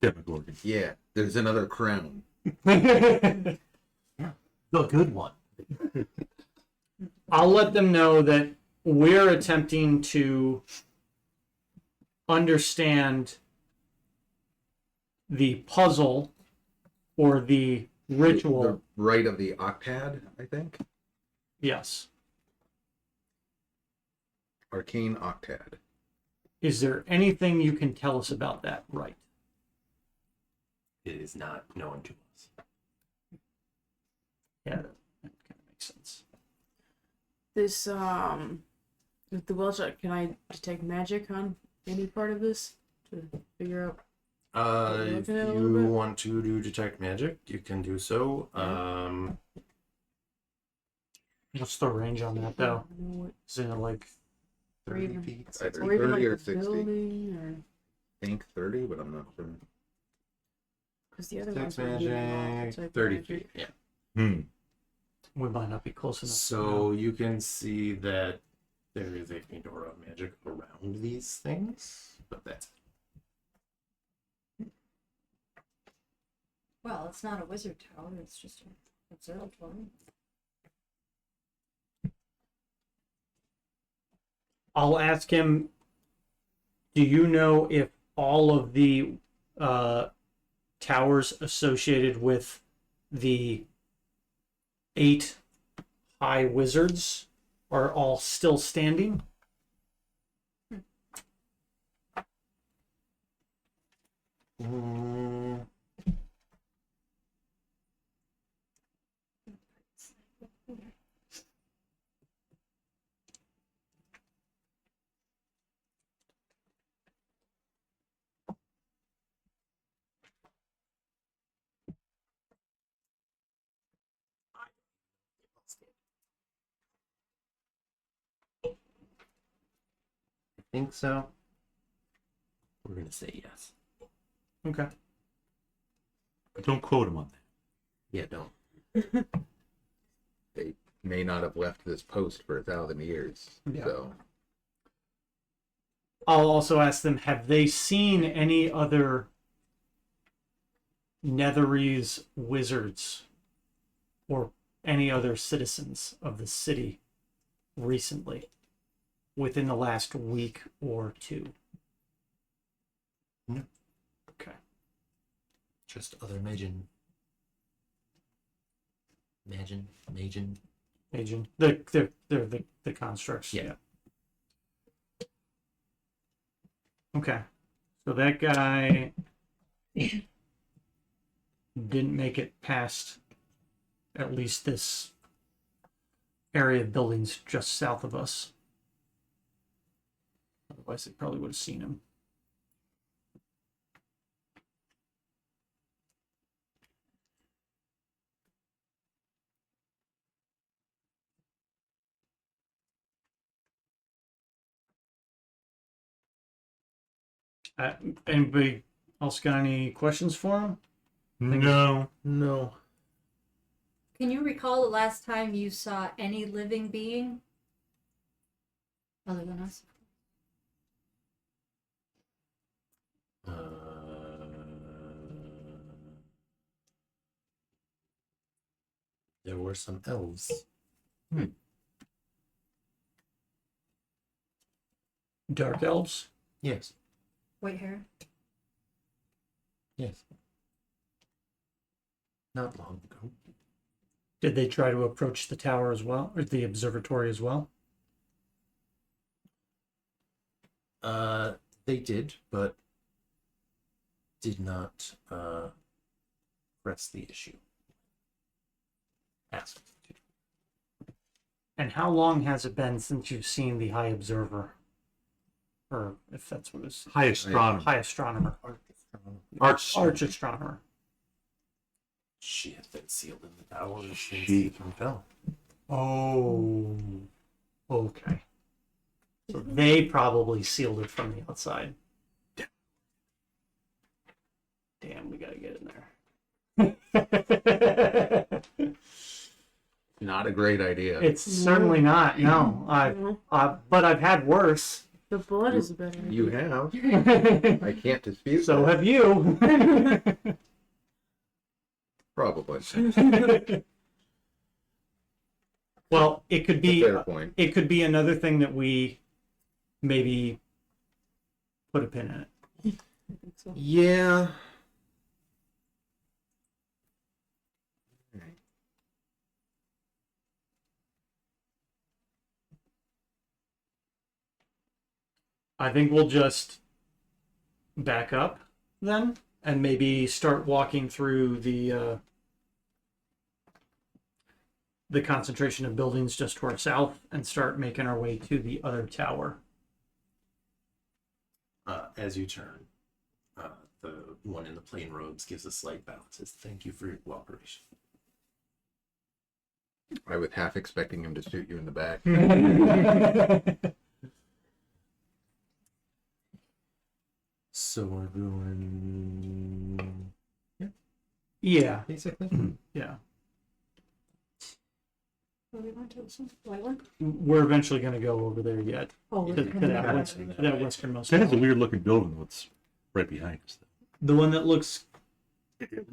Demogorgon. Yeah, there's another crown. The good one. I'll let them know that we're attempting to understand the puzzle or the ritual. The rite of the octad, I think. Yes. Arcane octad. Is there anything you can tell us about that rite? It is not known to us. Yeah, that kind of makes sense. This, with the well shot, can I detect magic on any part of this to figure out? If Looking at it a little you bit. want to do detect magic, you can do so. What's the range on that, though? I don't know what- Is it like 30 even- feet. Either Or even 30 like or the 60. building, or I think 30, but I'm not sure. because the other Detect ones were doing magic, type 30 magic. feet. Yeah. we might not be close enough? So you can see that there is a faint aura of magic around these things, but that's it. Well, it's not a wizard tower, it's just an observatory. I'll ask him, do you know if all of the towers associated with the 8 high wizards are all still standing? Mm, I think so. We're gonna say yes. Okay. But don't quote him on that. Yeah, don't. They may not have left this post for 1,000 years. Yeah. So I'll also ask them, have they seen any other Netherese wizards or any other citizens of the city recently, within the last week or two? No. Okay. Just other Majin. Majin. Agent. They're the constructs. Yeah. Okay. So that guy didn't make it past at least this area of buildings just south of us. Otherwise, they probably would have seen him. Anybody else got any questions for him? No. No. Can you recall the last time you saw any living being? Other than us? There were some elves. Dark elves? Yes. White hair? Yes. Not long ago. Did they try to approach the tower as well, or the observatory as well? They did, but did not press the issue. Ask. And how long has it been since you've seen the High Observer? Or if that's what it's High astronomer. High Astronomer. Arch. Arch Astronomer. She has been sealed in the tower since She- Ethan fell. Oh. Okay. So they probably sealed it from the outside. Damn, we gotta get in there. Not a great idea. It's certainly not. No, but I've had worse. The blood is a better idea. You have. I can't dispute So that. have you. Probably. Well, it could be. Fair point. It could be another thing that we maybe put a pin in it. I think so. Yeah. I think we'll just back up then and maybe start walking through the concentration of buildings just to our south and start making our way to the other tower. As you turn, the one in the plain robes gives a slight bow. Says, "Thank you for your cooperation." I was half expecting him to shoot you in the back. So we're going, Yeah, basically. yeah. Where we went to this one? White one? We're eventually going to go over there yet. Oh, To, we're to coming that, back. that westernmost That is a tower. weird looking building. What's right behind us? The one that looks, It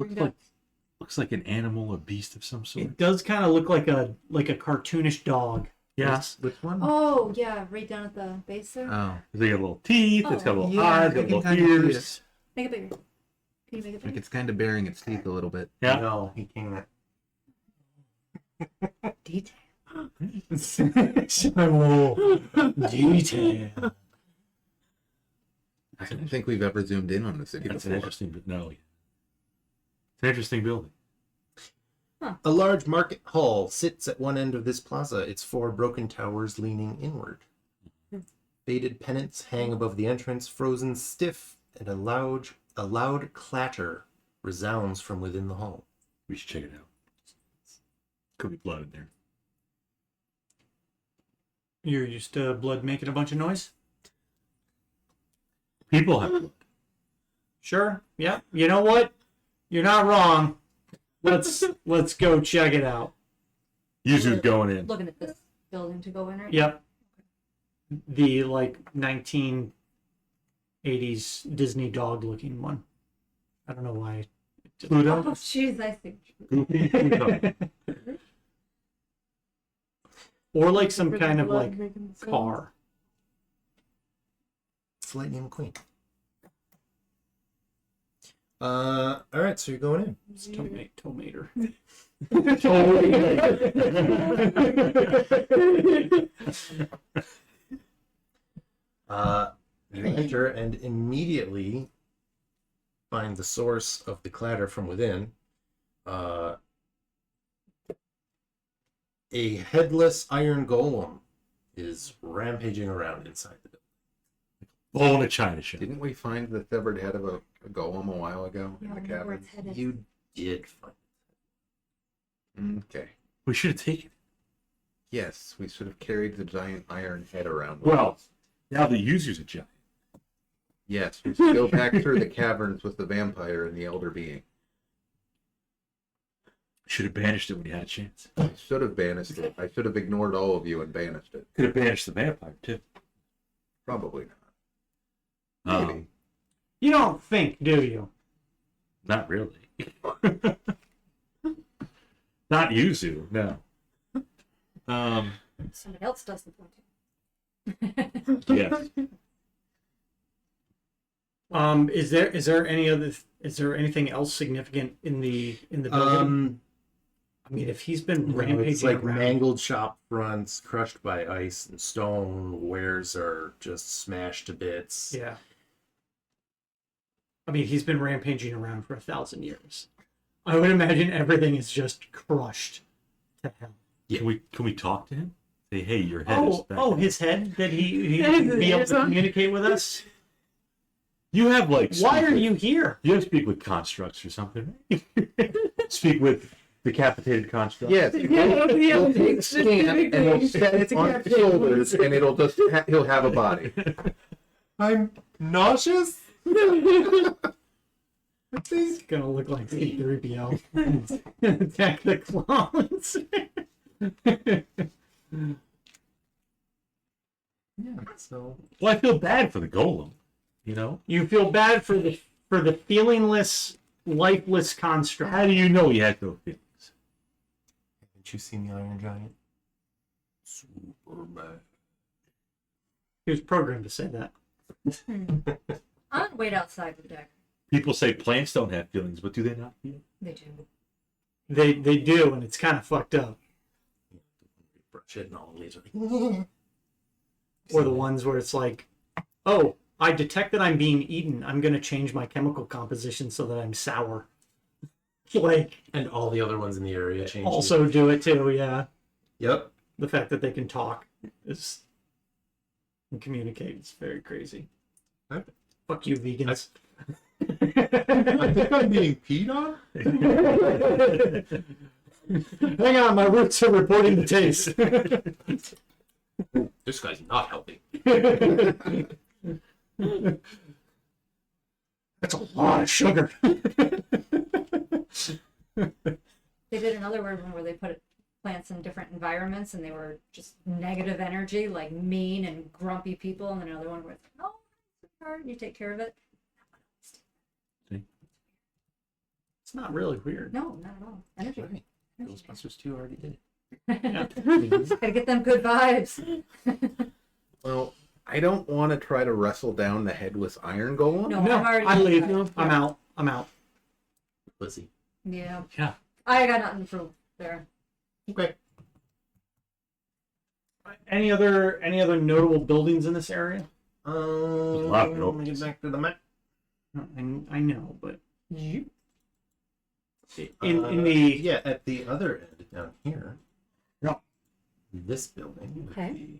looks like an animal, a beast of some sort. it does kind of look like a cartoonish dog. Yes. Which one? Oh, yeah, right down at the base there. Oh. They got little teeth. It's got Oh. little Yeah, eyes. I Got can little kinda see ears. Make it bigger. Can you make it Like bigger? it's kind of baring its teeth a little bit. Yeah. No, he can't. Detail. Detail. I don't think we've ever zoomed in on the city That's an before. interesting. But no. It's an interesting building. A large market hall sits at one end of this plaza, its four broken towers leaning inward. Faded pennants hang above the entrance, frozen stiff, and a loud clatter resounds from within the hall. We should check it out. Could be blood in there. You're used to blood making a bunch of noise? People have blood. Sure. Yeah. You know what? You're not wrong. Let's go check it out. Yuzu's going in. Looking at this building to go in, right? Yep. The 1980s Disney dog looking one. I don't know why. Pluto. Oh, jeez, I think. Goofy Pluto. Or like some For the kind of blood like making the sound. car. It's Lightning McQueen. All right, so you're going in. It's Tomater. You enter and immediately find the source of the clatter from within. A headless iron golem is rampaging around inside the building. All in a China shop. Didn't we find the severed head of a golem a while ago Yeah, in I the wonder where cavern? it's headed. You did find Okay. We should have taken it. Yes, we should have carried the giant iron head around. with Well, us. now the Yuzu's a giant. Yes, we should go back through the caverns with the vampire and the elder being. Should have banished it when you had a chance. I should have banished it. I should have ignored all of you and banished it. Could have banished the vampire too. Probably not. Maybe. You don't think, do you? Not really. Not Yuzu, no. Somebody else does the pointing. Yes. Is there anything else significant in the building? I mean, if he's been rampaging it's like around, mangled shop fronts, crushed by ice and stone. Wares are just smashed to bits. yeah. I mean, he's been rampaging around for 1,000 years. I would imagine everything is just crushed to hell. Can we talk to him? Say, hey, your head is back. His head? That he be able to communicate with us? You have like. Why are you here? You have to speak with constructs or something. Right? Speak with decapitated constructs. Yes, he'll take a scan and he'll set it on his shoulders, and it'll just he'll have a body. I'm nauseous. It's gonna look like C-3PO. Attack the clones. Yeah. So Well, I feel bad for the golem. You know. You feel bad for the feelingless, lifeless construct. How do you know he had no feelings? haven't you seen the Iron Giant? Super bad. He was programmed to say that. I'm gonna wait outside the deck. People say plants don't have feelings, but do they not feel? They do. They do, and it's kind of fucked up. Brush it and all these are like, Or the ones where it's like, oh, I detect that I'm being eaten. I'm going to change my chemical composition so that I'm sour. Like, and all the other ones in the area change. also do it too, yeah. Yep. The fact that they can talk is and communicate is very crazy. Right. Fuck you, vegans. I think I'm being peed on. Hang on, my roots are reporting the taste. This guy's not healthy. That's a lot of sugar. They did another one where they put plants in different environments and they were just negative energy, like mean and grumpy people, and then another one where it's like, oh, sweetheart, you take care of it. It's not really weird. No, not at all. Energy. Right. Energy. Ghostbusters 2 already did it. Gotta get them good vibes. Well, I don't want to try to wrestle down the headless iron golem. No, No, I'm already. I leave. Yeah. I'm out. Pussy. Yeah. Yeah. I got nothing to prove there. Okay. Any other notable buildings in this area? a lot of Let me get back to the map. I know, but in the at the other end down here. Yeah. This building. With Okay.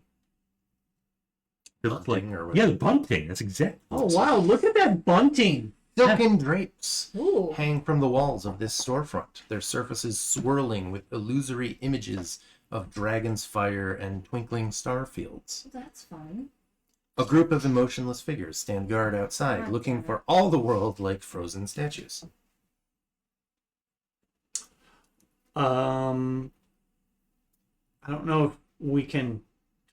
It looks like bunting or yeah, whatever. the bunting. That's exactly. oh wow, look at that bunting. Silken drapes Ooh. hang from the walls of this storefront, their surfaces swirling with illusory images of dragon's fire and twinkling star fields. That's fun. A group of emotionless figures stand guard outside, looking for all the world like frozen statues. I don't know if we can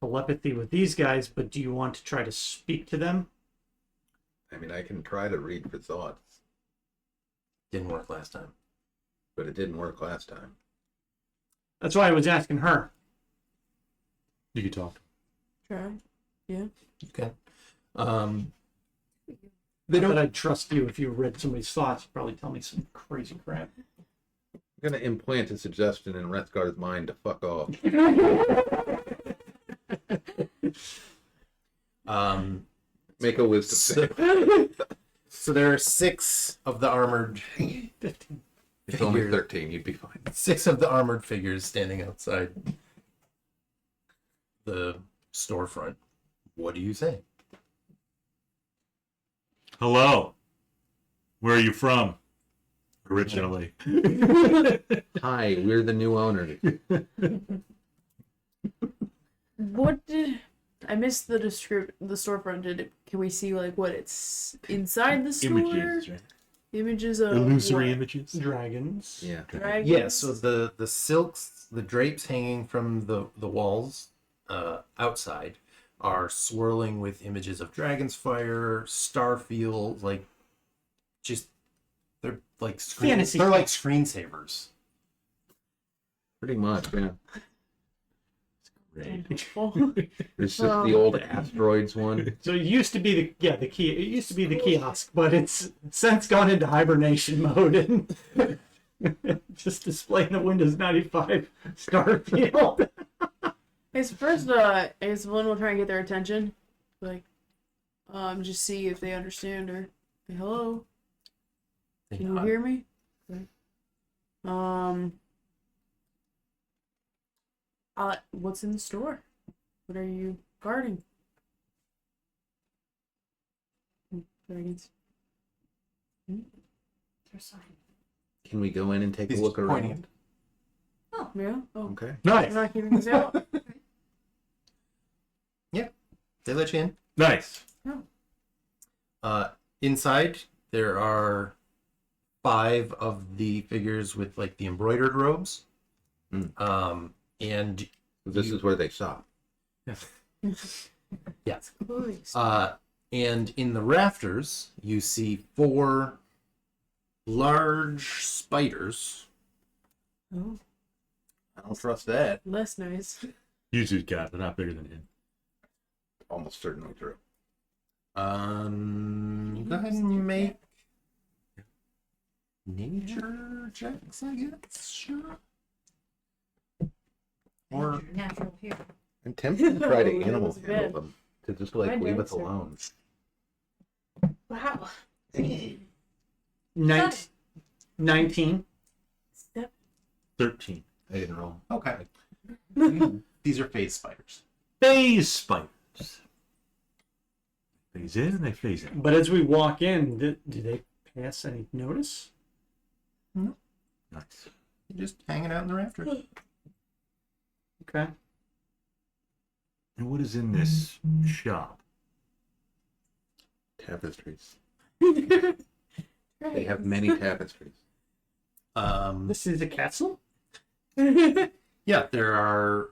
telepathy with these guys, but do you want to try to speak to them? I mean, I can try to read for thoughts, Didn't work last time. but it didn't work last time. That's why I was asking her. You could talk. Try. Yeah. Okay. They Not don't. that I'd trust you if you read somebody's thoughts. You'd probably tell me some crazy crap. I'm gonna implant a suggestion in Wrethgar's mind to fuck off. Make a wisdom save. So there are 6 of the armored. 15. It's only figures. 13. You'd be fine. 6 of the armored figures standing outside the storefront. What do you say? Hello. Where are you from? Originally. Hi, we're the new owners. What did I missed the the storefront? Can we see like what it's inside the store? Images, right? Images of Illusory what? images. Dragons. Yeah. Dragons? Yeah, so the silks, the drapes hanging from the walls outside are swirling with images of dragon's fire, starfield, like just they're like Fantasy. they're like screensavers. Pretty much, yeah. Great. It's just the old asteroids one. So it used to be the key. It used to be the kiosk, but it's since gone into hibernation mode and just displaying the Windows 95 Starfield. It's first, I guess one will try and get their attention, like, just see if they understand or, hey, hello, They can you nod. hear me? What's in the store? What are you guarding? Dragons. There's sign. Can we go in and take He's a look just pointing around? Yeah. Oh, Okay. Nice. you're not keeping this out. They let you in. Nice. Inside, there are 5 of the figures with like the embroidered robes. And This is where they stop. yeah. Please. And in the rafters, you see 4 large spiders. Oh, I don't trust that. less nice. Yuzu's got, they're not bigger than him. Almost certainly true. Go ahead and make nature checks, I guess. Sure. Or Natural here. I'm tempted to try to Oh, that animal was handle bad. them. To just like Mine leave don't, us sir. alone. Wow. 19. Step. 13. I didn't roll. okay. These are phase spiders. Phase spiders. Phase in and they phase out. But as we walk in, do they pass any notice? Nice. Just hanging out in the rafters. Okay. And what is in this shop? Tapestries. They have many tapestries. This is a castle? Yeah, there are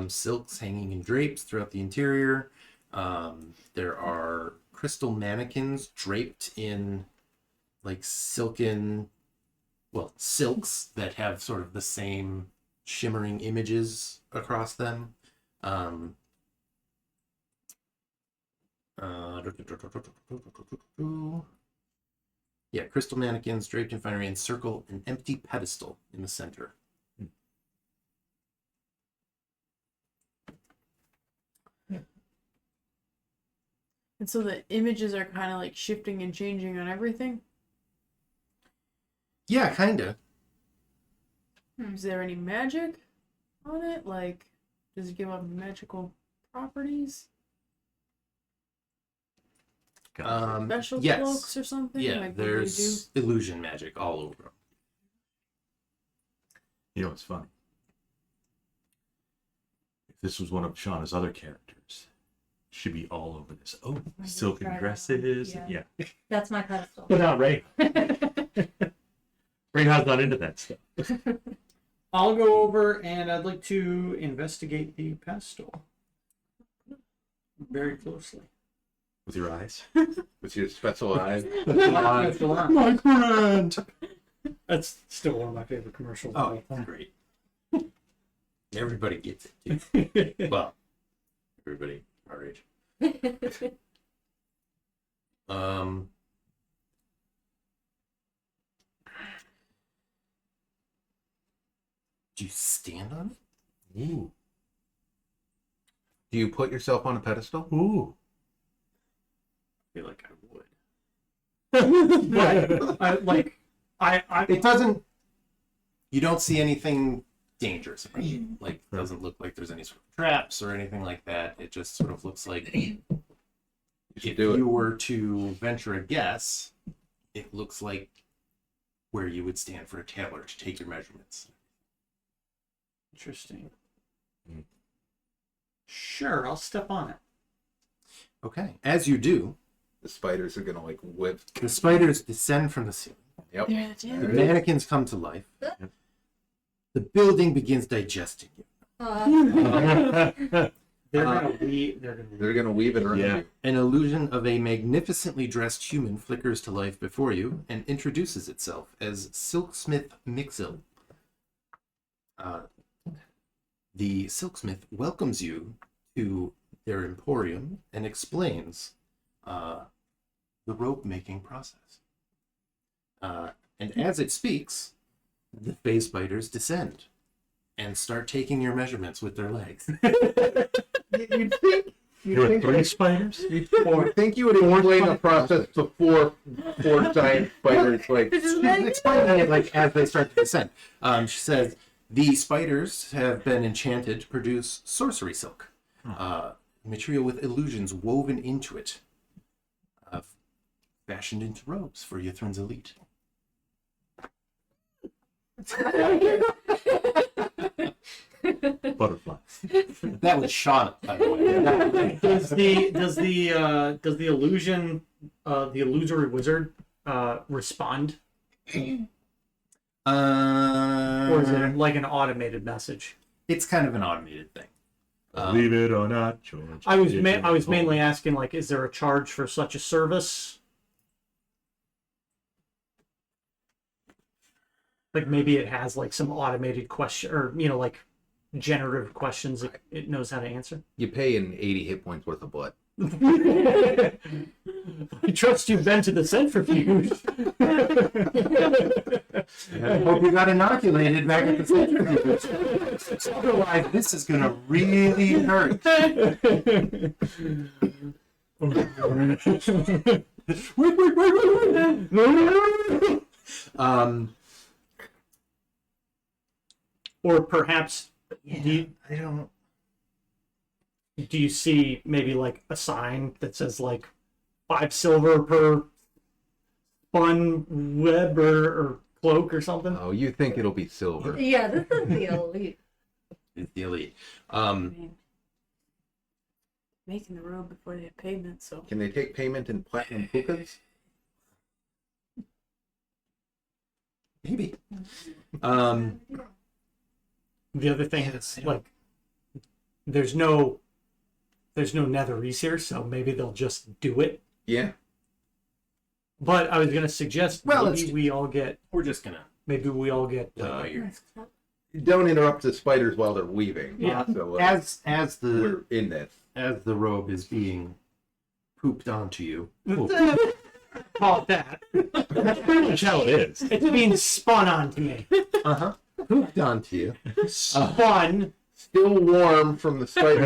silks hanging in drapes throughout the interior. There are crystal mannequins draped in like silks that have sort of the same shimmering images across them. Yeah, crystal mannequins draped in finery and circle an empty pedestal in the center. And so the images are kind of like shifting and changing on everything. Yeah, kinda. Is there any magic on it? Like, does it give up magical properties? Special Yes. cloaks or something? Yeah, Like, what do you there's illusion magic all over. You know what's funny? If this was one of Shauna's other characters, she'd be all over this. Oh, I silken tried dresses. that. Yeah. That's my pedestal. But not Ray. Rayha's not into that stuff. I'll go over and I'd like to investigate the pedestal very closely. With your eyes. With your special eyes. My friend! That's still one of my favorite commercials. Oh, great. Everybody gets it, too. Well, everybody our age. Do you stand on it? Ooh. Do you put yourself on a pedestal? Ooh. I feel like I would. But I It doesn't. You don't see anything dangerous about it. Like, it doesn't look like there's any sort of traps or anything like that. It just sort of looks like You should if do it. you were to venture a guess, it looks like where you would stand for a tailor to take your measurements. Interesting. Mm. Sure, I'll step on it. Okay. As you do, The spiders are gonna like whip. the spiders descend from the ceiling. Yep. They're the The janitor. mannequins come to life. The building begins digesting you. They're gonna weave. They're gonna weave it around Yeah. you. An illusion of a magnificently dressed human flickers to life before you and introduces itself as Silksmith Mixil. The Silksmith welcomes you to their emporium and explains the rope making process. And as it speaks, the phase spiders descend and start taking your measurements with their legs. You'd think. There were 3 spiders? You'd think you would explain the process before 4 giant spiders like. She's explaining it like as they start to descend. She says The spiders have been enchanted to produce sorcery silk, material with illusions woven into it, fashioned into robes for Ythrin's elite. Butterflies. That was Shauna, by the way. Does the illusion, the illusory wizard, respond, or is it like an automated message? It's kind of an automated thing. Believe it or not, George. I was mainly asking, like, is there a charge for such a service? Like maybe it has like some automated question, or like generative questions it knows how to answer. You pay an 80 hit points worth of blood. I trust you've been to the centrifuge. I hope you got inoculated back at the centrifuge. Otherwise, this is going to really hurt. Or perhaps I don't. do you see maybe like a sign that says like 5 silver per spun web or cloak or something? Oh, you think it'll be silver. Yeah, this is the elite. It's the elite. I mean, making the road before they have payment, so. Can they take payment in platinum pukas? Maybe. The other thing is like there's no netherese here, so maybe they'll just do it. Yeah. But I was gonna suggest Well, maybe we all get We're just going to maybe we all get play by ear. Don't interrupt the spiders while they're weaving. Yeah. So As we're in this. the robe is being pooped onto you. call it that. That's pretty much how it is. It's being spun onto me. Pooped onto you. Spun. Still warm from the spider.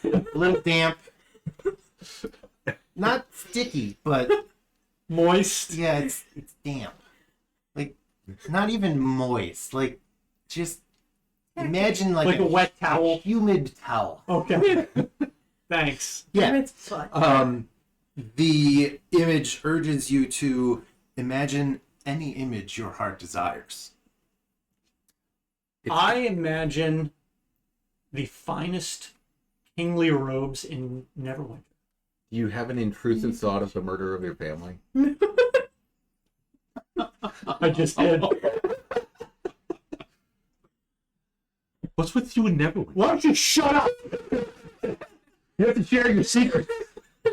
A little damp. Not sticky, but Moist. yeah, it's damp. Like not even moist. Like just imagine like a wet towel. humid towel. Okay. Thanks. Yeah. It's fun. The image urges you to imagine any image your heart desires. I imagine the finest kingly robes in Neverwinter. Do you have an intrusive thought of the murder of your family? I just did. What's with you and Neverwinter? Why don't you shut up? You have to share your secret.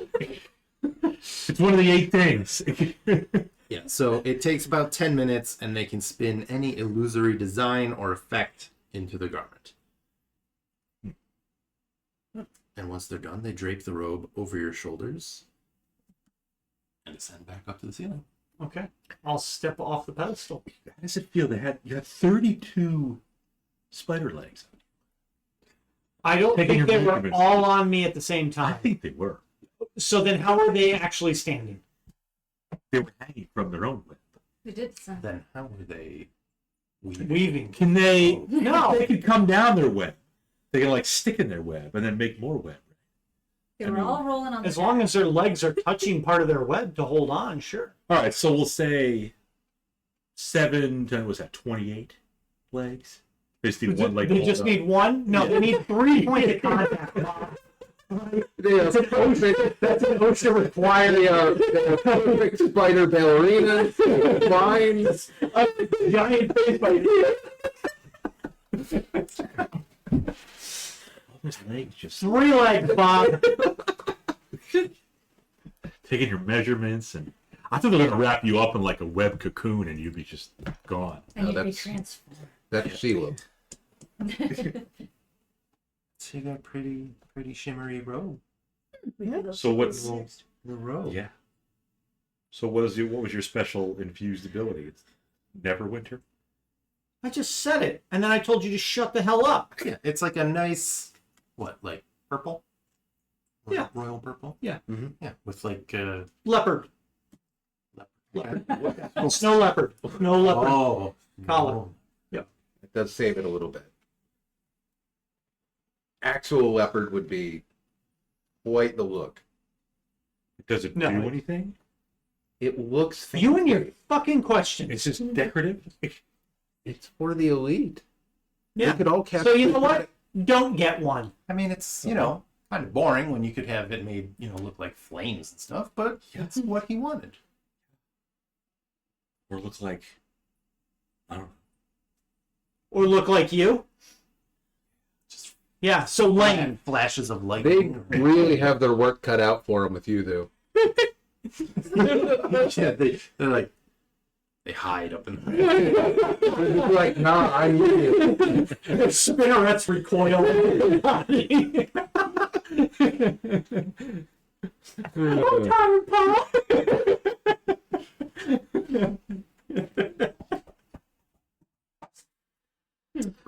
It's one of the 8 things. Yeah, so it takes about 10 minutes and they can spin any illusory design or effect into the garment. And once they're done, they drape the robe over your shoulders and ascend back up to the ceiling. Okay. I'll step off the pedestal. How does it feel? You had 32 spider legs. I don't Taking think they your were measurements. all on me at the same I time. think they were. So then how are they actually standing? They were hanging from their own web. We did some. Then how were they weaving? Weaving. Can they? No. They could come down their web. They can like stick in their web and then make more web. They were all rolling on the As long as their legs are touching part of their web to hold on, sure. All right, so we'll say 7 to, was that 28 legs? They just need one leg. to They hold just up. need one? No, they need 3 points of contact. Bob. That's an OSHA required. They are perfect spider ballerinas, vines. Giant face by Those legs just 3 legs, Bob. taking your measurements, and I thought they were gonna wrap you up in like a web cocoon and you'd be just gone. and No, you'd be that's- transformed. That's Sheila. So you got a pretty shimmery robe. So what's The robe. yeah? So what was your special infused ability? It's Neverwinter. I just said it, and then I told you to shut the hell up. Yeah, it's like a nice, like purple? Yeah. Royal purple? Yeah. Mm-hmm. Yeah, with like, Leopard. leopard. Snow leopard. Snow leopard. Oh. Collar. no. Yep. does save it a little bit. Actual leopard would be quite the look. Does it No. do anything? It looks fancy. You and your fucking questions. It's just decorative. It's for the elite. Yeah. They could all capture. So you know what? Don't get one. I mean, it's, you know, kind of boring when you could have it made, you know, look like flames and stuff, but that's what he wanted. Or looks like, I don't know. Or look like you. Just Yeah, so lame. flashes of They lightning. really have their work cut out for them with you, though. Yeah, they're like, they hide up in the It's like, nah, I need you. Spinnerets recoil.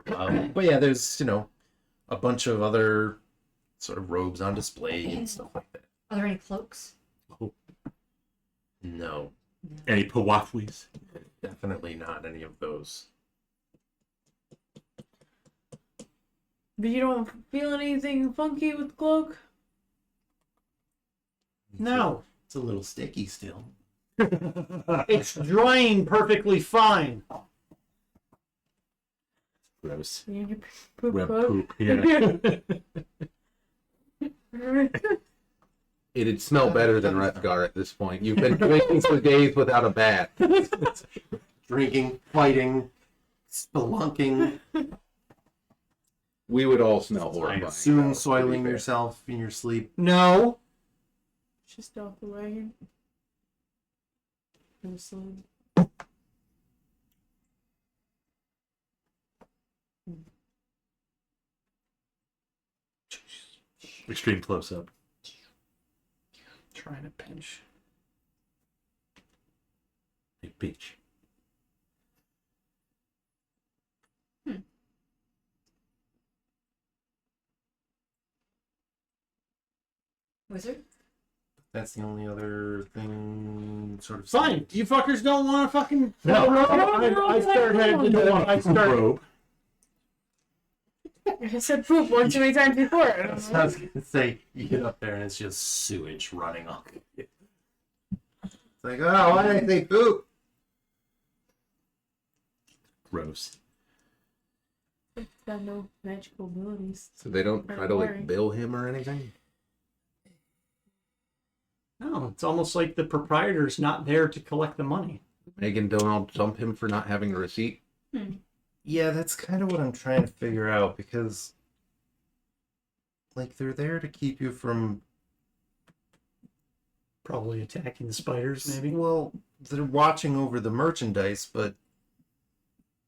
But yeah, there's, you know, a bunch of other sort of robes on display and stuff like that. Are there any cloaks? No, Any Pawaflis? definitely not any of those. But you don't feel anything funky with the cloak? No. It's a little sticky still. It's drying perfectly fine. Gross. You poop Web cloak? poop. Yeah. It'd smell better than Wrethgar at this point. You've been drinking for days without a bath. Drinking, fighting, spelunking. We would all smell I horrifying. assume though, soiling to be fair. yourself in your sleep. No. Just off the wagon. And slowly. Extreme close up. Trying to pinch. Big beach. Wizard? That's the only other thing sort of. Fine. You fuckers don't want to fucking. No. I start headed to the I start. Robe. I said poop one too many times before. I I don't was know. gonna say, you get up there and it's just sewage running off. It's like, oh, why did I say poop? Gross. It's got no magical abilities. So they don't try to Boring. like bill him or anything? No, it's almost like the proprietor's not there to collect the money. Megan, don't all dump him for not having a receipt? Yeah, that's kind of what I'm trying to figure out because, like, they're there to keep you from. Probably attacking the spiders, maybe. Well, they're watching over the merchandise, but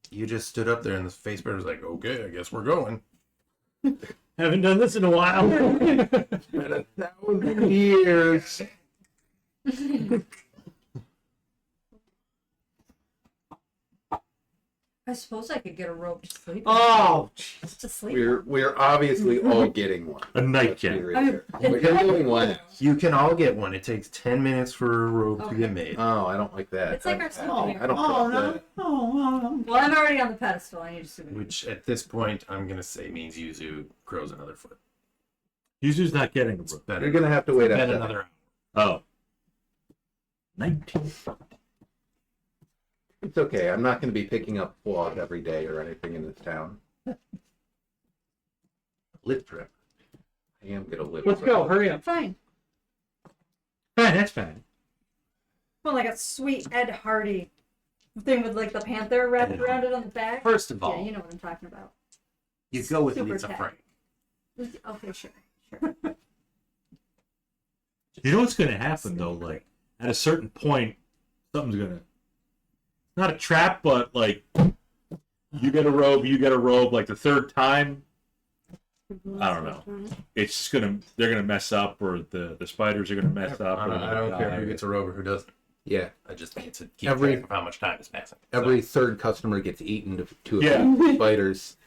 you just stood up there and the face bearer was like, okay, I guess we're going. Haven't done this in a while. Been 1,000 years. I suppose I could get a rope to sleep. Oh, To sleep. We're obviously all getting one. A nightcap. We're getting one. You can all get one. It takes 10 minutes for a robe to get made. Oh, I don't like that. It's like our I sleeping. don't oh trust no. that. Oh, Well, I'm already on the pedestal. I need to sleep. Which, at this point, I'm going to say means Yuzu grows another foot. Yuzu's not getting a robe. Better, You're gonna have to wait then after another Oh. 19. It's okay. I'm not gonna be picking up flaws every day or anything in this town. lip trip. I am gonna live. let's go. Hurry up. Fine. Fine, that's fine. Well, like a sweet Ed Hardy thing with like the panther wrapped around it on the back. First of Yeah, all, you know what I'm talking about. you go with Super Lisa tech. Frank. Okay, sure. You know what's going to happen, though? Like, at a certain point, something's going to... Not a trap, but, like, you get a robe, like, the third time, I don't know. It's just going to... They're going to mess up, or the spiders are going to mess up. Or I don't care who gets a robe or who doesn't. Yeah. I just need to keep Every- track of how much time is passing. Every third customer gets eaten to Yeah. spiders.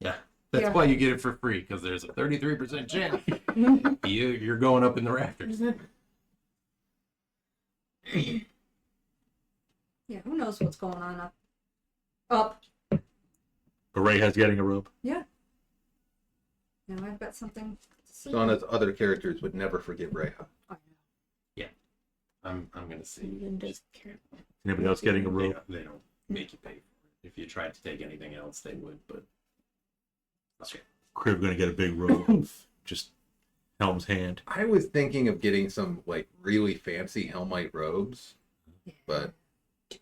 Yeah. That's Yeah. why you get it for free, because there's a 33% chance you're going up in the rafters. Yeah, who knows what's going on up Up. Reija's getting a robe. Yeah. Now I've got something to see. Donna's other characters would never forgive Reija. I'm gonna see. Vellynne doesn't care. Anybody else getting a robe? They don't make you pay for it. If you tried to take anything else, they would, but okay. Kriv gonna get a big robe of just Helm's hand. I was thinking of getting some like really fancy Helmite robes, but It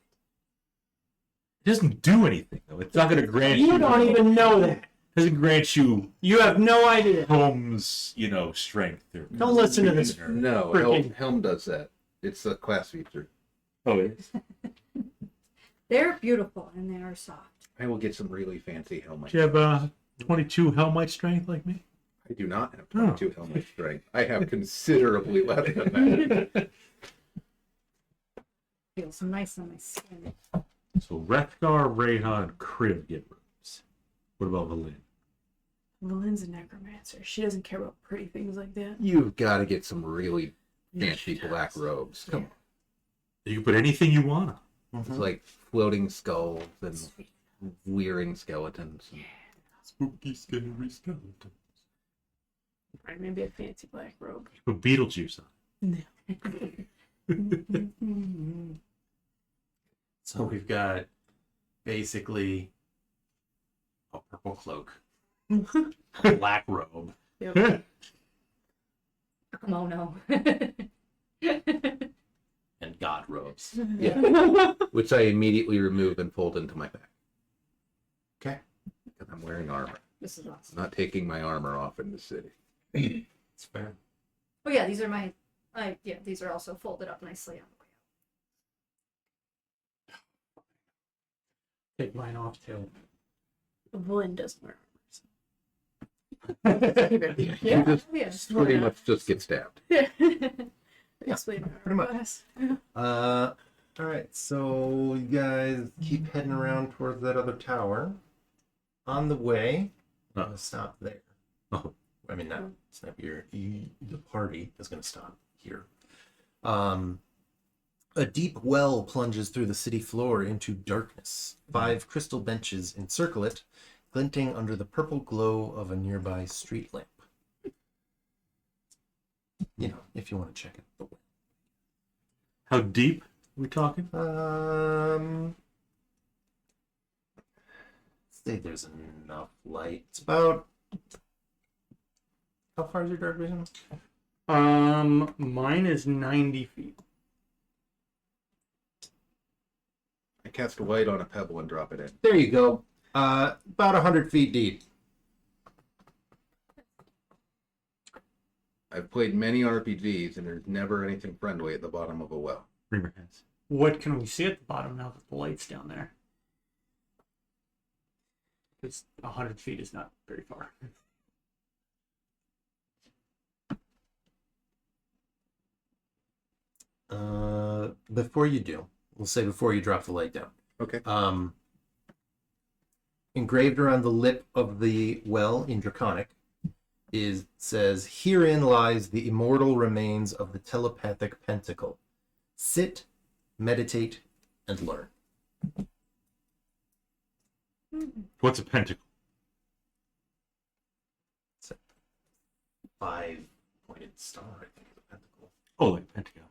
doesn't do anything though. It's not gonna grant You don't even know that. It doesn't grant you You have no idea. Helm's, strength. Or Don't listen to this. no, Freaking- Helm does that. It's a class feature. Oh, it is. They're beautiful and they are soft. I will get some really fancy Helmite. Do you have 22 Helmite strength like me? I do not have 22 Helmite strength. I have considerably less than that. Feels nice on my skin. So Wrethgar, Reija, and Kriv get robes. What about Vellynne? Vellynne's a necromancer. She doesn't care about pretty things like that. You've got to get some really fancy black robes. Come on. You can put anything you want on. It's like floating skulls and leering skeletons. Spooky, scary skeletons. Right, maybe a fancy black robe. Put Beetlejuice on. So we've got basically a purple cloak, a black robe, Yep. Kimono. and god robes. Yeah. Which I immediately remove and fold into my bag. Okay. Because I'm wearing armor. This is awesome. I'm not taking my armor off in the city. It's fair. Oh yeah, these are my. These are also folded up nicely on the way Take mine off too. Vellynne doesn't wear You just out. Yeah. pretty much just get stabbed. armor. Explain pretty much. class. All right. So you guys keep heading around towards that other tower. On the way, I'm gonna stop there. Oh. I mean, not stop here. The party is gonna stop here. A deep well plunges through the city floor into darkness. 5 crystal benches encircle it, glinting under the purple glow of a nearby street lamp. If you want to check it. How deep are we talking? Say there's enough light. It's about. How far is your dark vision? Mine is 90 feet. I cast a light on a pebble and drop it in. There you go. About 100 feet deep. I've played many RPGs and there's never anything friendly at the bottom of a well. Reamer has. What can we see at the bottom now that the light's down there? Because 100 feet is not very far. Before you do, we'll say before you drop the light down. Okay. Engraved around the lip of the well in Draconic says, "Herein lies the immortal remains of the telepathic pentacle. Sit, meditate, and learn." What's a pentacle? 5-pointed star, I think, is a pentacle. Oh, like pentagon.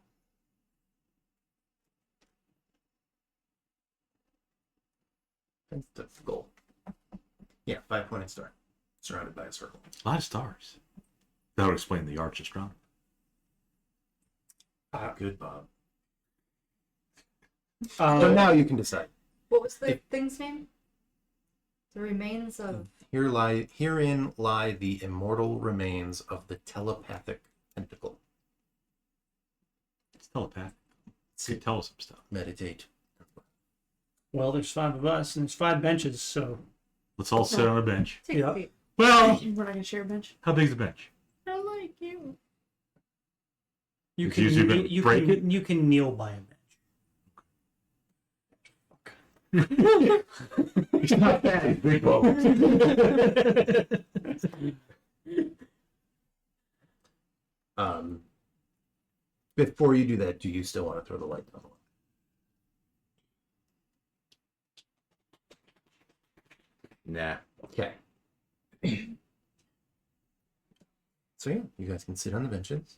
Pentacle. Yeah, 5-pointed star, surrounded by a circle. A lot of stars. That would explain the arch astronomy. Good, Bob. So Uh, now you can decide. What was the If- thing's name? The remains of. Herein lie the immortal remains of the telepathic pentacle. It's telepathic. It could tell us some stuff. Meditate. well, there's 5 of us, and there's 5 benches, so Let's all sit on a bench. Take Yeah. a seat. Well, We're not gonna share a bench. how big's the bench? I like you. you It's can usually gonna you break can, you can kneel by a bench. It's not bad. Big bubbles. Before you do that, do you still want to throw the light down? Nah. Okay. So yeah, you guys can sit on the benches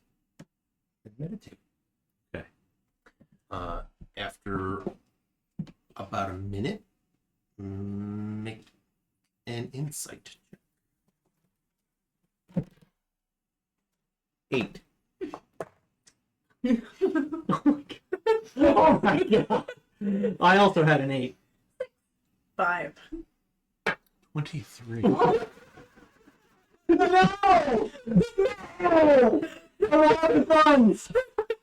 and meditate. Okay. After about a minute, make an insight check. 8. Oh my god. I also had an 8. 5. 23. No! No! I want the funds!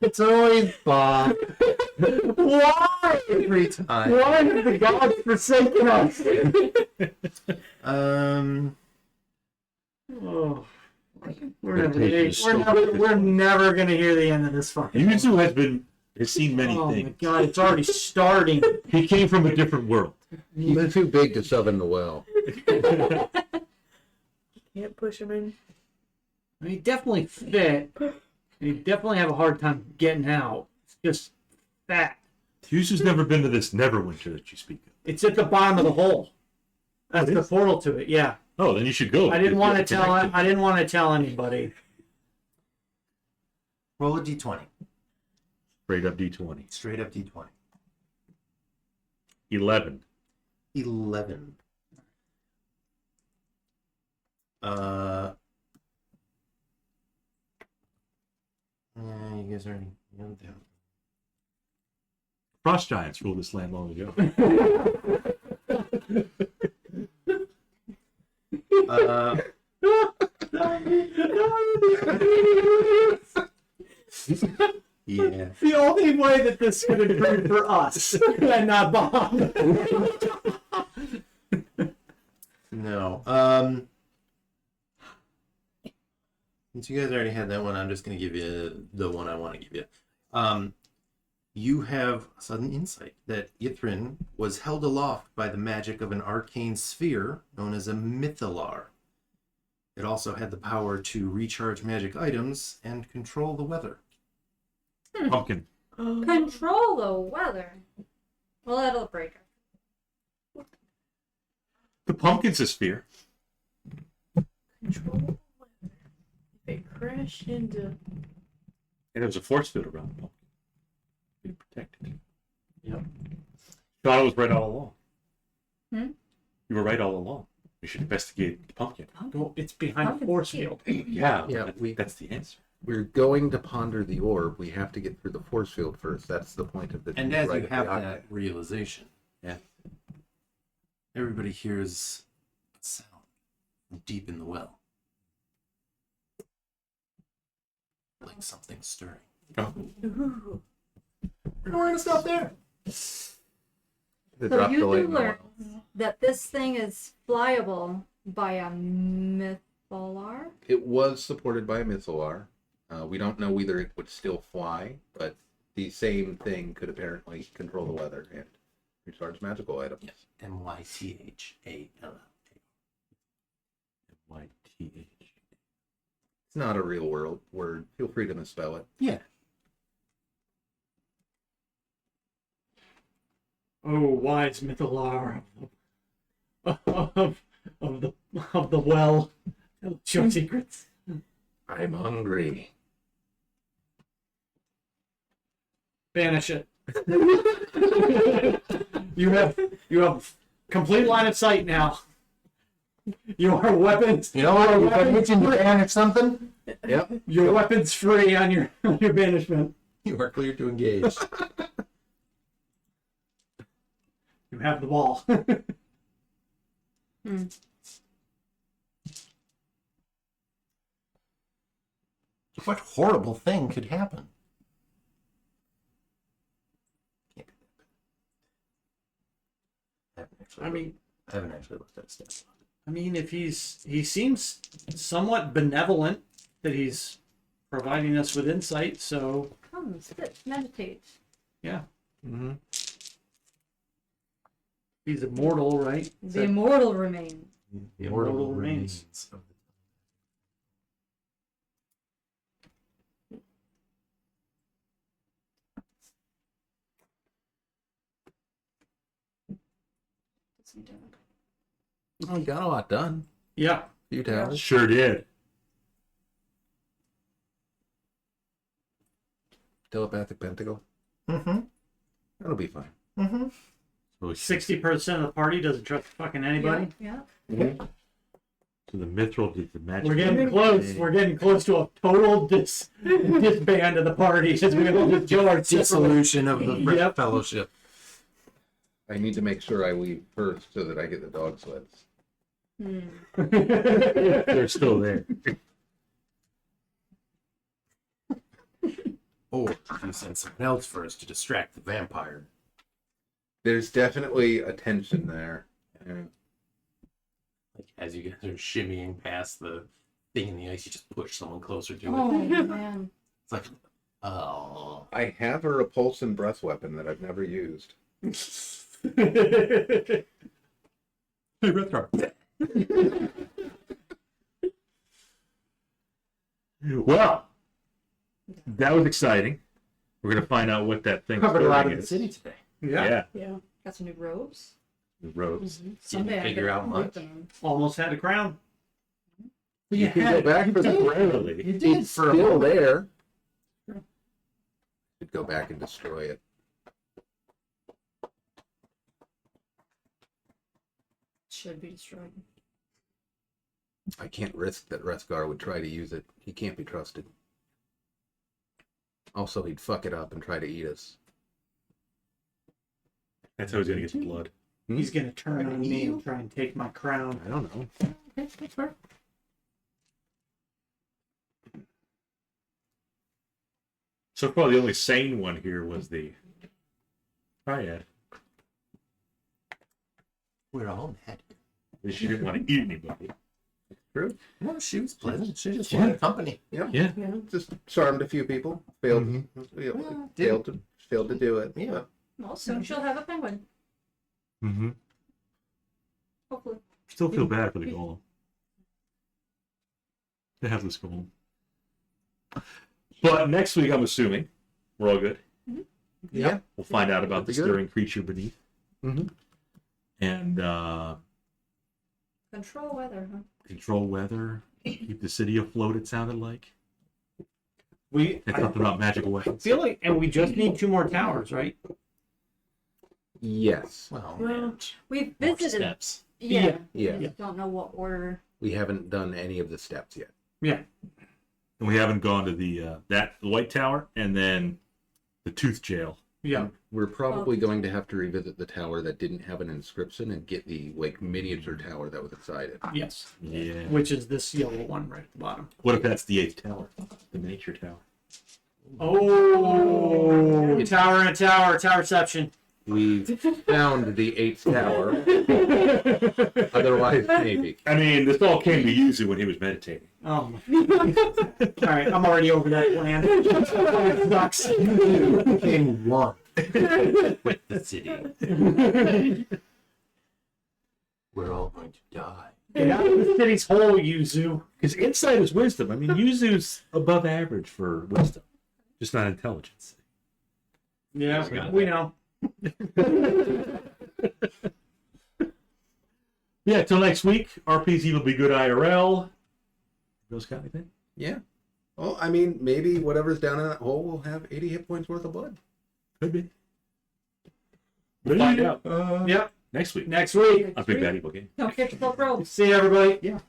It's always Bob. Why? Every time. Why have the gods forsaken us? Oh. We're never gonna hear the end of this fucking. Yuzu has seen many Oh things. my god, it's already starting. He came from a different world. They're too big to shove in the well. Can't push him in. I mean, he definitely fit. And he definitely have a hard time getting out. It's just fat. Yuzu's never been to this Neverwinter that you speak of. It's at the bottom of the hole. That's the portal to it. Yeah. Oh, then you should go. I didn't want to tell. Connected. I didn't want to tell anybody. Roll a d20. Straight up D20. Straight up d20. 11. 11. Yeah, you guys already know that. Frost giants ruled this land long ago. Yeah. The only way that this could improve for us and not Bob. No. Since you guys already had that one, I'm just going to give you the one I want to give you. You have a sudden insight that Ithrin was held aloft by the magic of an arcane sphere known as a mythallar. It also had the power to recharge magic items and control the weather. Pumpkin. Control the weather. Well, that'll break her. The pumpkin's a sphere. Control the weather. If it crashed into. And there's a force field around the pumpkin. Be protected. Yep. So I was right all along. Hmm? You were right all along. We should investigate the pumpkin. Well, it's behind a Pumpkin's force cute. field. Yeah, Yeah, that's the answer. We're going to ponder the orb. We have to get through the force field first. That's the point of the. And as right you at the have octave. that realization, everybody hears a sound from deep in the well. Like something stirring. Oh. Ooh. We're going to stop there. They So dropped the you light do in the learn well. that this thing is flyable by a mythallar. It was supported by a mythallar. We don't know whether it would still fly, but the same thing could apparently control the weather and recharge magical items. Yes. Mythal. YTH. It's not a real world word. Feel free to misspell it. Yeah. Oh, wise Mythalar of the well. Tell us your secrets. I'm hungry. Banish it. You have complete line of sight now. Your weapons. You know what? You got itching to banish something? Yep. Your weapons free on your banishment. You are clear to engage. You have the ball. What horrible thing could happen? Can't be that bad. I haven't actually looked at a stat. I mean, if he seems somewhat benevolent that he's providing us with insight, so Come, sit, meditate. yeah, Mm-hmm. he's immortal, right? The immortal remain. The immortal remains. of the We got a lot done. Yeah. A few towers. Sure did. Telepathic pentacle. Mm-hmm. That'll be fine. Mm-hmm. So 60% of the party doesn't trust fucking anybody. Yeah. to the mithril to the magic. We're getting close. We're getting close to a total disband of the party as we all just go our separate ways. Dissolution of the Yep. fellowship. I need to make sure I leave first so that I get the dog sleds. They're still there. Or you send someone else first to distract the vampire. There's definitely a tension there. Yeah. Like as you guys are shimmying past the thing in the ice, you just push someone closer to Oh it. man. It's like, oh. I have a repulsion breath weapon that I've never used. Hey, Wrethgar. Well, that was exciting. We're gonna find out what that thing Covered a lot of is. the city today. Yeah, Yeah. Got some new robes. the robes. Someday I figure could out put much. them on. Almost had a crown. You can go back for the crown. You did It's for a still moment. there. Should go back and destroy it. Should be destroyed. I can't risk that Wrethgar would try to use it. He can't be trusted. Also, he'd fuck it up and try to eat us. That's how he's gonna get the blood. He's gonna turn on me and try and take my crown. I don't know. Okay, that's fair. So far, the only sane one here was the Triad. We're all mad. She didn't want to eat anybody. True. No, she was pleasant. She just Yeah. wanted company. Yeah. Yeah. Just charmed a few people. Failed. Well, Failed to do it. Yeah. Well, soon she'll have a penguin. Mm-hmm. Hopefully. Still feel bad for the golem. The headless golem. But next week, I'm assuming we're all good. Yeah. We'll find out about That'd the be good. stirring creature beneath. Mm-hmm. And Control weather, huh? control weather, keep the city afloat. It sounded like. We And something about magical weapons. feel like, and we just need 2 more towers, right? Yes. Well, Well, we've more visited. steps. Yeah. Yeah. We just don't know what order. We haven't done any of the steps yet. Yeah. And we haven't gone to the White Tower and then the Tooth Jail. Yeah. We're probably going to have to revisit the tower that didn't have an inscription and get the miniature tower that was inside it. Yes. Yeah. Which is this yellow one right at the bottom. What if that's the 8th tower? The miniature tower. Oh, tower and a tower, tower reception. We found the 8th tower. Otherwise, maybe. I mean, this all came to Yuzu when he was meditating. Oh my. All right, I'm already over that plan. It sucks. You became one with the city. We're all going to die. Get out of the city's hole, Yuzu. Because insight is wisdom. I mean, Yuzu's above average for wisdom, just not intelligence. Yeah, we know. Yeah, till next week. RPZ will be good IRL. Those got anything? Yeah. Well, I mean, maybe whatever's down in that hole will have 80 hit points worth of blood. Could be. We'll find out Yep, next week. next week. A big bad evil game. Don't get yourself rolled. See you, everybody. Yeah.